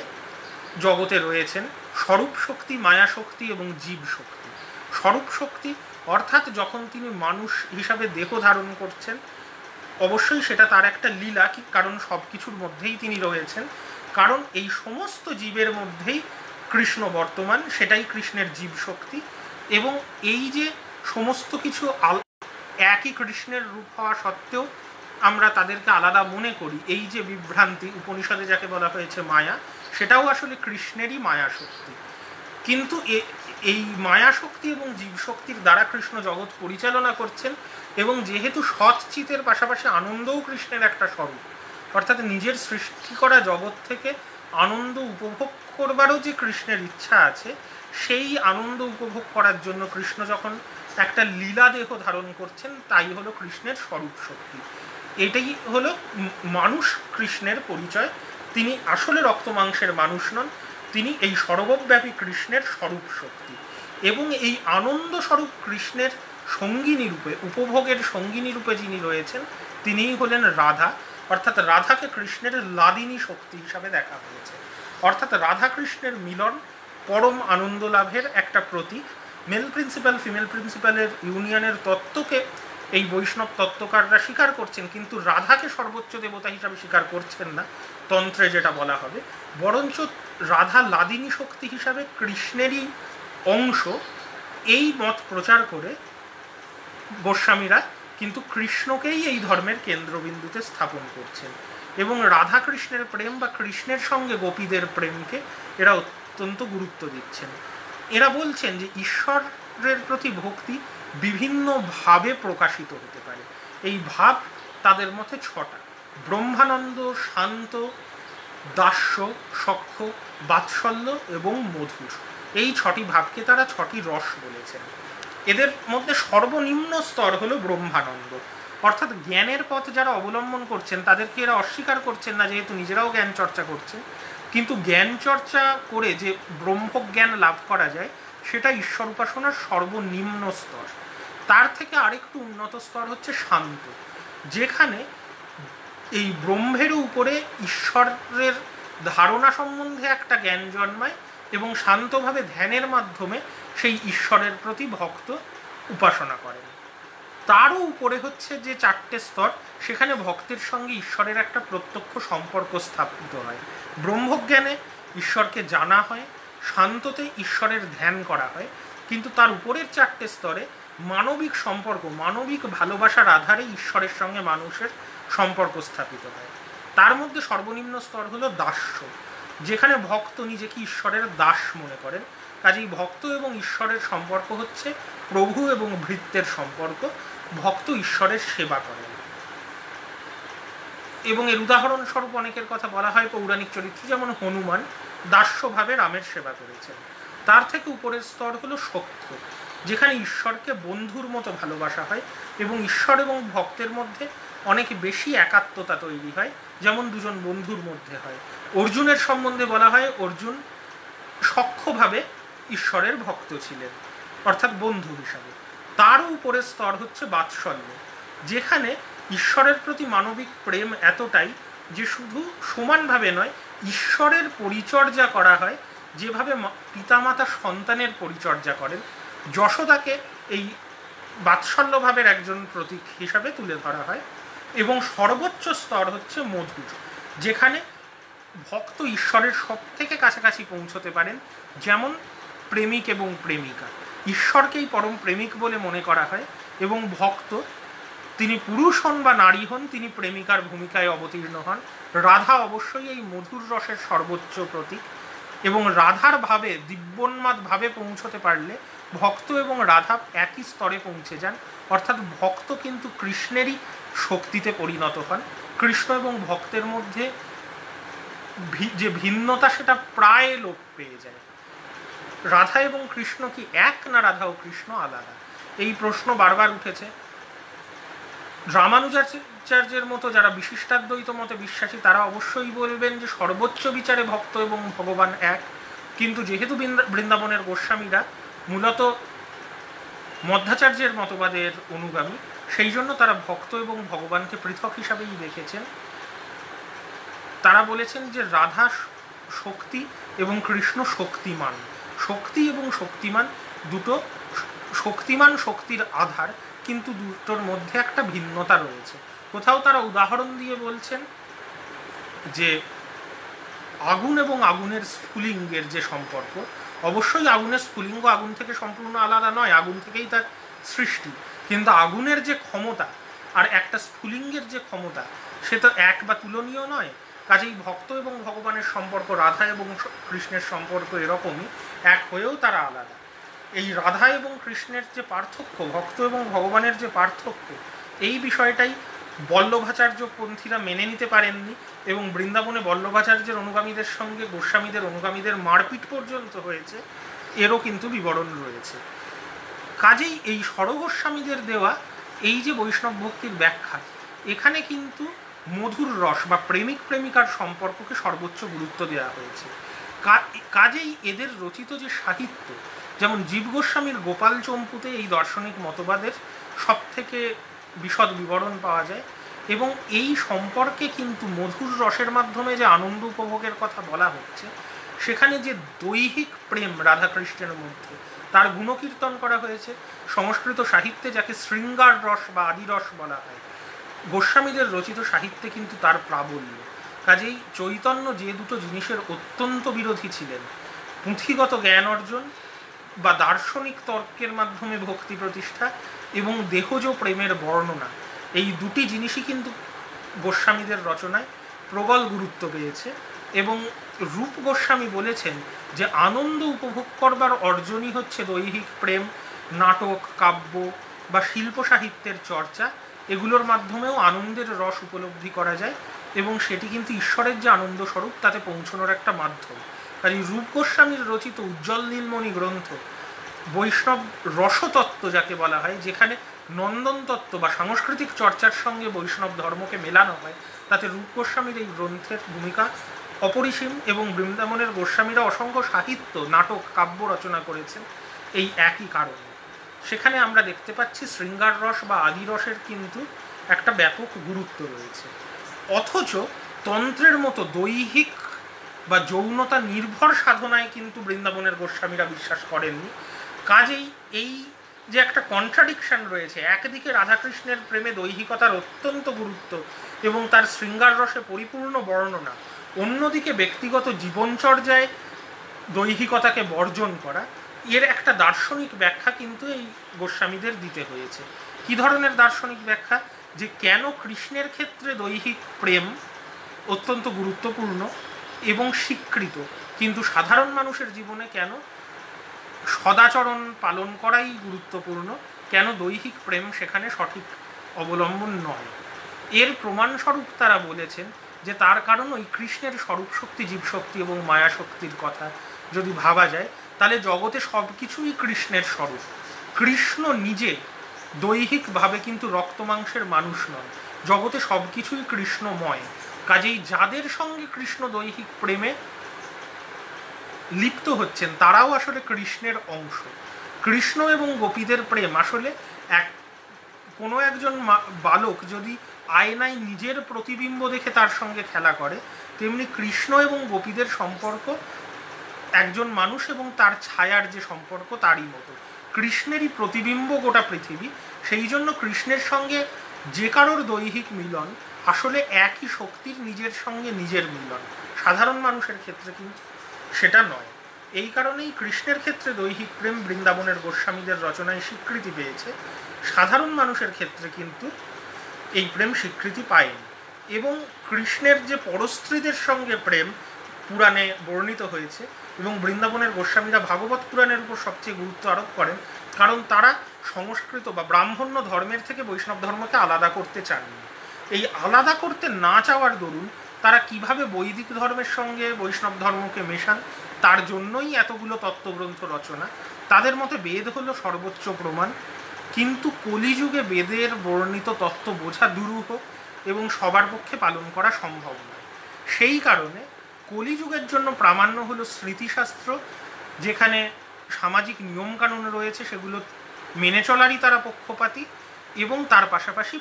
জগতে রয়েছেন: স্বরূপ শক্তি, মায়া শক্তি এবং জীব শক্তি। স্বরূপ শক্তি অর্থাৎ যখন তিনি মানুষ হিসাবে দেহ ধারণ করছেন, অবশ্যই সেটা তার একটা লীলা, কারণ সব কিছুর মধ্যেই তিনি রয়েছেন, কারণ এই সমস্ত জীবের মধ্যেই কৃষ্ণ বর্তমান, সেটাই কৃষ্ণের জীব শক্তি। এবং এই যে সমস্ত কিছু একই কৃষ্ণের রূপ হওয়া সত্ত্বেও আমরা তাদেরকে আলাদা মনে করি, এই যে বিভ্রান্তি, উপনিষদে যাকে বলা হয়েছে মায়া, সেটাও আসলে কৃষ্ণেরই মায়া শক্তি। কিন্তু এই মায়া শক্তি এবং জীব শক্তির দ্বারা কৃষ্ণ জগৎ পরিচালনা করছেন, এবং যেহেতু সৎ চিতের পাশাপাশি আনন্দও কৃষ্ণের একটা স্বরূপ, অর্থাৎ নিজের সৃষ্টি করা জগৎ থেকে আনন্দ উপভোগ করবারও যে কৃষ্ণের ইচ্ছা আছে, সেই আনন্দ উপভোগ করার জন্য কৃষ্ণ যখন একটা লীলা দেহ ধারণ করছেন, তাই হলো কৃষ্ণের স্বরূপ শক্তি। এটাই হলো মানুষ কৃষ্ণের পরিচয়। তিনি আসলে রক্ত মাংসের মানুষ নন, তিনি এই সর্বব্যাপী কৃষ্ণের স্বরূপ শক্তি। এবং এই আনন্দ স্বরূপ কৃষ্ণের সঙ্গিনী রূপে, উপভোগের সঙ্গিনী রূপে যিনি রয়েছেন, তিনিই হলেন রাধা। অর্থাৎ রাধাকে কৃষ্ণের লাদিনী শক্তি হিসাবে দেখা হয়েছে। অর্থাৎ রাধা কৃষ্ণের মিলন পরম আনন্দ লাভের একটা প্রতীক। মেল প্রিন্সিপাল ফিমেল প্রিন্সিপালের ইউনিয়নের তত্ত্বকে এই বৈষ্ণব তত্ত্বকাররা স্বীকার করছেন, কিন্তু রাধাকে সর্বোচ্চ দেবতা হিসাবে স্বীকার করছেন না, তন্ত্রে যেটা বলা হবে। বরঞ্চ রাধা লাদিনী শক্তি হিসাবে কৃষ্ণেরই অংশ, এই মত প্রচার করে গোস্বামীরা কিন্তু কৃষ্ণকেই এই ধর্মের কেন্দ্রবিন্দুতে স্থাপন করছেন। এবং রাধা কৃষ্ণের প্রেম বা কৃষ্ণের সঙ্গে গোপীদের প্রেমকে এরা অত্যন্ত গুরুত্ব দিচ্ছেন। এরা বলছেন যে ঈশ্বরের প্রতি ভক্তি বিভিন্ন ভাবে প্রকাশিত হতে পারে। এই ভাব তাদের মতে ছটা: ব্রহ্মানন্দ, শান্ত, দাস্য, সখ্য, বাৎসল্য এবং মধুর। এই ছটি ভাবকে তারা ছটি রস বলেছেন। এদের মধ্যে সর্বনিম্ন স্তর হলো ব্রহ্মানন্দ, অর্থাৎ জ্ঞানের পথ যারা অবলম্বন করছেন তাদেরকে এরা অস্বীকার করছেন না, যেহেতু নিজেরাও জ্ঞান চর্চা করছেন। কিন্তু জ্ঞান চর্চা করে যে ব্রহ্মজ্ঞান লাভ করা যায়, সেটা ঈশ্বর উপাসনার সর্বনিম্ন স্তর। তার থেকে আরেকটু উন্নত স্তর হচ্ছে শান্ত, যেখানে এই ব্রহ্মের উপরে ঈশ্বরের ধারণা সম্বন্ধে একটা জ্ঞান জন্মায়, এবং শান্তভাবে ধ্যানের মাধ্যমে সেই ঈশ্বরের প্রতি ভক্ত উপাসনা করেন। তারও উপরে হচ্ছে যে চারটে স্তর, সেখানে ভক্তের সঙ্গে ঈশ্বরের একটা প্রত্যক্ষ সম্পর্ক স্থাপিত হয়। ব্রহ্মজ্ঞানে ঈশ্বরকে জানা হয়, শান্ততে ঈশ্বরের ধ্যান করা হয়, কিন্তু তার উপরের চারটে স্তরে মানবিক সম্পর্ক, মানবিক ভালোবাসার আধারে ঈশ্বরের সঙ্গে মানুষের সম্পর্ক স্থাপিত হয়। তার মধ্যে সর্বনিম্ন স্তর হলো দাস্য, যেখানে ভক্ত নিজেকে ঈশ্বরের দাস মনে করেন। কাজেই ভক্ত এবং ঈশ্বরের সম্পর্ক হচ্ছে প্রভু এবং ভৃত্যের সম্পর্ক। ভক্ত ঈশ্বরের সেবা করেন। এবং এর উদাহরণস্বরূপ অনেকের কথা বলা হয় পৌরাণিক চরিত্র, যেমন হনুমান দাস্যভাবে রামের সেবা করেছেন। তার থেকে উপরের স্তর হলো সত্য, যেখানে ঈশ্বরকে বন্ধুর মতো ভালোবাসা হয় এবং ঈশ্বর এবং ভক্তের মধ্যে অনেক বেশি একাত্মতা তৈরি হয়, যেমন দুজন বন্ধুর মধ্যে হয়। অর্জুনের সম্বন্ধে বলা হয় অর্জুন সখ্যভাবে ঈশ্বরের ভক্ত ছিলেন, অর্থাৎ বন্ধু হিসাবে। তারও উপরের স্তর হচ্ছে বাৎসল্য, যেখানে ঈশ্বরের প্রতি মানবিক প্রেম এতটাই যে শুধু সমানভাবে নয়, ঈশ্বরের পরিচর্যা করা হয় যেভাবে পিতামাতা সন্তানের পরিচর্যা করেন। যশোদাকে এই বাৎসল্যভাবের একজন প্রতীক হিসাবে তুলে ধরা হয়। এবং সর্বোচ্চ স্তর হচ্ছে মধুর, যেখানে ভক্ত ঈশ্বরের সব থেকে কাছাকাছি পৌঁছতে পারেন, যেমন প্রেমিক এবং প্রেমিকা। ঈশ্বরকেই পরম প্রেমিক বলে মনে করা হয় এবং ভক্ত, তিনি পুরুষ হন বা নারী হন, তিনি প্রেমিকার ভূমিকায় অবতীর্ণ হন। রাধা অবশ্যই এই মধুর রসের সর্বোচ্চ প্রতীক এবং রাধার ভাবে, দিব্যোন্মাদ ভাবে পৌঁছতে পারলে ভক্ত এবং রাধা একই স্তরে পৌঁছে যান, অর্থাৎ ভক্ত কিন্তু কৃষ্ণেরই শক্তিতে পরিণত হন। কৃষ্ণ এবং ভক্তের মধ্যে যে ভিন্নতা সেটা প্রায় লোপ পেয়ে যায়। রাধা এবং কৃষ্ণ কি এক, না রাধা ও কৃষ্ণ আলাদা? এই প্রশ্ন বারবার উঠেছে। রামানুজাচার্যের মতো যারা বিশিষ্টাদ্বৈত মতে বিশ্বাসী তারা অবশ্যই বলবেন যে সর্বোচ্চ বিচারে ভক্ত এবং ভগবান এক, কিন্তু যেহেতু বৃন্দাবনের গোস্বামীরা মূলত মধ্বাচার্যের মতবাদের অনুগামী, সেই জন্য তারা ভক্ত এবং ভগবানকে পৃথক হিসাবেই দেখেছেন। তারা বলেছেন যে রাধা শক্তি এবং কৃষ্ণ শক্তিমান। শক্তি এবং শক্তিমান দুটো, শক্তিমান শক্তির আধার, কিন্তু দুটোর মধ্যে একটা ভিন্নতা রয়েছে। কোথাও তারা উদাহরণ দিয়ে বলছেন যে আগুন এবং আগুনের স্ফুলিঙ্গের যে সম্পর্ক, অবশ্যই আগুনের স্ফুলিঙ্গ আগুন থেকে সম্পূর্ণ আলাদা নয়, আগুন থেকেই তার সৃষ্টি, কিন্তু আগুনের যে ক্ষমতা আর একটা স্ফুলিঙ্গের যে ক্ষমতা সে তো এক বা তুলনীয় নয়। কাজেই ভক্ত এবং ভগবানের সম্পর্ক, রাধা এবং কৃষ্ণের সম্পর্ক এরকমই, এক হয়েও তারা আলাদা। এই রাধা এবং কৃষ্ণের যে পার্থক্য, ভক্ত এবং ভগবানের যে পার্থক্য, এই বিষয়টাই বল্লভাচার্য পন্থীরা মেনে নিতে পারেননি এবং বৃন্দাবনে বল্লভাচার্যের অনুগামীদের সঙ্গে গোস্বামীদের অনুগামীদের মারপিট পর্যন্ত হয়েছে, এরও কিন্তু বিবরণ রয়েছে। কাজেই এই স্বরগোস্বামীদের দেওয়া এই যে বৈষ্ণব ভক্তির ব্যাখ্যা, এখানে কিন্তু মধুর রস বা প্রেমিক প্রেমিকার সম্পর্ককে সর্বোচ্চ গুরুত্ব দেওয়া হয়েছে। কাজেই এদের রচিত যে সাহিত্য, যেমন জীব গোস্বামীর গোপাল চম্পুতে এই দার্শনিক মতবাদের সব থেকে বিশদ বিবরণ পাওয়া যায় এবং এই সম্পর্কে কিন্তু মধুর রসের মাধ্যমে যে আনন্দ উপভোগের কথা বলা হচ্ছে, সেখানে যে দৈহিক প্রেম রাধাকৃষ্ণের মধ্যে, তার গুণকীর্তন করা হয়েছে। সংস্কৃত সাহিত্যে যাকে শৃঙ্গার রস বা আদিরস বলা হয়, গোস্বামীদের রচিত সাহিত্যে কিন্তু তার প্রাবল্য। কাজেই চৈতন্য যে দুটো জিনিসের অত্যন্ত বিরোধী ছিলেন, পুঁথিগত জ্ঞান অর্জন বা দার্শনিক তর্কের মাধ্যমে ভক্তি প্রতিষ্ঠা এবং দেহজ প্রেমের বর্ণনা, এই দুটি জিনিসই কিন্তু গোস্বামীদের রচনায় প্রবল গুরুত্ব পেয়েছে। এবং রূপ গোস্বামী বলেছেন যে আনন্দ উপভোগ করবার অর্জনই হচ্ছে দৈহিক প্রেম, নাটক, কাব্য বা শিল্প সাহিত্যের চর্চা, এগুলোর মাধ্যমেও আনন্দের রস উপলব্ধি করা যায় এবং সেটি কিন্তু ঈশ্বরের যে আনন্দ স্বরূপ তাতে পৌঁছানোর একটা মাধ্যম। আর এই রূপ গোস্বামীর রচিত উজ্জ্বল নীলমণি গ্রন্থ বৈষ্ণব রসতত্ত্ব যাকে বলা হয়, যেখানে নন্দন তত্ত্ব বা সাংস্কৃতিক চর্চার সঙ্গে বৈষ্ণব ধর্মকে মেলানো হয়, তাতে রূপ গোস্বামীর এই গ্রন্থের ভূমিকা অপরিসীম এবং বৃন্দাবনের গোস্বামীরা অসংখ্য সাহিত্য, নাটক, কাব্য রচনা করেছেন এই একই কারণে। সেখানে আমরা দেখতে পাচ্ছি শৃঙ্গার রস বা আদি রসের কিন্তু একটা ব্যাপক গুরুত্ব রয়েছে। অথচ তন্ত্রের মতো দৈহিক বা যৌনতা নির্ভর সাধনায় কিন্তু বৃন্দাবনের গোস্বামীরা বিশ্বাস করেননি। কাজেই এই যে একটা কন্ট্রাডিকশন রয়েছে, একদিকে রাধাকৃষ্ণের প্রেমে দৈহিকতার অত্যন্ত গুরুত্ব এবং তার শৃঙ্গার রসে পরিপূর্ণ বর্ণনা, অন্যদিকে ব্যক্তিগত জীবনচর্যায় দৈহিকতাকে বর্জন করা, এর একটা দার্শনিক ব্যাখ্যা কিন্তু এই গোস্বামীদের দিতে হয়েছে। কি ধরনের দার্শনিক ব্যাখ্যা? যে কেন কৃষ্ণের ক্ষেত্রে দৈহিক প্রেম অত্যন্ত গুরুত্বপূর্ণ এবং স্বীকৃত, কিন্তু সাধারণ মানুষের জীবনে কেন সদাচরণ পালন করাই গুরুত্বপূর্ণ, কেন দৈহিক প্রেম সেখানে সঠিক অবলম্বন নয়। এর প্রমাণস্বরূপ তারা বলেছেন যে তার কারণ ওই কৃষ্ণের স্বরূপ শক্তি, জীবশক্তি এবং মায়া শক্তির কথা যদি ভাবা যায়, তাহলে জগতে সব কিছুই কৃষ্ণের স্বরূপ। কৃষ্ণ নিজে দৈহিকভাবে কিন্তু রক্ত মাংসের মানুষ নয়, জগতে সব কিছুই কৃষ্ণময়। কাজেই যাদের সঙ্গে কৃষ্ণ দৈহিক প্রেমে লিপ্ত হচ্ছেন তারাও আসলে কৃষ্ণের অংশ। কৃষ্ণ এবং গোপীদের প্রেম আসলে কোনো একজন বালক যদি আয়নায় নিজের প্রতিবিম্ব দেখে তার সঙ্গে খেলা করে, তেমনি কৃষ্ণ এবং গোপীদের সম্পর্ক একজন মানুষ এবং তার ছায়ার যে সম্পর্ক তারই মতো। কৃষ্ণেরই প্রতিবিম্ব গোটা পৃথিবী, সেই জন্য কৃষ্ণের সঙ্গে যে কারোর দৈহিক মিলন আসলে একই শক্তির নিজের সঙ্গে নিজের মিলন। সাধারণ মানুষের ক্ষেত্রে কিন্তু সেটা নয়। এই কারণেই কৃষ্ণের ক্ষেত্রে দৈহিক প্রেম বৃন্দাবনের গোস্বামীদের রচনায় স্বীকৃতি পেয়েছে, সাধারণ মানুষের ক্ষেত্রে কিন্তু এই প্রেম স্বীকৃতি পায়নি। এবং কৃষ্ণের যে পরস্ত্রীদের সঙ্গে প্রেম পুরাণে বর্ণিত হয়েছে, এবং বৃন্দাবনের গোস্বামীরা ভাগবত পুরাণের উপর সবচেয়ে গুরুত্ব আরোপ করেন, কারণ তারা সংস্কৃত বা ব্রাহ্মণ্য ধর্মের থেকে বৈষ্ণব ধর্মকে আলাদা করতে চাননি। এই আলাদা করতে না চাওয়ার দরুন তারা কিভাবে বৈদিক ধর্মের সঙ্গে বৈষ্ণব ধর্মকে মেশান, তার জন্যই এতগুলো তত্ত্বগ্রন্থ রচনা। তাদের মতে বেদ হলো সর্বোচ্চ প্রমাণ, কিন্তু কলিযুগে বেদের বর্ণিত তত্ত্ব বোঝা দুরূহ এবং সবার পক্ষে পালন করা সম্ভব নয়। সেই কারণে কলিযুগের জন্য প্রামাণ্য হলো স্মৃতিশাস্ত্র, যেখানে সামাজিক নিয়মকানুন রয়েছে সেগুলো মেনে চলারই তারা পক্ষপাতী, এবং তার পাশাপাশি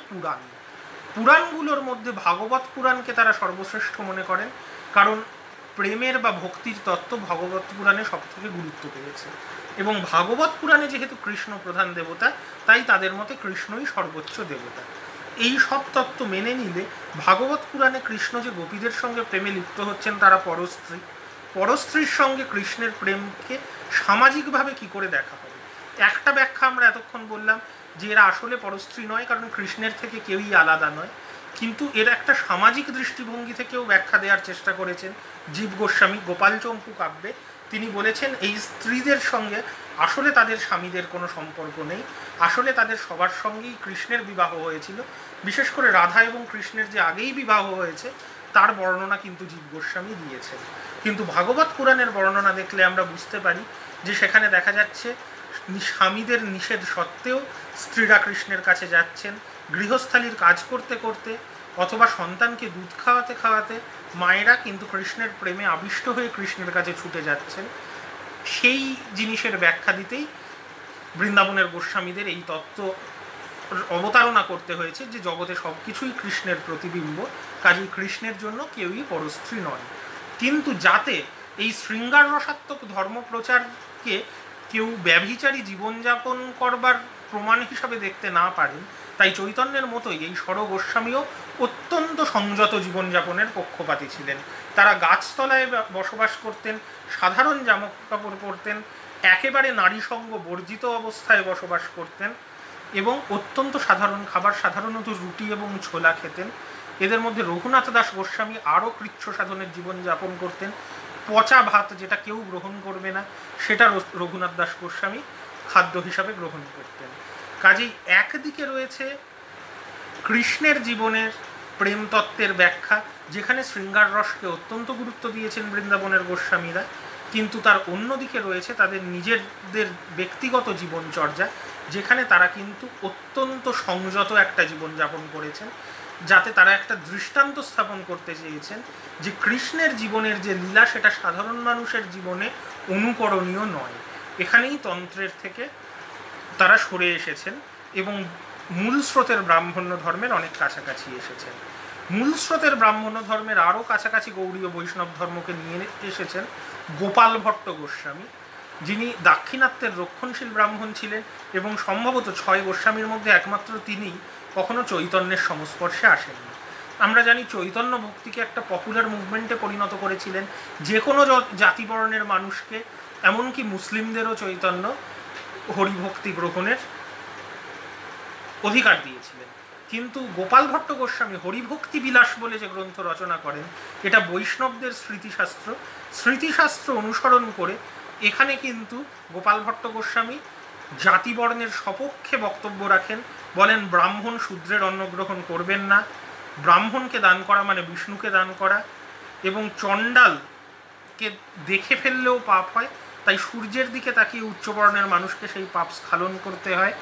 পুরাণগুলোর মধ্যে ভাগবত পুরাণকে তারা সর্বশ্রেষ্ঠ মনে করেন, কারণ প্রেমের বা ভক্তির তত্ত্ব ভাগবত পুরাণে সব থেকে গুরুত্ব পেয়েছে। এবং ভাগবত পুরাণে যেহেতু কৃষ্ণ প্রধান দেবতা, তাই তাদের মতে কৃষ্ণই সর্বোচ্চ দেবতা। এই সব তত্ত্ব মেনে নিলে ভাগবত পুরাণে কৃষ্ণ যে গোপীদের সঙ্গে প্রেমে লিপ্ত হচ্ছেন তারা পরস্ত্রীর সঙ্গে কৃষ্ণের প্রেমকে সামাজিকভাবে কি করে দেখা হবে। একটা ব্যাখ্যা আমরা এতক্ষণ বললাম যে এরা আসলে পরস্ত্রী নয়, কারণ কৃষ্ণের থেকে কেউই আলাদা নয়, কিন্তু এর একটা সামাজিক দৃষ্টিভঙ্গি থেকেও ব্যাখ্যা দেওয়ার চেষ্টা করেছেন জীব গোস্বামী গোপালচম্পু কাব্যে। তিনি বলেছেন এই স্ত্রীদের সঙ্গে আসলে তাদের স্বামীদের কোনো সম্পর্ক নেই, আসলে তাদের সবার সঙ্গেই কৃষ্ণের বিবাহ হয়েছিল। বিশেষ করে রাধা এবং কৃষ্ণের যে আগেই বিবাহ হয়েছে তার বর্ণনা কিন্তু জীব গোস্বামী দিয়েছেন। কিন্তু ভাগবত পুরাণের বর্ণনা দেখলে আমরা বুঝতে পারি যে সেখানে দেখা যাচ্ছে স্বামীদের নিষেধ সত্ত্বেও স্ত্রীরা কৃষ্ণের কাছে যাচ্ছেন, গৃহস্থালির কাজ করতে করতে অথবা সন্তানকে দুধ খাওয়াতে খাওয়াতে মায়েরা কিন্তু কৃষ্ণের প্রেমে আবিষ্ট হয়ে কৃষ্ণের কাছে ছুটে যাচ্ছেন। সেই জিনিসের ব্যাখ্যা দিতেই বৃন্দাবনের গোস্বামীদের এই তত্ত্ব অবতারণা করতে হয়েছে যে জগতে সব কিছুই কৃষ্ণের প্রতিবিম্ব, কাজেই কৃষ্ণের জন্য কেউই পরস্ত্রী নয়। কিন্তু যাতে এই শৃঙ্গার রসাত্মক ধর্মপ্রচারকে কেউ ব্যভিচারী জীবনযাপন করবার প্রমাণ হিসাবে দেখতে না পারেন, তাই চৈতন্যের মতোই এই ষড় গোস্বামীও অত্যন্ত সংযত জীবনযাপনের পক্ষপাতী ছিলেন। তারা গাছতলায় বসবাস করতেন, সাধারণ জামা কাপড় পরতেন, একেবারে নারী সঙ্গ বর্জিত অবস্থায় বসবাস করতেন এবং অত্যন্ত সাধারণ খাবার, সাধারণত রুটি এবং ছোলা খেতেন। এদের মধ্যে রঘুনাথ দাস গোস্বামী আরও কৃচ্ছ সাধনের জীবনযাপন করতেন। পচা ভাত যেটা কেউ গ্রহণ করবে না সেটা রঘুনাথ দাস গোস্বামী খাদ্য হিসাবে গ্রহণ করতেন। কাজেই একদিকে রয়েছে কৃষ্ণের জীবনের প্রেম তত্ত্বের ব্যাখ্যা, যেখানে শৃঙ্গার রসকে অত্যন্ত গুরুত্ব দিয়েছেন বৃন্দাবনের গোস্বামীরা, কিন্তু তার অন্যদিকে রয়েছে তাদের নিজেদের ব্যক্তিগত জীবনচর্যা, যেখানে তারা কিন্তু অত্যন্ত সংযত একটা জীবনযাপন করেছেন, যাতে তারা একটা দৃষ্টান্ত স্থাপন করতে চেয়েছেন যে কৃষ্ণের জীবনের যে লীলা সেটা সাধারণ মানুষের জীবনে অনুকরণীয় নয়। এখানেই তন্ত্রের থেকে তারা সরে এসেছেন এবং মূল স্রোতের ব্রাহ্মণ্য ধর্মের অনেক কাছাকাছি এসেছেন। মূল স্রোতের ব্রাহ্মণ্য ধর্মের আরও কাছাকাছি গৌড়ীয় বৈষ্ণব ধর্মকে নিয়ে এসেছেন গোপাল ভট্ট গোস্বামী, যিনি দাক্ষিণাত্যের রক্ষণশীল ব্রাহ্মণ ছিলেন এবং সম্ভবত 6 গোস্বামীর মধ্যে একমাত্র তিনিই কখনো চৈতন্যের সংস্পর্শে আসেননি। আমরা জানি চৈতন্য ভক্তিকে একটা পপুলার মুভমেন্টে পরিণত করেছিলেন, যে কোনো জাতিবর্ণের মানুষকে, এমনকি মুসলিমদেরও চৈতন্য হরিভক্তি গ্রহণের অধিকার দিয়েছিলেন। কিন্তু গোপাল ভট্ট গোস্বামী হরিভক্তি বিলাস বলে যে গ্রন্থ রচনা করেন, এটা বৈষ্ণবদের স্মৃতিশাস্ত্র অনুসরণ করে এখানে কিন্তু গোপাল ভট্ট গোস্বামী জাতিবর্ণের সপক্ষে বক্তব্য রাখেন, বলেন ব্রাহ্মণ শূদ্রের অন্ন গ্রহণ করবেন না, ব্রাহ্মণকে দান করা মানে বিষ্ণুকে দান করা, এবং চণ্ডালকে দেখে ফেললেও পাপ হয়, তাই সূর্যের দিকে তাকিয়ে উচ্চবর্ণের মানুষকে সেই পাপ স্খলন করতে হয়।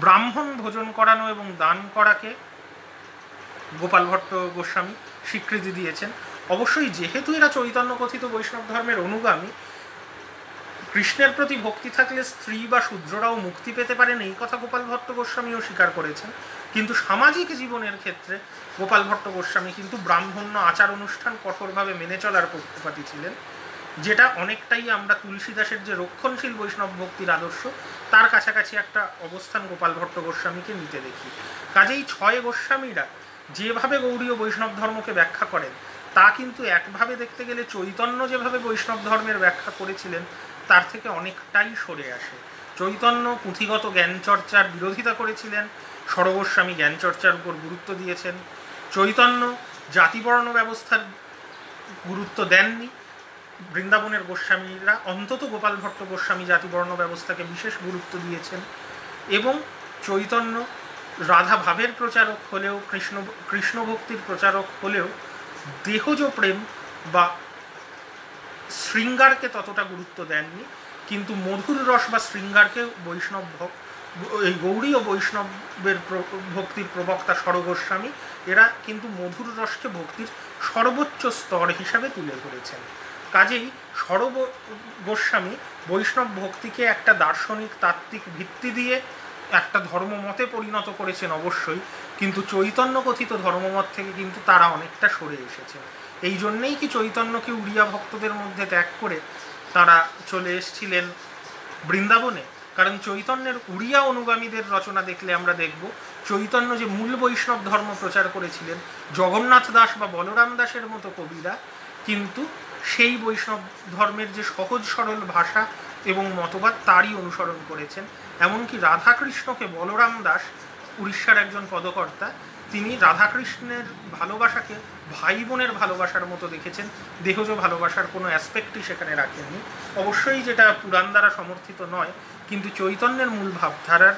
ব্রাহ্মণ ভোজন করানো এবং দান করাকে গোপাল ভট্ট গোস্বামী স্বীকৃতি দিয়েছেন। অবশ্যই যেহেতু এরা চৈতন্য কথিত বৈষ্ণব ধর্মের অনুগামী, কৃষ্ণের প্রতি ভক্তি থাকলে স্ত্রী বা শূদ্ররাও মুক্তি পেতে পারেন এই কথা গোপাল ভট্ট গোস্বামীও স্বীকার করেছেন। কিন্তু সামাজিক জীবনের ক্ষেত্রে গোপাল ভট্ট গোস্বামী কিন্তু ব্রাহ্মণ্য আচার অনুষ্ঠান কঠোরভাবে মেনে চলার পক্ষপাতী ছিলেন, যেটা অনেকটাই আমরা তুলসীদাসের যে রক্ষণশীল বৈষ্ণব ভক্তির আদর্শ তার কাছাকাছি একটা অবস্থান গোপাল ভট্ট গোস্বামীকে নিতে দেখি। কাজেই ছয় গোস্বামীরা যেভাবে গৌড়ীয় বৈষ্ণব ধর্মকে ব্যাখ্যা করেন তা কিন্তু একভাবে দেখতে গেলে চৈতন্য যেভাবে বৈষ্ণব ধর্মের ব্যাখ্যা করেছিলেন তার থেকে অনেকটাই সরে আসে। চৈতন্য পুঁথিগত জ্ঞানচর্চার বিরোধিতা করেছিলেন, ষড়গোস্বামী জ্ঞানচর্চার উপর গুরুত্ব দিয়েছেন। চৈতন্য জাতিবর্ণ ব্যবস্থার গুরুত্ব দেননি, বৃন্দাবনের গোস্বামীরা অন্তত গোপাল ভট্ট গোস্বামী জাতিবর্ণ ব্যবস্থাকে বিশেষ গুরুত্ব দিয়েছেন। এবং চৈতন্য রাধা ভাবের প্রচারক হলেও, কৃষ্ণ ভক্তির প্রচারক হলেও দেহজ প্রেম বা শৃঙ্গারকে ততটা গুরুত্ব দেননি, কিন্তু মধুর রস বা শৃঙ্গারকে বৈষ্ণব এই গৌড়ীয় বৈষ্ণবের ভক্তির প্রবক্তা ষড়গোস্বামী এরা কিন্তু মধুর রসকে ভক্তির সর্বোচ্চ স্তর হিসাবে তুলে ধরেছেন। কাজেই ষড়গোস্বামী বৈষ্ণব ভক্তিকে একটা দার্শনিক তাত্ত্বিক ভিত্তি দিয়ে একটা ধর্মমতে পরিণত করেছেন অবশ্যই, কিন্তু চৈতন্য কথিত ধর্মমত থেকে কিন্তু তারা অনেকটা সরে এসেছে। এই জন্যেই কি চৈতন্যকে উড়িয়া ভক্তদের মধ্যে ত্যাগ করে তারা চলে এসেছিলেন বৃন্দাবনে? কারণ চৈতন্যের উড়িয়া অনুগামীদের রচনা দেখলে আমরা দেখব চৈতন্য যে মূল বৈষ্ণব ধর্ম প্রচার করেছিলেন, জগন্নাথ দাস বা বলরাম দাসের মতো কবিরা কিন্তু সেই বৈষ্ণব ধর্মের যে সহজ সরল ভাষা এবং মতবাদ তারই অনুসরণ করেছেন। এমনকি রাধাকৃষ্ণকে বলরাম দাস, উড়িষ্যার একজন পদকর্তা, তিনি রাধাকৃষ্ণের ভালোবাসাকে ভাই বোনের ভালোবাসার মতো দেখেছেন, দেহজ ভালোবাসার কোনো অ্যাসপেক্টই সেখানে রাখেননি। অবশ্যই যেটা পুরাণ দ্বারা সমর্থিত নয়, কিন্তু চৈতন্যের মূল ভাবধারার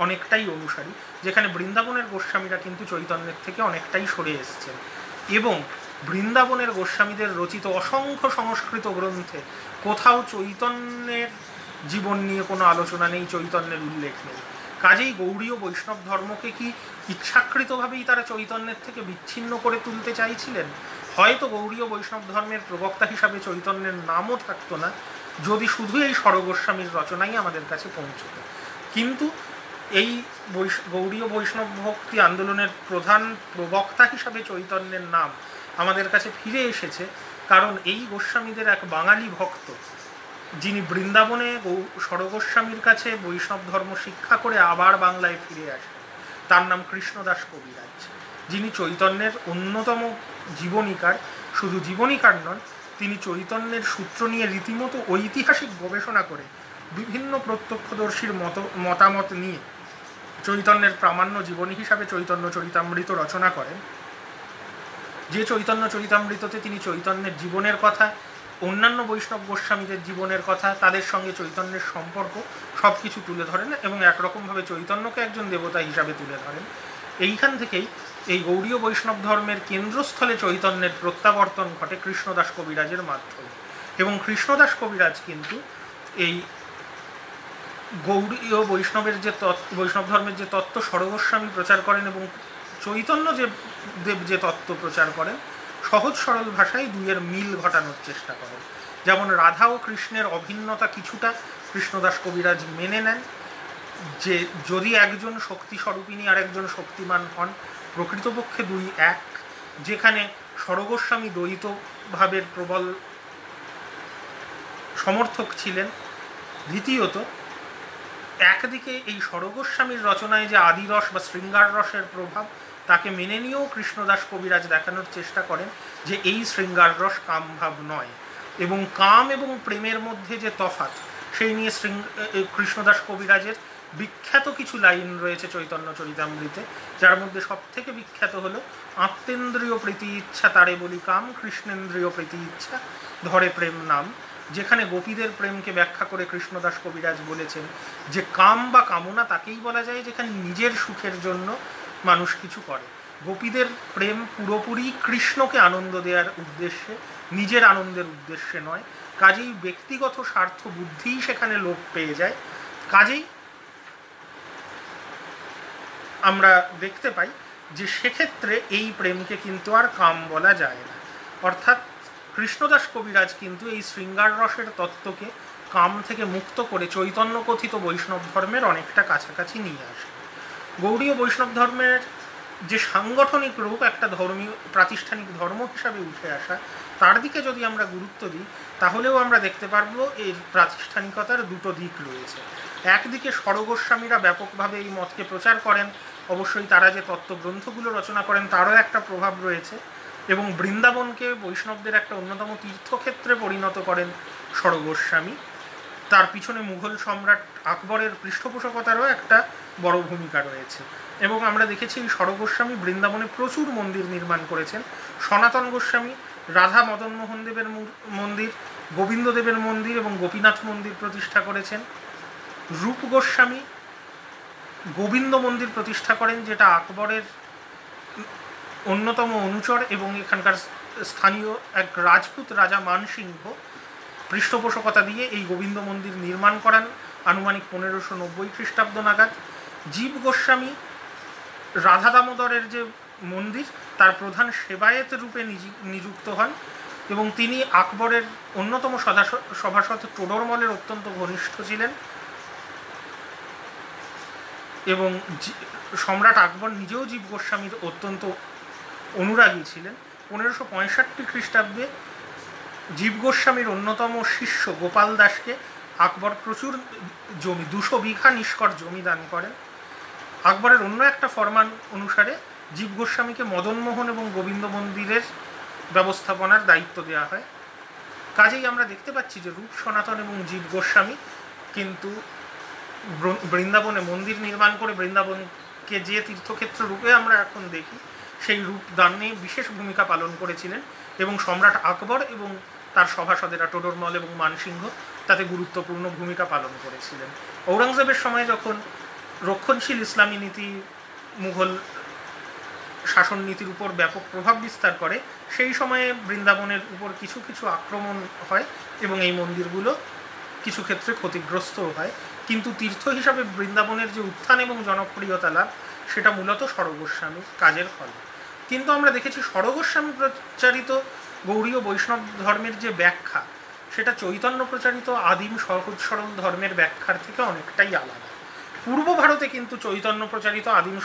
অনেকটাই অনুসারী, যেখানে বৃন্দাবনের গোস্বামীরা কিন্তু চৈতন্যের থেকে অনেকটাই সরে এসেছেন। এবং বৃন্দাবনের গোস্বামীদের রচিত অসংখ্য সংস্কৃত গ্রন্থে কোথাও চৈতন্যের জীবন নিয়ে কোনো আলোচনা নেই, চৈতন্যের উল্লেখ নেই। কাজেই গৌড়ীয় বৈষ্ণব ধর্মকে কি ইচ্ছাকৃতভাবেই তারা চৈতন্যের থেকে বিচ্ছিন্ন করে তুলতে চাইছিলেন? হয়তো গৌড়ীয় বৈষ্ণব ধর্মের প্রবক্তা হিসাবে চৈতন্যের নামও থাকতো না যদি শুধু এই ষড়গোস্বামীর রচনাই আমাদের কাছে পৌঁছত। কিন্তু এই গৌড়ীয় বৈষ্ণব ভক্তি আন্দোলনের প্রধান প্রবক্তা হিসাবে চৈতন্যের নাম আমাদের কাছে ফিরে এসেছে, কারণ এই গোস্বামীদের এক বাঙালি ভক্ত যিনি বৃন্দাবনে ষড়গোস্বামীর কাছে বৈষ্ণব ধর্ম শিক্ষা করে আবার বাংলায় ফিরে আসেন, তার নাম কৃষ্ণদাস কবিরাজ, যিনি চৈতন্যের অন্যতম জীবনীকার। শুধু জীবনীকার নন, তিনি চৈতন্যের সূত্র নিয়ে রীতিমতো ঐতিহাসিক গবেষণা করে বিভিন্ন প্রত্যক্ষদর্শীর মতামত নিয়ে চৈতন্যের প্রামাণ্য জীবনী হিসাবে চৈতন্য চরিতামৃত রচনা করেন। যে চৈতন্য চরিতামৃততে তিনি চৈতন্যের জীবনের কথা, অন্যান্য বৈষ্ণব গোস্বামীদের জীবনের কথা, তাদের সঙ্গে চৈতন্যের সম্পর্ক সব কিছু তুলে ধরেন এবং একরকমভাবে চৈতন্যকে একজন দেবতা হিসাবে তুলে ধরেন। এইখান থেকেই এই গৌড়ীয় বৈষ্ণব ধর্মের কেন্দ্রস্থলে চৈতন্যের প্রত্যাবর্তন ঘটে কৃষ্ণদাস কবিরাজের মাধ্যমে। এবং কৃষ্ণদাস কবিরাজ কিন্তু এই গৌড়ীয় বৈষ্ণবের যে বৈষ্ণব ধর্মের যে তত্ত্ব ষড়গোস্বামী প্রচার করেন এবং চৈতন্য যে দেব যে তত্ত্ব প্রচার করেন, সহজ সরল ভাষায় দুইয়ের মিল ঘটানোর চেষ্টা করেন। যেমন রাধা ও কৃষ্ণের অভিন্নতা কিছুটা কৃষ্ণদাস কবিরাজ মেনে নেন, যে যদি একজন শক্তি স্বরূপিণী আর একজন শক্তিমান হন, প্রকৃতপক্ষে দুই এক, যেখানে ষড়গোস্বামী দ্বৈত ভাবের প্রবল সমর্থক ছিলেন। দ্বিতীয়ত, একদিকে এই ষড়গোস্বামীর রচনায় যে আদিরস বা শৃঙ্গার রসের প্রভাব তাকে মেনে নিয়েও কৃষ্ণদাস কবিরাজ দেখানোর চেষ্টা করেন যে এই শৃঙ্গার রস কামভাব নয়, এবং কাম এবং প্রেমের মধ্যে যে তফাৎ সেই নিয়ে কৃষ্ণদাস কবিরাজের বিখ্যাত কিছু লাইন রয়েছে চৈতন্য চরিতামৃতে, যার মধ্যে সব থেকে বিখ্যাত হলো আত্মেন্দ্রিয় প্রীতি ইচ্ছা তারে বলি কাম, কৃষ্ণেন্দ্রিয় প্রীতি ইচ্ছা ধরে প্রেম নাম। যেখানে গোপীদের প্রেমকে ব্যাখ্যা করে কৃষ্ণদাস কবিরাজ বলেছেন যে কাম বা কামনা তাকেই বলা যায় যেখানে নিজের সুখের জন্য মানুষ কিছু করে, গোপীদের প্রেম পুরোপুরি কৃষ্ণকে আনন্দ দেওয়ার উদ্দেশ্যে, নিজের আনন্দের উদ্দেশ্যে নয়। কাজেই ব্যক্তিগত স্বার্থ বুদ্ধিই সেখানে লোপ পেয়ে যায়। কাজেই আমরা দেখতে পাই যে সেক্ষেত্রে এই প্রেমকে কিন্তু আর কাম বলা যায় না। অর্থাৎ কৃষ্ণদাস কবিরাজ কিন্তু এই শৃঙ্গার রসের তত্ত্বকে কাম থেকে মুক্ত করে চৈতন্য কথিত বৈষ্ণব ধর্মের অনেকটা কাছাকাছি নিয়ে আসে। গৌড়ীয় বৈষ্ণব ধর্মের যে সাংগঠনিক রূপ, একটা ধর্মীয় প্রাতিষ্ঠানিক ধর্ম হিসাবে উঠে আসা, তার দিকে যদি আমরা গুরুত্ব দিই তাহলেও আমরা দেখতে পারবো এর প্রাতিষ্ঠানিকতার দুটো দিক রয়েছে। একদিকে ষড়গোস্বামীরা ব্যাপকভাবে এই মতকে প্রচার করেন, অবশ্যই তারা যে তত্ত্বগ্রন্থগুলো রচনা করেন তারও একটা প্রভাব রয়েছে, এবং বৃন্দাবনকে বৈষ্ণবদের একটা অন্যতম তীর্থক্ষেত্রে পরিণত করেন ষড়গোস্বামী। তার পিছনে মুঘল সম্রাট আকবরের পৃষ্ঠপোষকতারও একটা বড় ভূমিকা রয়েছে। এবং আমরা দেখেছি ষড়গোস্বামী বৃন্দাবনে প্রচুর মন্দির নির্মাণ করেছেন। সনাতন গোস্বামী রাধা মদন মোহন দেবের মন্দির, গোবিন্দদেবের মন্দির এবং গোপীনাথ মন্দির প্রতিষ্ঠা করেছেন। রূপ গোস্বামী গোবিন্দ মন্দির প্রতিষ্ঠা করেন, যেটা আকবরের অন্যতম অনুচর এবং এখানকার স্থানীয় এক রাজপুত রাজা মানসিংহ পৃষ্ঠপোষকতা দিয়ে এই গোবিন্দ মন্দির নির্মাণ করান আনুমানিক 1590 খ্রিস্টাব্দ নাগাদ। জীব গোস্বামী রাধা দামোদরের যে মন্দির তার প্রধান সেবায়েত রূপে নিযুক্ত হন, এবং তিনি আকবরের অন্যতম সভাসদ টোডরমলের অত্যন্ত ঘনিষ্ঠ ছিলেন, এবং সম্রাট আকবর নিজেও জীব গোস্বামীর অত্যন্ত অনুরাগী ছিলেন। 1565 খ্রিস্টাব্দে জীব গোস্বামীর অন্যতম শিষ্য গোপাল দাসকে আকবর প্রচুর জমি 200 বিঘা নিষ্কর জমি দান করেন। আকবরের অন্য একটা ফরমান অনুসারে জীব গোস্বামীকে মদনমোহন এবং গোবিন্দ মন্দিরের ব্যবস্থাপনার দায়িত্ব দেওয়া হয়। কাজেই আমরা দেখতে পাচ্ছি যে রূপ সনাতন এবং জীব গোস্বামী কিন্তু বৃন্দাবনে মন্দির নির্মাণ করে বৃন্দাবনকে যে তীর্থক্ষেত্র রূপে আমরা এখন দেখি সেই রূপ দানে বিশেষ ভূমিকা পালন করেছিলেন, এবং সম্রাট আকবর এবং তার সভাসদেরা টোডরমল এবং মানসিংহ তাতে গুরুত্বপূর্ণ ভূমিকা পালন করেছিলেন। ঔরঙ্গজেবের সময় যখন রক্ষণশীল ইসলামী নীতি মুঘল শাসন নীতির উপর ব্যাপক প্রভাব বিস্তার করে, সেই সময়ে বৃন্দাবনের উপর কিছু কিছু আক্রমণ হয় এবং এই মন্দিরগুলো কিছু ক্ষেত্রে ক্ষতিগ্রস্তও হয়। কিন্তু তীর্থ হিসাবে বৃন্দাবনের যে উত্থান এবং জনপ্রিয়তা লাভ সেটা মূলত ষড়গোস্বামীর কাজের ফলে। কিন্তু আমরা দেখেছি ষড়গোস্বামী প্রচারিত গৌড়ীয় বৈষ্ণব ধর্মের যে ব্যাখ্যা সেটা চৈতন্য প্রচারিত আদিম সহজ সরল ধর্মের ব্যাখ্যার থেকে অনেকটাই আলাদা। পূর্ব ভারতে কিন্তু চৈতন্য প্রচারিত আদিম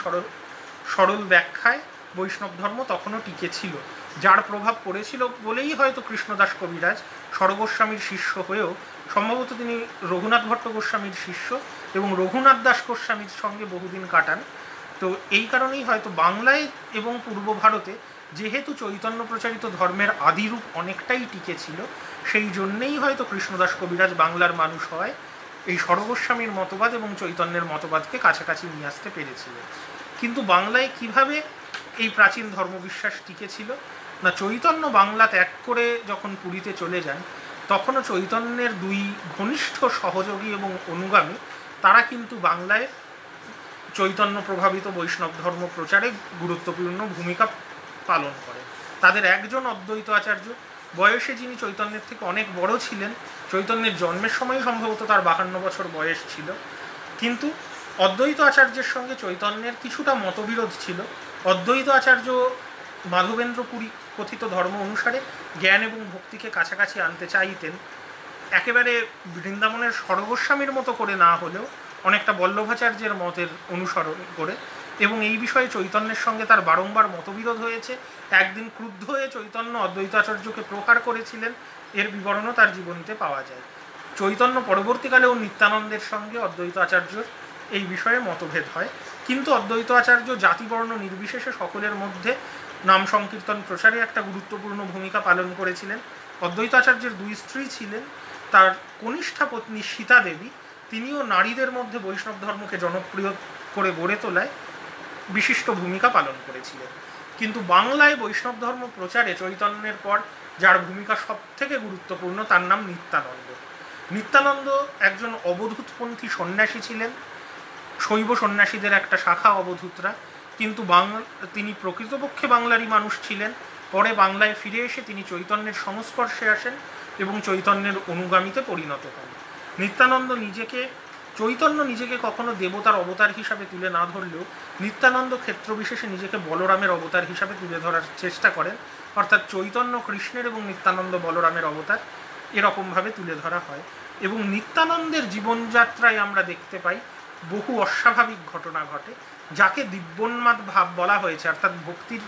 সরল ব্যাখ্যায় বৈষ্ণব ধর্ম তখনও টিকে ছিল, যার প্রভাব পড়েছিল বলেই হয়তো কৃষ্ণদাস কবিরাজ ষড়গোস্বামীর শিষ্য হয়েও, সম্ভবত তিনি রঘুনাথ ভট্ট গোস্বামীর শিষ্য এবং রঘুনাথ দাস গোস্বামীর সঙ্গে বহুদিন কাটান। তো এই কারণেই হয়তো বাংলায় এবং পূর্ব ভারতে যেহেতু চৈতন্য প্রচারিত ধর্মের আদিরূপ অনেকটাই টিকে ছিল, সেই জন্যেই হয়তো কৃষ্ণদাস কবিরাজ বাংলার মানুষ হয় এই ষড়গোস্বামীর মতবাদ এবং চৈতন্যের মতবাদকে কাছাকাছি নিয়ে আসতে পেরেছিলেন। কিন্তু বাংলায় কিভাবে এই প্রাচীন ধর্মবিশ্বাস টিকেছিল না, চৈতন্য বাংলা ত্যাগ করে যখন পুরীতে চলে যান তখনও চৈতন্যের দুই ঘনিষ্ঠ সহযোগী এবং অনুগামী তারা কিন্তু বাংলায় চৈতন্য প্রভাবিত বৈষ্ণব ধর্ম প্রচারে গুরুত্বপূর্ণ ভূমিকা পালন করে। তাদের একজন অদ্বৈত আচার্য, বয়সে যিনি চৈতন্যের থেকে অনেক বড় ছিলেন, চৈতন্যের জন্মের সময় সম্ভবত তার 52 বছর বয়স ছিল, কিন্তু অদ্বৈত আচার্যের সঙ্গে চৈতন্যের কিছুটা মতবিরোধ ছিল। অদ্বৈত আচার্য মাধবেন্দ্র পুরী কথিত ধর্ম অনুসারে জ্ঞান এবং ভক্তিকে কাছাকাছি আনতে চাইতেন, একেবারে বৃন্দাবনের ষড়গোস্বামীর মতো করে না হলেও অনেকটা বল্লভাচার্যের মতের অনুসরণ করে, এবং এই বিষয়ে চৈতন্যের সঙ্গে তার বারংবার মতবিরোধ হয়েছে। একদিন ক্রুদ্ধ হয়ে চৈতন্য অদ্বৈতাচার্যকে প্রহার করেছিলেন, এর বিবরণও তার জীবনীতে পাওয়া যায়। চৈতন্য পরবর্তীকালেও নিত্যানন্দের সঙ্গে অদ্বৈত আচার্যর এই বিষয়ে মতভেদ হয়, কিন্তু অদ্বৈত আচার্য জাতিবর্ণ নির্বিশেষে সকলের মধ্যে নাম সংকীর্তন প্রচারে একটা গুরুত্বপূর্ণ ভূমিকা পালন করেছিলেন। অদ্বৈত আচার্যের 2 স্ত্রী ছিলেন, তার কনিষ্ঠা পত্নী সীতা দেবী, তিনিও নারীদের মধ্যে বৈষ্ণব ধর্মকে জনপ্রিয় করে গড়ে তোলায় বিশিষ্ট ভূমিকা পালন করেছিলেন। কিন্তু বাংলায় বৈষ্ণব ধর্ম প্রচারে চৈতন্যের পর যার ভূমিকা সব থেকে গুরুত্বপূর্ণ তার নাম নিত্যানন্দ। নিত্যানন্দ একজন অবধূতপন্থী সন্ন্যাসী ছিলেন, শৈব সন্ন্যাসীদের একটা শাখা অবধূতরা। কিন্তু তিনি প্রকৃতপক্ষে বাংলারই মানুষ ছিলেন। পরে বাংলায় ফিরে এসে তিনি চৈতন্যের সংস্পর্শে আসেন এবং চৈতন্যের অনুগামীতে পরিণত হন। চৈতন্য নিজেকে কখনো দেবতার অবতার হিসাবে তুলে না ধরলেও নিত্যানন্দ ক্ষেত্রবিশেষে নিজেকে বলরামের অবতার হিসাবে তুলে ধরার চেষ্টা করেন। অর্থাৎ চৈতন্য কৃষ্ণের এবং নিত্যানন্দ বলরামের অবতার এরকমভাবে তুলে ধরা হয়। এবং নিত্যানন্দের জীবনযাত্রায় আমরা দেখতে পাই বহু অস্বাভাবিক ঘটনা ঘটে, যাকে দিব্যোন্মাদ ভাব বলা হয়েছে। অর্থাৎ ভক্তির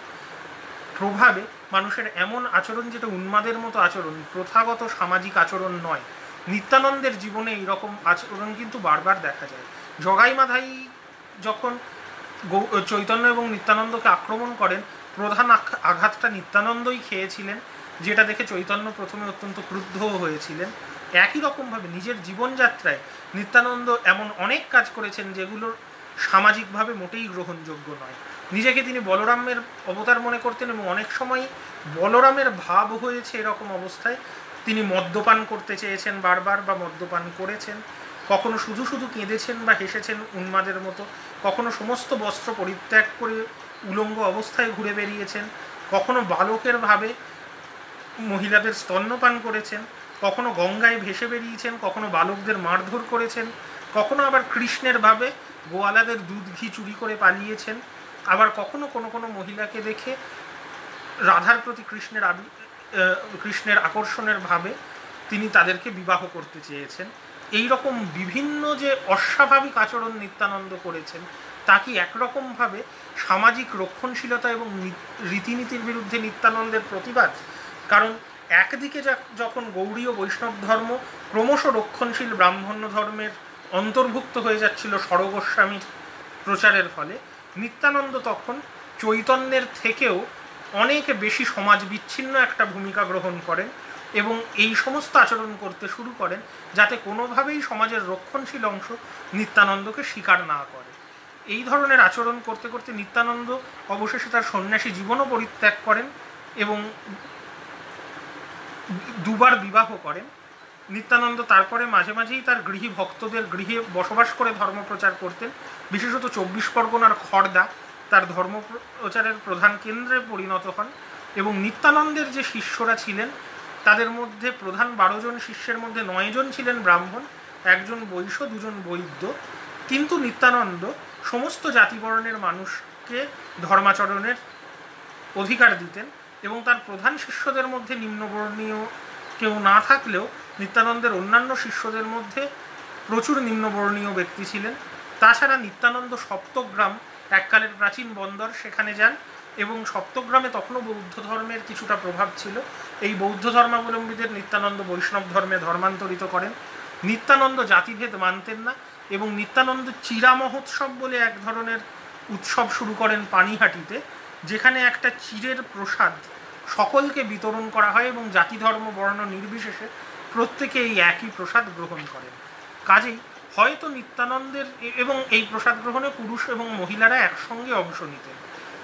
প্রভাবে মানুষের এমন আচরণ যেটা উন্মাদের মতো আচরণ, প্রথাগত সামাজিক আচরণ নয়। নিত্যানন্দের জীবনে এইরকম আচরণ কিন্তু বারবার দেখা যায়। জগাই মাধাই যখন চৈতন্য এবং নিত্যানন্দকে আক্রমণ করেন, প্রধান আঘাতটা নিত্যানন্দই খেয়েছিলেন, যেটা দেখে চৈতন্য প্রথমে অত্যন্ত ক্রুদ্ধও হয়েছিলেন। একই রকমভাবে নিজের জীবনযাত্রায় নিত্যানন্দ এমন অনেক কাজ করেছেন যেগুলোর সামাজিকভাবে মোটেই গ্রহণযোগ্য নয়। নিজেকে তিনি বলরামের অবতার মনে করতেন এবং অনেক সময় বলরামের ভাব হয়েছে এরকম অবস্থায় তিনি মদ্যপান করতে চেয়েছেন বারবার, বা মদ্যপান করেছেন। কখনো শুধু শুধু কেঁদেছেন বা হেসেছেন উন্মাদের মতো, কখনো সমস্ত বস্ত্র পরিত্যাগ করে উলঙ্গ অবস্থায় ঘুরে বেরিয়েছেন, কখনো বালকের ভাবে মহিলাদের স্তন্যপান করেছেন, কখনো গঙ্গায় ভেসে বেরিয়েছেন, কখনো বালকদের মারধর করেছেন, কখনো আবার কৃষ্ণের ভাবে গোয়ালাদের দুধ ঘি চুরি করে পালিয়েছেন, আবার কখনো কোনো কোনো মহিলাকে দেখে রাধার প্রতি কৃষ্ণের আকর্ষণের ভাবে তিনি তাদেরকে বিবাহ করতে চেয়েছেন। এই রকম বিভিন্ন যে অস্বাভাবিক আচরণ নিত্যানন্দ করেছেন, তা কি একরকমভাবে সামাজিক রক্ষণশীলতা এবং রীতিনীতির বিরুদ্ধে নিত্যানন্দের প্রতিবাদ? কারণ একদিকে যখন গৌড়ীয় বৈষ্ণব ধর্ম ক্রমশ রক্ষণশীল ব্রাহ্মণ্য ধর্মের অন্তর্ভুক্ত হয়ে যাচ্ছিল সরগোস্বামীর প্রচারের ফলে, নিত্যানন্দ তখন চৈতন্যের থেকেও অনেক বেশি সমাজ বিচ্ছিন্ন একটা ভূমিকা গ্রহণ করেন এবং এই সমস্ত আচরণ করতে শুরু করেন যাতে কোনোভাবেই সমাজের রক্ষণশীল অংশ নিত্যানন্দকে স্বীকার না করে। এই ধরনের আচরণ করতে করতে নিত্যানন্দ অবশেষে তার সন্ন্যাসী জীবনও পরিত্যাগ করেন এবং দুবার বিবাহ করেন। নিত্যানন্দ তারপরে মাঝে মাঝেই তার গৃহী ভক্তদের গৃহে বসবাস করে ধর্মপ্রচার করতেন। বিশেষত 24 পরগনার খড়দা তার ধর্মপ্রচারের প্রধান কেন্দ্রে পরিণত হন এবং নিত্যানন্দের যে শিষ্যরা ছিলেন তাদের মধ্যে প্রধান 12 জন শিষ্যের মধ্যে 9 জন ছিলেন ব্রাহ্মণ, 1 জন বৈশ্য, 2 জন বৈদ্য। কিন্তু নিত্যানন্দ সমস্ত জাতিবর্ণের মানুষকে ধর্মাচরণের অধিকার দিতেন এবং তার প্রধান শিষ্যদের মধ্যে নিম্নবর্ণীয় কেউ না থাকলেও নিত্যানন্দের অন্যান্য শিষ্যদের মধ্যে প্রচুর নিম্নবর্ণীয় ব্যক্তি ছিলেন। তাছাড়া নিত্যানন্দ সপ্তগ্রাম, এককালের প্রাচীন বন্দর, সেখানে যান এবং সপ্তগ্রামে তখনও বৌদ্ধ ধর্মের কিছুটা প্রভাব ছিল। এই বৌদ্ধ ধর্মাবলম্বীদের নিত্যানন্দ বৈষ্ণব ধর্মে ধর্মান্তরিত করেন। নিত্যানন্দ জাতিভেদ মানতেন না এবং নিত্যানন্দ চিরা মহোৎসব বলে এক ধরনের উৎসব শুরু করেন পানিহাটিতে, যেখানে একটা চিরের প্রসাদ সকলকে বিতরণ করা হয় এবং জাতি ধর্ম বর্ণ নির্বিশেষে প্রত্যেকে এই একই প্রসাদ গ্রহণ করেন। কাজেই হয়তো নিত্যানন্দের এবং এই প্রসাদ গ্রহণে পুরুষ এবং মহিলারা একসঙ্গে অংশ নিতেন।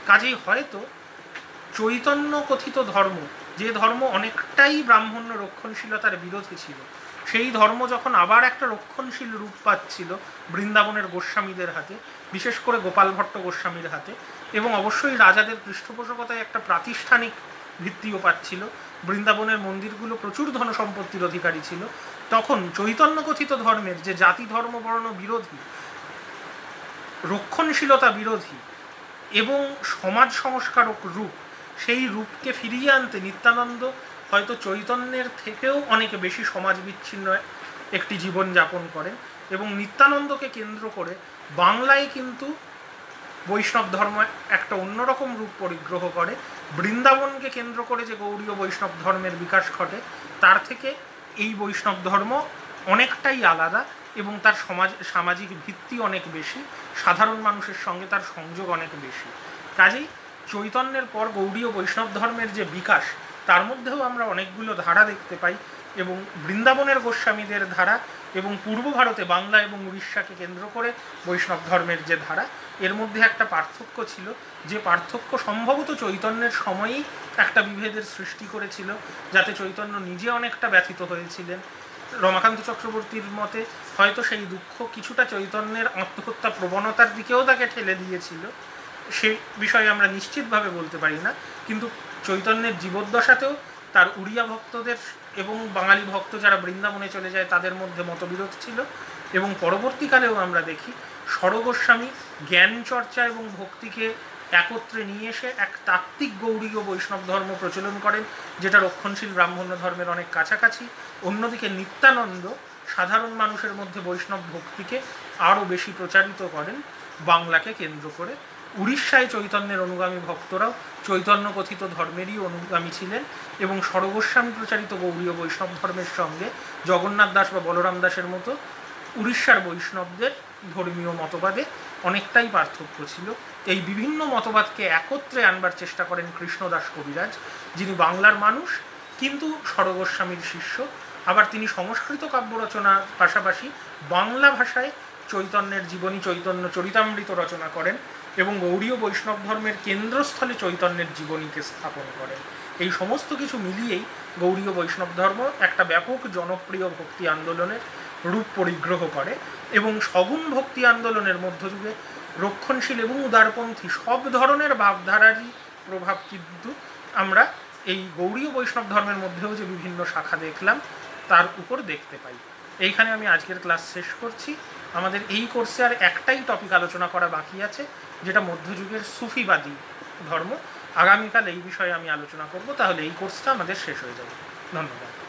কাজেই হয়তো চৈতন্য কথিত ধর্ম, যে ধর্ম অনেকটাই ব্রাহ্মণ্য রক্ষণশীলতার বিরোধী ছিল, সেই ধর্ম যখন আবার একটা রক্ষণশীল রূপ পাচ্ছিল বৃন্দাবনের গোস্বামীদের হাতে, বিশেষ করে গোপাল ভট্ট গোস্বামীর হাতে, এবং অবশ্যই রাজাদের পৃষ্ঠপোষকতায় একটা প্রাতিষ্ঠানিক ভিত্তিও পাচ্ছিল, বৃন্দাবনের মন্দিরগুলো প্রচুর ধন সম্পত্তির অধিকারী ছিল, তখন চৈতন্য কথিত ধর্মের যে জাতি ধর্ম বর্ণ বিরোধী, রক্ষণশীলতা বিরোধী এবং সমাজ সংস্কারক রূপ, সেই রূপকে ফিরিয়ে আনতে নিত্যানন্দ হয়তো চৈতন্যের থেকেও অনেক বেশি সমাজ বিচ্ছিন্ন একটি জীবন যাপন করেন এবং নিত্যানন্দকে কেন্দ্র করে বাংলায় কিন্তু বৈষ্ণব ধর্ম একটা অন্যরকম রূপ পরিগ্রহ করে। বৃন্দাবনকে কেন্দ্র করে যে গৌড়ীয় বৈষ্ণব ধর্মের বিকাশ ঘটে, তার থেকে এই বৈষ্ণব ধর্ম অনেকটাই আলাদা এবং তার সামাজিক ভিত্তি অনেক বেশি, সাধারণ মানুষের সঙ্গে তার সংযোগ অনেক বেশি। কাজেই চৈতন্যের পর গৌড়ীয় বৈষ্ণব ধর্মের যে বিকাশ, তার মধ্যেও আমরা অনেকগুলো ধারা দেখতে পাই এবং বৃন্দাবনের গোস্বামীদের ধারা এবং পূর্ব ভারতে বাংলা এবং উড়িষ্যাকে কেন্দ্র করে বৈষ্ণব ধর্মের যে ধারা, এর মধ্যে একটা পার্থক্য ছিল, যে পার্থক্য সম্ভবত চৈতন্যের সময়েই একটা বিভেদের সৃষ্টি করেছিল, যাতে চৈতন্য নিজে অনেকটা ব্যথিত হয়েছিলেন। রমাকান্ত চক্রবর্তীর মতে হয়তো সেই দুঃখ কিছুটা চৈতন্যের আত্মহত্যা প্রবণতার দিকেও তাকে ঠেলে দিয়েছিল। সে বিষয়ে আমরা নিশ্চিতভাবে বলতে পারি না, কিন্তু চৈতন্যের জীবদ্দশাতেও তার উড়িয়া ভক্তদের এবং বাঙালি ভক্ত যারা বৃন্দাবনে চলে যায় তাদের মধ্যে মতবিরোধ ছিল। এবং পরবর্তীকালেও আমরা দেখি স্বরগোস্বামী জ্ঞান চর্চা এবং ভক্তিকে একত্রে নিয়ে এসে এক তাত্ত্বিক গৌড়ীয় বৈষ্ণব ধর্ম প্রচলন করেন, যেটা রক্ষণশীল ব্রাহ্মণ্য ধর্মের অনেক কাছাকাছি। অন্যদিকে নিত্যানন্দ সাধারণ মানুষের মধ্যে বৈষ্ণব ভক্তিকে আরও বেশি প্রচারিত করেন বাংলাকে কেন্দ্র করে। উড়িষ্যায় চৈতন্যের অনুগামী ভক্তরাও চৈতন্য কথিত ধর্মেরই অনুগামী ছিলেন এবং স্বরগোস্বামী প্রচারিত গৌড়ীয় বৈষ্ণব ধর্মের সঙ্গে জগন্নাথ দাস বা বলরাম দাসের মতো উড়িষ্যার বৈষ্ণবদের ধর্মীয় মতবাদে অনেকটাই পার্থক্য ছিল। এই বিভিন্ন মতবাদকে একত্রে আনবার চেষ্টা করেন কৃষ্ণদাস কবিরাজ, যিনি বাংলার মানুষ কিন্তু স্বরগোস্বামীর শিষ্য। আবার তিনি সংস্কৃত কাব্য রচনার পাশাপাশি বাংলা ভাষায় চৈতন্যের জীবনী চৈতন্য চরিতামৃত রচনা করেন এবং গৌড়ীয় বৈষ্ণব ধর্মের কেন্দ্রস্থলে চৈতন্যের জীবনীকে স্থাপন করেন। এই সমস্ত কিছু মিলিয়েই গৌড়ীয় বৈষ্ণব ধর্ম একটা ব্যাপক জনপ্রিয় ভক্তি আন্দোলনের রূপ পরিগ্রহ করে এবং সগুণ ভক্তি আন্দোলনের মধ্যযুগে রক্ষণশীল এবং উদারপন্থী সব ধরনের ভাবধারারই প্রভাব কিন্তু আমরা এই গৌড়ীয় বৈষ্ণব ধর্মের মধ্যেও যে বিভিন্ন শাখা দেখলাম তার উপর দেখতে পাই। এইখানে আমি আজকের ক্লাস শেষ করছি। আমাদের এই কোর্সে আর একটাই টপিক আলোচনা করা বাকি আছে, যেটা মধ্যযুগের সুফিবাদী ধর্ম। আগামীকাল এই বিষয়ে আমি আলোচনা করব, তাহলে এই কোর্সটা আমাদের শেষ হয়ে যাবে। ধন্যবাদ।